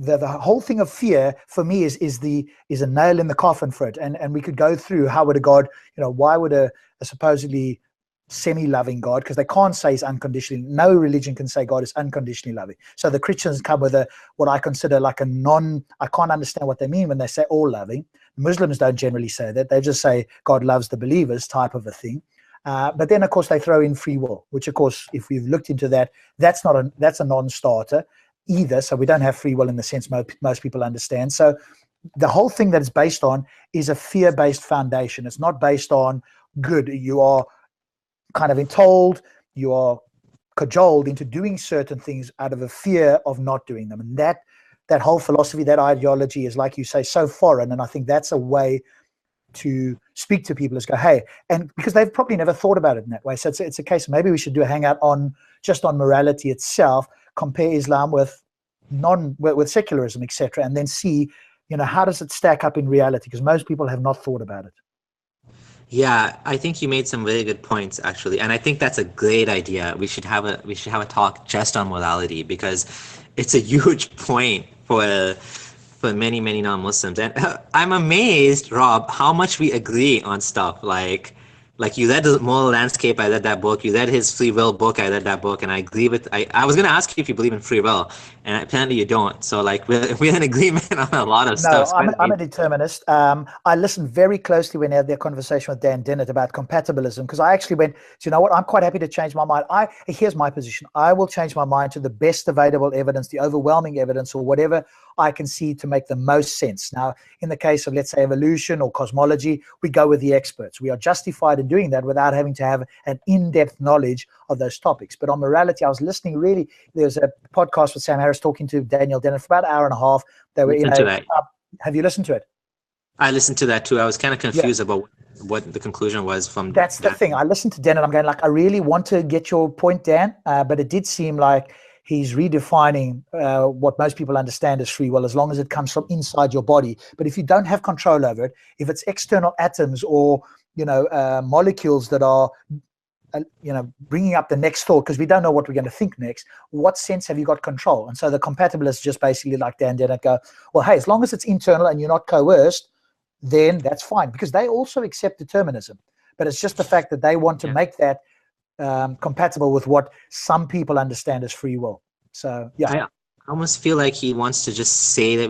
the whole thing of fear for me is a nail in the coffin for it. And we could go through, how would a God, why would a supposedly semi-loving God, because they can't say he's unconditionally, no religion can say God is unconditionally loving. So the Christians come with what I consider like I can't understand what they mean when they say all loving. Muslims don't generally say that. They just say God loves the believers type of a thing. But then of course they throw in free will, which of course, if we've looked into that, that's a non-starter either. So we don't have free will in the sense most people understand. So the whole thing that it's based on is a fear-based foundation. It's not based on good. You are kind of told, you are cajoled into doing certain things out of a fear of not doing them. And that whole philosophy, that ideology is, like you say, so foreign. And I think that's a way to speak to people, is go, hey, and because they've probably never thought about it in that way. So it's a case of maybe we should do a hangout just on morality itself, compare Islam with secularism, etc., and then see, how does it stack up in reality? Because most people have not thought about it. Yeah, I think you made some really good points actually, and I think that's a great idea. We should have a talk just on morality because it's a huge point for many non-Muslims, and I'm amazed, Rob, how much we agree on stuff like you read the Moral Landscape, I read that book. You read his Free Will book, I read that book, and I agree with. I was gonna ask you if you believe in free will, and apparently you don't. So like we're in agreement on a lot of No, stuff. I'm a determinist. I listened very closely when I had their conversation with Dan Dennett about compatibilism because I actually went, do you know what? I'm quite happy to change my mind. Here's my position. I will change my mind to the best available evidence, the overwhelming evidence, or whatever I can see to make the most sense. Now, in the case of, let's say, evolution or cosmology, we go with the experts. We are justified in doing that without having to have an in-depth knowledge of those topics. But on morality, I was listening really. There's a podcast with Sam Harris talking to Daniel Dennett for about an hour and a half. They were in to a that. have you listened to it? I listened to that too. I was kind of confused about what the conclusion was from That's the thing. I listened to Dan and I'm going like, I really want to get your point, Dan, but it did seem like he's redefining what most people understand as free will, as long as it comes from inside your body. But if you don't have control over it, if it's external atoms or molecules that are bringing up the next thought, because we don't know what we're going to think next, what sense have you got control? And so the compatibilists just basically like Dan Dennett go, well, hey, as long as it's internal and you're not coerced, then that's fine, because they also accept determinism. But it's just the fact that they want to make that compatible with what some people understand as free will. So, yeah. I almost feel like he wants to just say that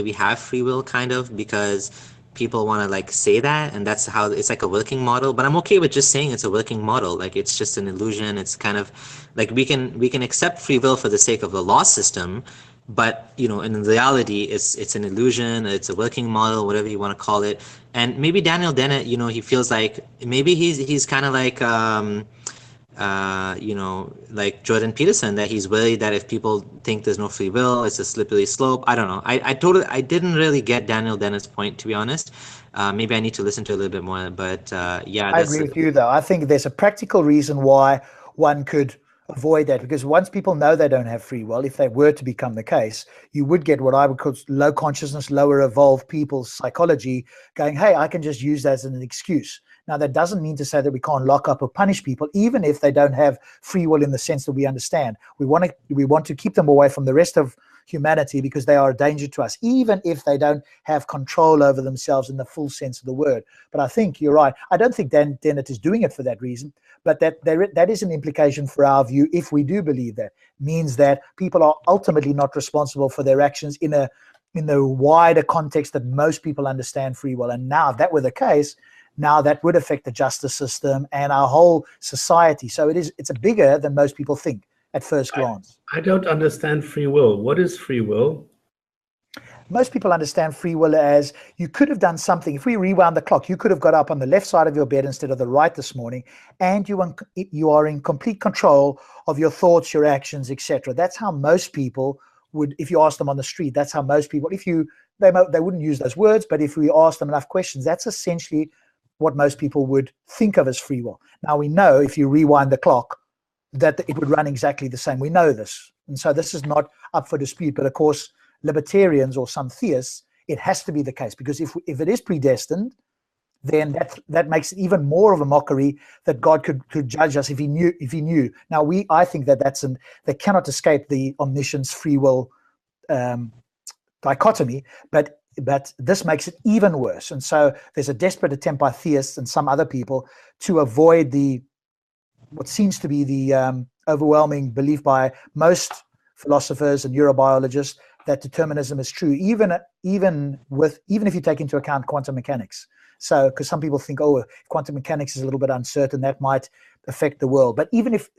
we have free will, kind of, because people want to like say that, and that's how it's like a working model. But I'm okay with just saying it's a working model. Like it's just an illusion. It's kind of like we can accept free will for the sake of the law system, but in reality it's an illusion. It's a working model, whatever you want to call it. And maybe Daniel Dennett, he feels like maybe he's kind of like like Jordan Peterson, that he's worried that if people think there's no free will, it's a slippery slope. I don't know. I didn't really get Daniel Dennett's point, to be honest. Maybe I need to listen to it a little bit more, but yeah. I agree with you, though. I think there's a practical reason why one could avoid that, because once people know they don't have free will, if they were to become the case, you would get what I would call low consciousness, lower evolved people's psychology going, hey, I can just use that as an excuse. Now, that doesn't mean to say that we can't lock up or punish people, even if they don't have free will in the sense that we understand. We want to keep them away from the rest of humanity because they are a danger to us, even if they don't have control over themselves in the full sense of the word. But I think you're right. I don't think Dan Dennett is doing it for that reason, but that is an implication for our view. If we do believe that, means that people are ultimately not responsible for their actions in the wider context that most people understand free will. And now, if that were the case, now that would affect the justice system and our whole society. So it's bigger than most people think at first glance. I don't understand free will. What is free will? Most people understand free will as you could have done something. If we rewound the clock, you could have got up on the left side of your bed instead of the right this morning, and you are in complete control of your thoughts, your actions, etc. That's how most people would, if you ask them on the street, that's how most people, they wouldn't use those words, but if we ask them enough questions, that's essentially what most people would think of as free will. Now, we know if you rewind the clock that it would run exactly the same. We know this. And so this is not up for dispute. But of course, libertarians or some theists, it has to be the case, because if it is predestined, then that makes it even more of a mockery that God could judge us if he knew. Now, I think they cannot escape the omniscience free will dichotomy, but this makes it even worse. And so there's a desperate attempt by theists and some other people to avoid what seems to be the overwhelming belief by most philosophers and neurobiologists that determinism is true, even if you take into account quantum mechanics. So, because some people think, if quantum mechanics is a little bit uncertain, that might affect the world. But even if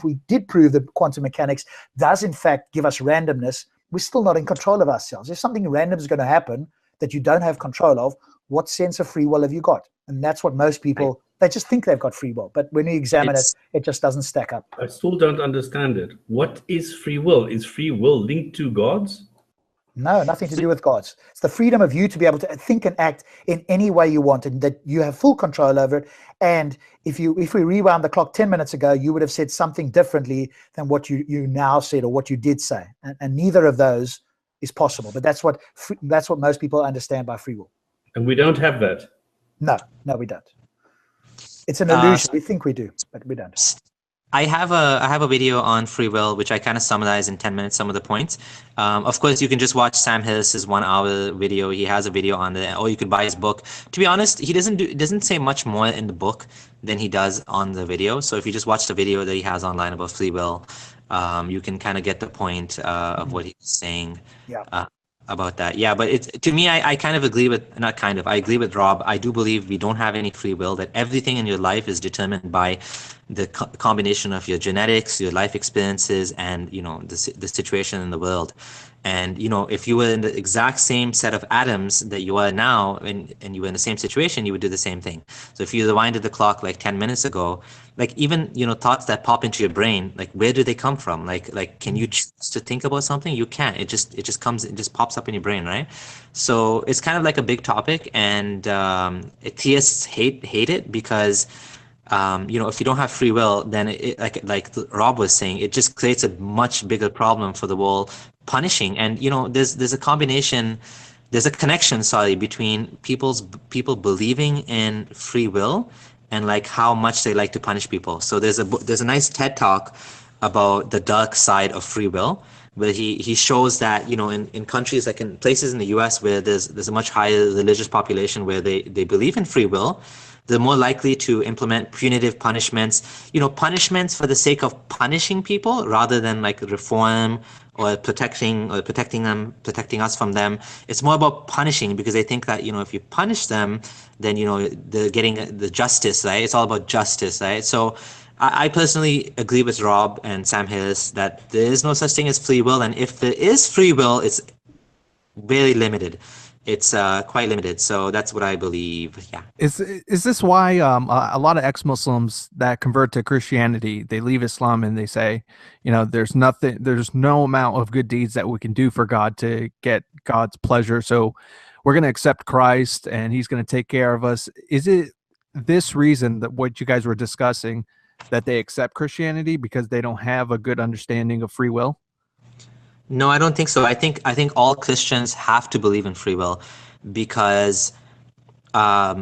we did prove that quantum mechanics does in fact give us randomness, we're still not in control of ourselves. If something random is going to happen that you don't have control of, what sense of free will have you got? And that's what most people, they just think they've got free will. But when you examine it just doesn't stack up. I still don't understand it. What is free will? Is free will linked to God's? No, nothing to do with God's. It's the freedom of you to be able to think and act in any way you want, and that you have full control over it. And if we rewound the clock 10 minutes ago, you would have said something differently than what you now said or what you did say. And neither of those is possible. But that's what most people understand by free will. And we don't have that. No, we don't. It's an Uh, illusion. We think we do, but we don't. I have a video on free will, which I kind of summarize in 10 minutes, some of the points. Of course, you can just watch Sam Harris's 1 hour video. He has a video on there, or you could buy his book. To be honest, he doesn't say much more in the book than he does on the video. So if you just watch the video that he has online about free will, you can kind of get the point of what he's saying. Yeah. About that. Yeah, but to me, I kind of agree with, not kind of, I agree with Rob. I do believe we don't have any free will, that everything in your life is determined by the combination of your genetics, your life experiences, and, you know, the situation in the world. And, you know, if you were in the exact same set of atoms that you are now, and you were in the same situation, you would do the same thing. So if you rewinded the clock like 10 minutes ago, like even, you know, thoughts that pop into your brain, like where do they come from? Like can you choose to think about something? You can't. It just pops up in your brain, right? So it's kind of like a big topic, and theists hate it because you know, if you don't have free will, then like Rob was saying, it just creates a much bigger problem for the whole punishing. And you know, there's a connection, sorry, between people believing in free will and like how much they like to punish people. So there's a nice TED talk about the dark side of free will, where he shows that, you know, in countries like in places in the US where there's a much higher religious population where they believe in free will, they're more likely to implement punitive punishments, you know, punishments for the sake of punishing people rather than like reform or protecting us from them. It's more about punishing because they think that, you know, if you punish them, then, you know, they're getting the justice, right? It's all about justice, right? So I personally agree with Rob and Sam Harris that there is no such thing as free will. And if there is free will, it's very limited. It's quite limited. So that's what I believe. Yeah. Is this why a lot of ex-Muslims that convert to Christianity, they leave Islam and they say, you know, there's no amount of good deeds that we can do for God to get God's pleasure. So we're going to accept Christ and he's going to take care of us. Is it this reason that what you guys were discussing, that they accept Christianity because they don't have a good understanding of free will? No, I don't think so. I think all Christians have to believe in free will because I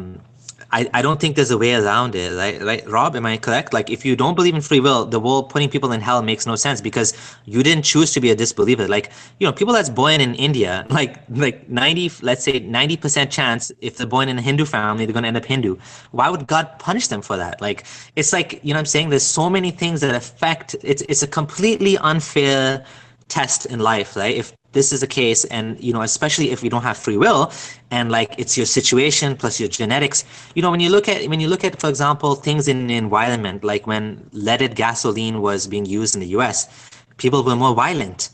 don't think there's a way around it, right? Rob, am I correct? Like, if you don't believe in free will, the whole putting people in hell makes no sense because you didn't choose to be a disbeliever. Like, you know, people that's born in India, like 90% chance, if they're born in a Hindu family, they're going to end up Hindu. Why would God punish them for that? Like, it's like, you know what I'm saying? There's so many things that affect, it's a completely unfair test in life, right? If this is the case, and you know, especially if you don't have free will, and like it's your situation plus your genetics, you know, when you look at, for example, things in the environment, like when leaded gasoline was being used in the US, people were more violent.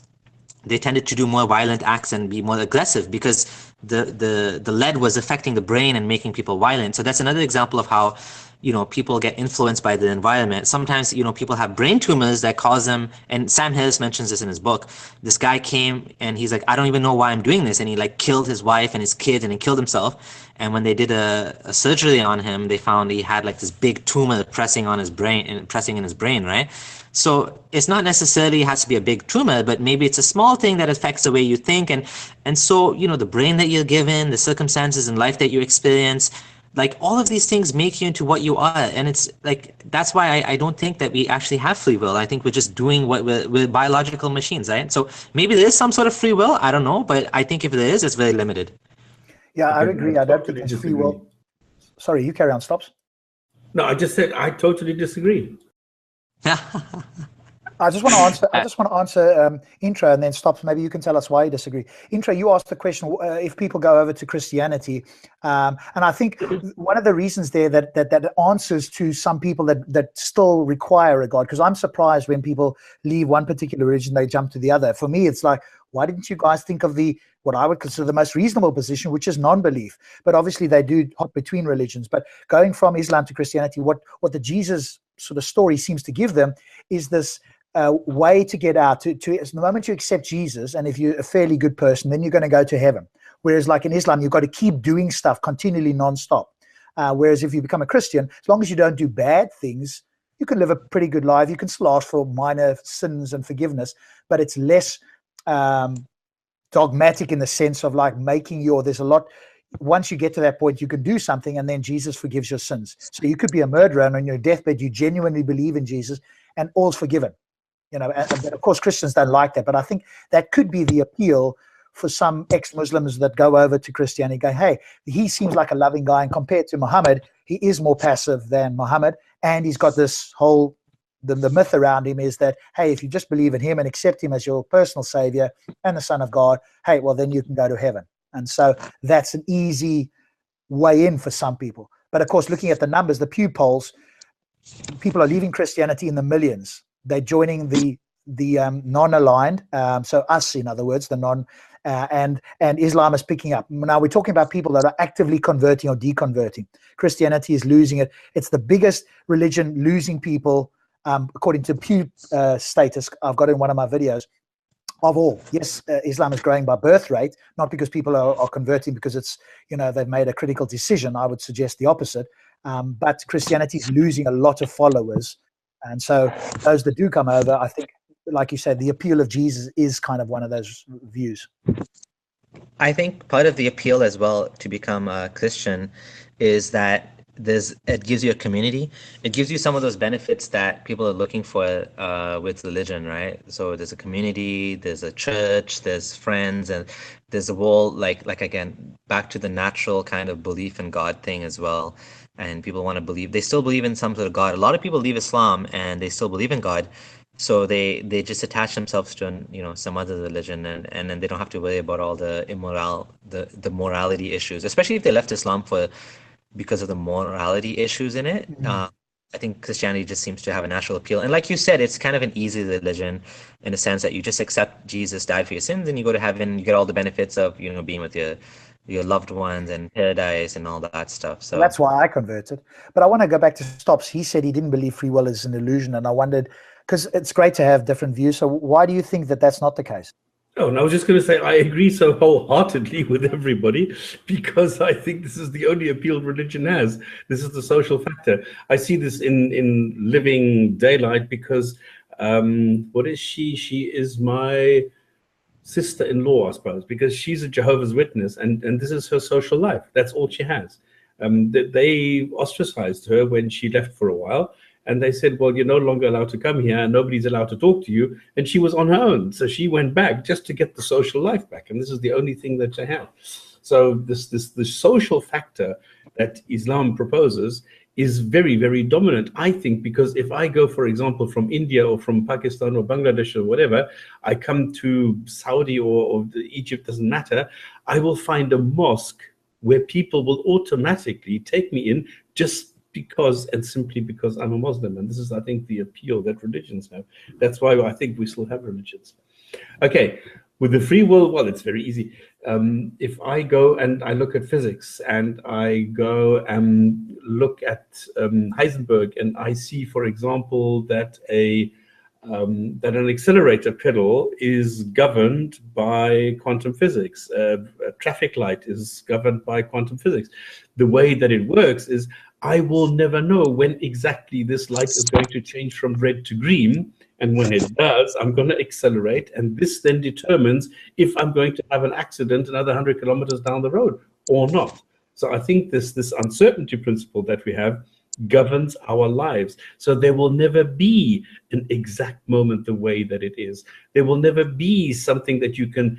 They tended to do more violent acts and be more aggressive because the lead was affecting the brain and making people violent. So that's another example of how, you know, people get influenced by the environment. Sometimes, you know, people have brain tumors that cause them, and Sam Harris mentions this in his book. This guy came and he's like, I don't even know why I'm doing this. And he like killed his wife and his kid and he killed himself. And when they did a surgery on him, they found he had like this big tumor pressing in his brain, right? So it's not necessarily has to be a big tumor, but maybe it's a small thing that affects the way you think. And so, you know, the brain that you're given, the circumstances in life that you experience, like all of these things make you into what you are. And it's like, that's why I don't think that we actually have free will. I think we're just doing what we're biological machines, right? So maybe there is some sort of free will. I don't know. But I think if there is, it's very limited. Yeah, I agree. I don't think there's free will. Sorry, you carry on, Stops. No, I just said I totally disagree. I just want to answer Intro, and then Stops. Maybe you can tell us why you disagree. Intro, you asked the question if people go over to Christianity, and I think one of the reasons there that answers to some people that still require a God, because I'm surprised when people leave one particular religion, they jump to the other. For me, it's like, why didn't you guys think of what I would consider the most reasonable position, which is non-belief? But obviously they do hop between religions. But going from Islam to Christianity, what the Jesus sort of story seems to give them is this way to get out. To the moment you accept Jesus, and if you're a fairly good person, then you're going to go to heaven. Whereas like in Islam, you've got to keep doing stuff continually non-stop. Whereas if you become a Christian, as long as you don't do bad things, you can live a pretty good life. You can still ask for minor sins and forgiveness, but it's less dogmatic in the sense of like making there's a lot, once you get to that point, you can do something and then Jesus forgives your sins. So you could be a murderer and on your deathbed, you genuinely believe in Jesus and all's forgiven. You know, but of course, Christians don't like that. But I think that could be the appeal for some ex-Muslims that go over to Christianity, go, hey, he seems like a loving guy. And compared to Muhammad, he is more passive than Muhammad. And he's got this whole, the myth around him is that, hey, if you just believe in him and accept him as your personal savior and the Son of God, hey, well, then you can go to heaven. And so that's an easy way in for some people. But of course, looking at the numbers, the Pew polls, people are leaving Christianity in the millions. They're joining the non-aligned, so us, in other words, the non, and Islam is picking up. Now we're talking about people that are actively converting or deconverting. Christianity is losing it. It's the biggest religion losing people, according to Pew status. I've got in one of my videos. Of all, yes, Islam is growing by birth rate, not because people are converting because it's, you know, they've made a critical decision. I would suggest the opposite. But Christianity is losing a lot of followers. And so those that do come over, I think, like you said, the appeal of Jesus is kind of one of those views. I think part of the appeal as well to become a Christian is that it gives you a community. It gives you some of those benefits that people are looking for with religion, right? So there's a community, there's a church, there's friends, and there's a whole, like again, back to the natural kind of belief in God thing as well. And people want to believe, they still believe in some sort of God. A lot of people leave Islam and they still believe in God. So they just attach themselves to, you know, some other religion, and then they don't have to worry about all the the morality issues, especially if they left Islam because of the morality issues in it. I think Christianity just seems to have a natural appeal. And like you said, it's kind of an easy religion in a sense that you just accept Jesus died for your sins and you go to heaven, you get all the benefits of, you know, being with your loved ones and paradise and all that stuff. So that's why I converted. But I want to go back to Stops. He said he didn't believe free will is an illusion. And I wondered, because it's great to have different views. So why do you think that that's not the case? Oh, and I was just going to say, I agree so wholeheartedly with everybody, because I think this is the only appeal religion has. This is the social factor. I see this in living daylight because, what is she? She is my sister-in-law, I suppose, because she's a Jehovah's Witness, and this is her social life. That's all she has. They ostracized her when she left for a while. And they said, well, you're no longer allowed to come here and nobody's allowed to talk to you. And she was on her own. So she went back just to get the social life back. And this is the only thing that they have. So the social factor that Islam proposes is very, very dominant, I think, because if I go, for example, from India or from Pakistan or Bangladesh or whatever, I come to Saudi or Egypt, doesn't matter, I will find a mosque where people will automatically take me in just because and simply because I'm a Muslim. And this is, I think, the appeal that religions have. That's why I think we still have religions. Okay, with the free will, well, it's very easy. If I go and I look at physics and I go and look at Heisenberg and I see, for example, that an accelerator pedal is governed by quantum physics. A traffic light is governed by quantum physics. The way that it works is I will never know when exactly this light is going to change from red to green. And when it does, I'm going to accelerate. And this then determines if I'm going to have an accident another 100 kilometers down the road or not. So I think this uncertainty principle that we have governs our lives. So there will never be an exact moment the way that it is. There will never be something that you can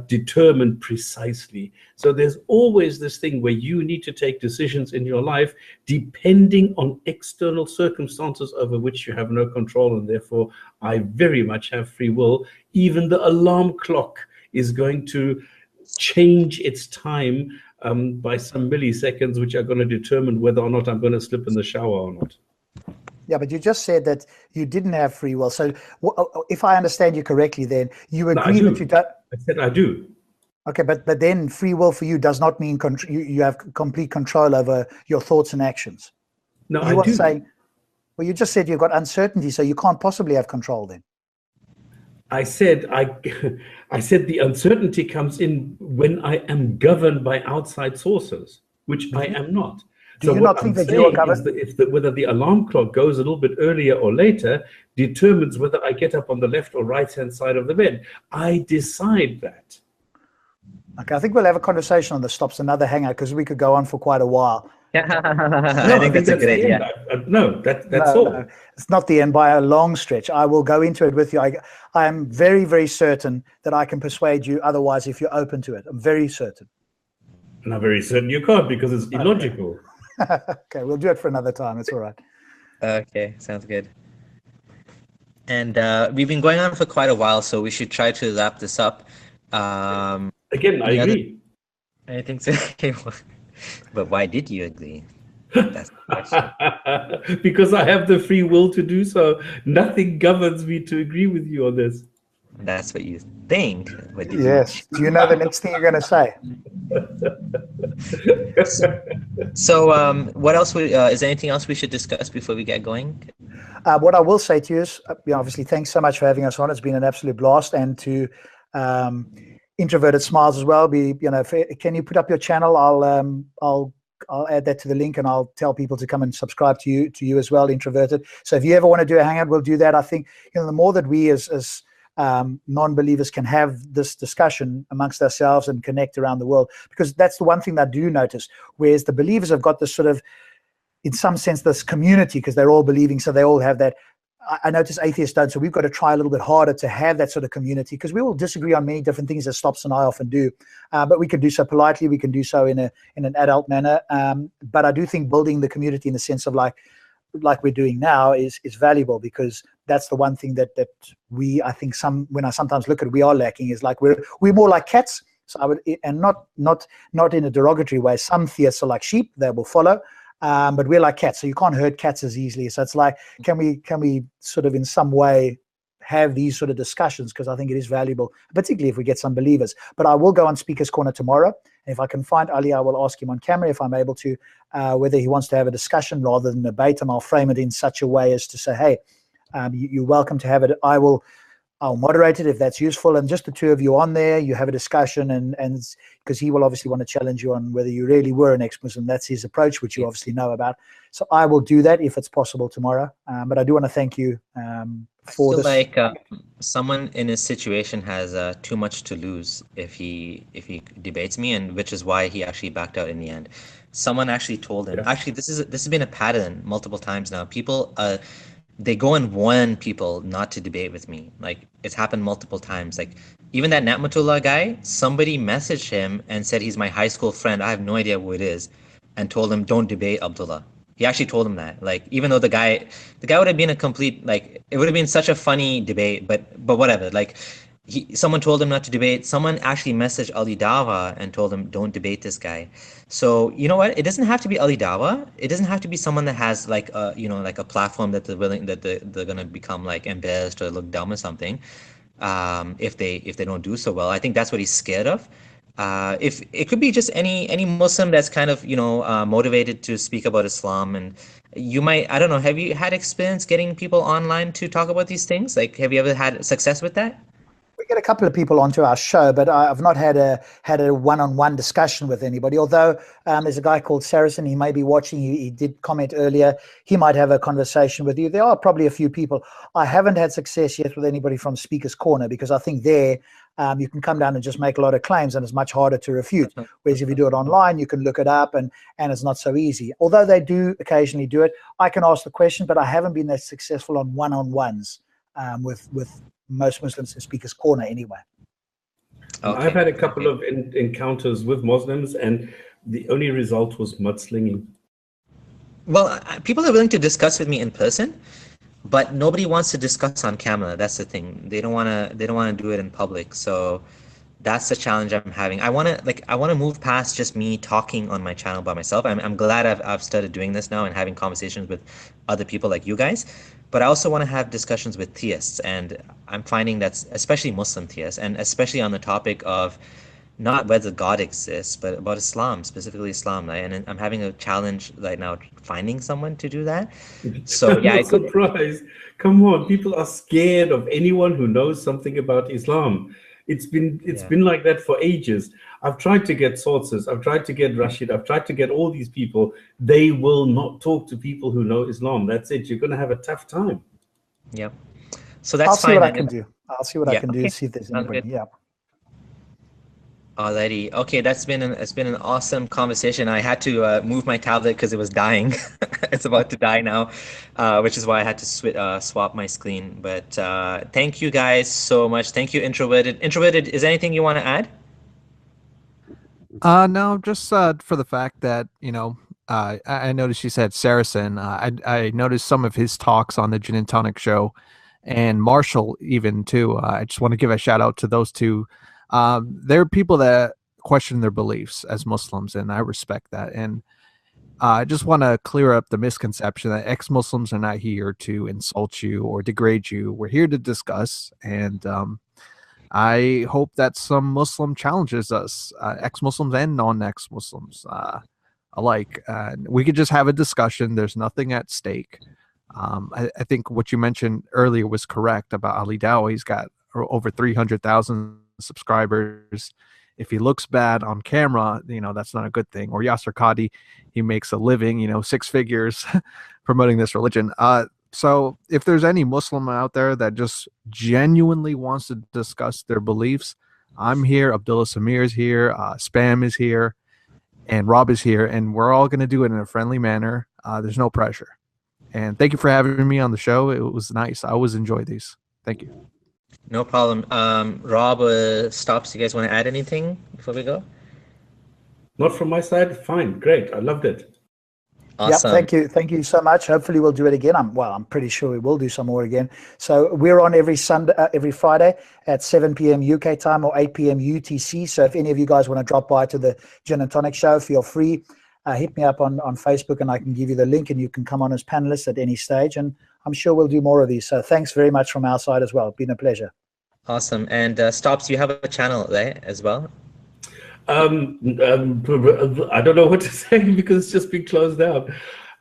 determine precisely. So there's always this thing where you need to take decisions in your life depending on external circumstances over which you have no control, and therefore I very much have free will. Even the alarm clock is going to change its time by some milliseconds, which are going to determine whether or not I'm going to slip in the shower or not. Yeah, but you just said that you didn't have free will. So if I understand you correctly, then you agree that you don't. I said I do. Okay, but then free will for you does not mean you have complete control over your thoughts and actions. No, you I do. Saying, well, you just said you've got uncertainty, so you can't possibly have control then. I said the uncertainty comes in when I am governed by outside sources, which I am not. Do you not think that you are governed? Whether the alarm clock goes a little bit earlier or later determines whether I get up on the left or right hand side of the bed. I decide that. Okay, I think we'll have a conversation on the stops, another hangout, because we could go on for quite a while. I think that's a good idea. No, that's No, all. no, it's not the end by a long stretch. I will go into it with you. I am very, very certain that I can persuade you otherwise if you're open to it. I'm very certain. Not very certain you can't, because it's illogical. Okay, we'll do it for another time. It's all right. Okay, sounds good. And we've been going on for quite a while, so we should try to wrap this up. Again, I agree. I think so. But why did you agree? That's the question. Because I have the free will to do so. Nothing governs me to agree with you on this. That's what you think. What did Yes. Do you know the next thing you're going to say? So, what else? Is there anything else we should discuss before we get going? What I will say to you is, obviously, thanks so much for having us on. It's been an absolute blast, and to Introverted Smiles as well. Can you put up your channel? I'll add that to the link, and I'll tell people to come and subscribe to you as well, Introverted. So if you ever want to do a hangout, we'll do that. I think the more that we as non-believers can have this discussion amongst ourselves and connect around the world, because that's the one thing that I do notice. Whereas the believers have got this sort of, in some sense, this community, because they're all believing, so they all have that. I notice atheists don't, so we've got to try a little bit harder to have that sort of community, because we will disagree on many different things, as Stops and I often do, but we can do so politely, we can do so in an adult manner, but I do think building the community in the sense of like we're doing now is valuable, because that's the one thing that I think when I sometimes look at it, we are lacking, is like we're more like cats. So I would, and not in a derogatory way. Some theists are like sheep; they will follow. But we're like cats, so you can't hurt cats as easily. So it's like, can we sort of in some way have these sort of discussions, because I think it is valuable, particularly if we get some believers. But I will go on Speaker's Corner tomorrow, and if I can find Ali, I will ask him on camera if I'm able to, whether he wants to have a discussion rather than debate, and I'll frame it in such a way as to say, hey, you're welcome to have it. I'll moderate it if that's useful, and just the two of you on there, you have a discussion, and because he will obviously want to challenge you on whether you really were an ex-Muslim. That's his approach, which you obviously know about. So I will do that if it's possible tomorrow. But I do want to thank you for this. Like someone in his situation has too much to lose if he debates me, and which is why he actually backed out in the end. Someone actually told him. Yeah. Actually, this has been a pattern multiple times now. People they go and warn people not to debate with me. Like, it's happened multiple times. Like, even that Natmatullah guy, somebody messaged him and said he's my high school friend. I have no idea who it is, and told him, don't debate Abdullah. He actually told him that. Like, even though the guy would have been a complete, like, it would have been such a funny debate, but whatever. Like, someone told him not to debate. Someone actually messaged Ali Dawa and told him, don't debate this guy. So, you know what? It doesn't have to be Ali Dawa. It doesn't have to be someone that has like a, like a platform that they're going to become like embarrassed or look dumb or something. If they don't do so well. I think that's what he's scared of. If it could be just any Muslim that's kind of, motivated to speak about Islam, and you might, I don't know, have you had experience getting people online to talk about these things? Like, have you ever had success with that? We get a couple of people onto our show, but I've not had a one-on-one discussion with anybody. Although there's a guy called Saracen, he may be watching. He did comment earlier. He might have a conversation with you. There are probably a few people. I haven't had success yet with anybody from Speaker's Corner, because I think there you can come down and just make a lot of claims, and it's much harder to refute. Whereas if you do it online, you can look it up, and it's not so easy. Although they do occasionally do it, I can ask the question, but I haven't been that successful on one-on-ones with most Muslims in Speaker's Corner anyway. Okay. I've had a couple of encounters with Muslims, and the only result was mudslinging. Well, people are willing to discuss with me in person, but nobody wants to discuss on camera. That's the thing. They don't want to do it in public. So that's the challenge I'm having. I want to move past just me talking on my channel by myself. I'm glad I've started doing this now and having conversations with other people like you guys. But I also want to have discussions with theists, and I'm finding that, especially Muslim theists, and especially on the topic of not whether God exists, but about Islam, specifically Islam. Right? And I'm having a challenge right now finding someone to do that. So yeah, I'm not surprised. Come on, people are scared of anyone who knows something about Islam. It's been like that for ages. I've tried to get sources. I've tried to get Rashid. I've tried to get all these people. They will not talk to people who know Islam. That's it. You're going to have a tough time. Yep. So that's I'll fine. see what I can do. I'll see what I can do. Okay. See if there's Sounds anybody. good. Yeah. Alrighty. Okay, it's been an awesome conversation. I had to move my tablet because it was dying. It's about to die now, which is why I had to swap my screen. But thank you guys so much. Thank you, Introverted. Introverted, is there anything you want to add? No, just for the fact that, I noticed you said Saracen. I noticed some of his talks on the Jinn and Tonic Show, and Marshall even too. I just want to give a shout out to those two. There are people that question their beliefs as Muslims, and I respect that. And I just want to clear up the misconception that ex-Muslims are not here to insult you or degrade you. We're here to discuss, and I hope that some Muslim challenges us, ex-Muslims and non-ex-Muslims alike. We could just have a discussion. There's nothing at stake. I think what you mentioned earlier was correct about Ali Dawah. He's got over 300,000 subscribers. If he looks bad on camera, that's not a good thing. Or Yasser Qadi, he makes a living, 6 figures promoting this religion. So if there's any Muslim out there that just genuinely wants to discuss their beliefs, I'm here. Abdullah Sameer is here. Spam is here. And Rob is here. And we're all going to do it in a friendly manner. There's no pressure. And thank you for having me on the show. It was nice. I always enjoy these. Thank you. No problem. Rob, Stops, you guys want to add anything before we go? Not from my side. Fine. Great. I loved it. Awesome. Yeah, thank you so much. Hopefully we'll do it again. I'm pretty sure we will do some more again. So we're on every Friday at 7 p.m. UK time or 8 p.m. UTC. So if any of you guys want to drop by to the Jinn and Tonic Show, feel free. Hit me up on Facebook and I can give you the link and you can come on as panelists at any stage. And I'm sure we'll do more of these. So thanks very much from our side as well. Been a pleasure. Awesome. And Stops, you have a channel, right, as well? I don't know what to say because it's just been closed down.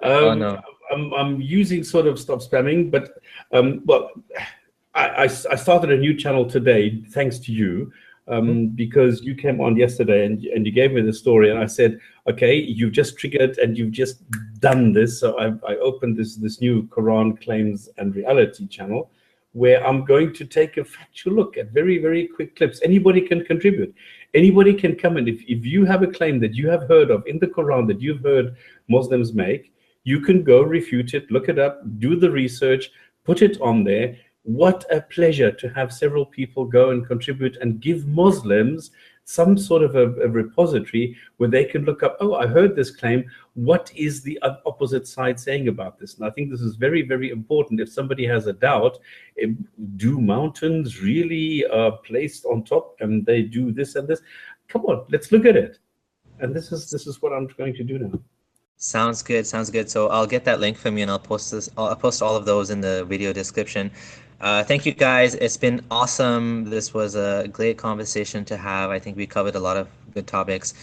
Oh, no. I'm using sort of Stop Spamming, but I started a new channel today thanks to you, because you came on yesterday and you gave me the story and I said, okay, you've just triggered and you've just done this. So I opened this new Qur'an claims and reality channel where I'm going to take a factual look at very, very quick clips. Anybody can contribute. Anybody can come in. If you have a claim that you have heard of in the Quran that you've heard Muslims make, you can go refute it, look it up, do the research, put it on there. What a pleasure to have several people go and contribute and give Muslims some sort of a repository where they can look up, oh, I heard this claim. What is the opposite side saying about this? And I think this is very, very important. If somebody has a doubt, do mountains really placed on top and they do this and this? Come on, let's look at it. And this is what I'm going to do now. Sounds good. Sounds good. So I'll get that link from you and I'll post all of those in the video description. Thank you guys. It's been awesome. This was a great conversation to have. I think we covered a lot of good topics.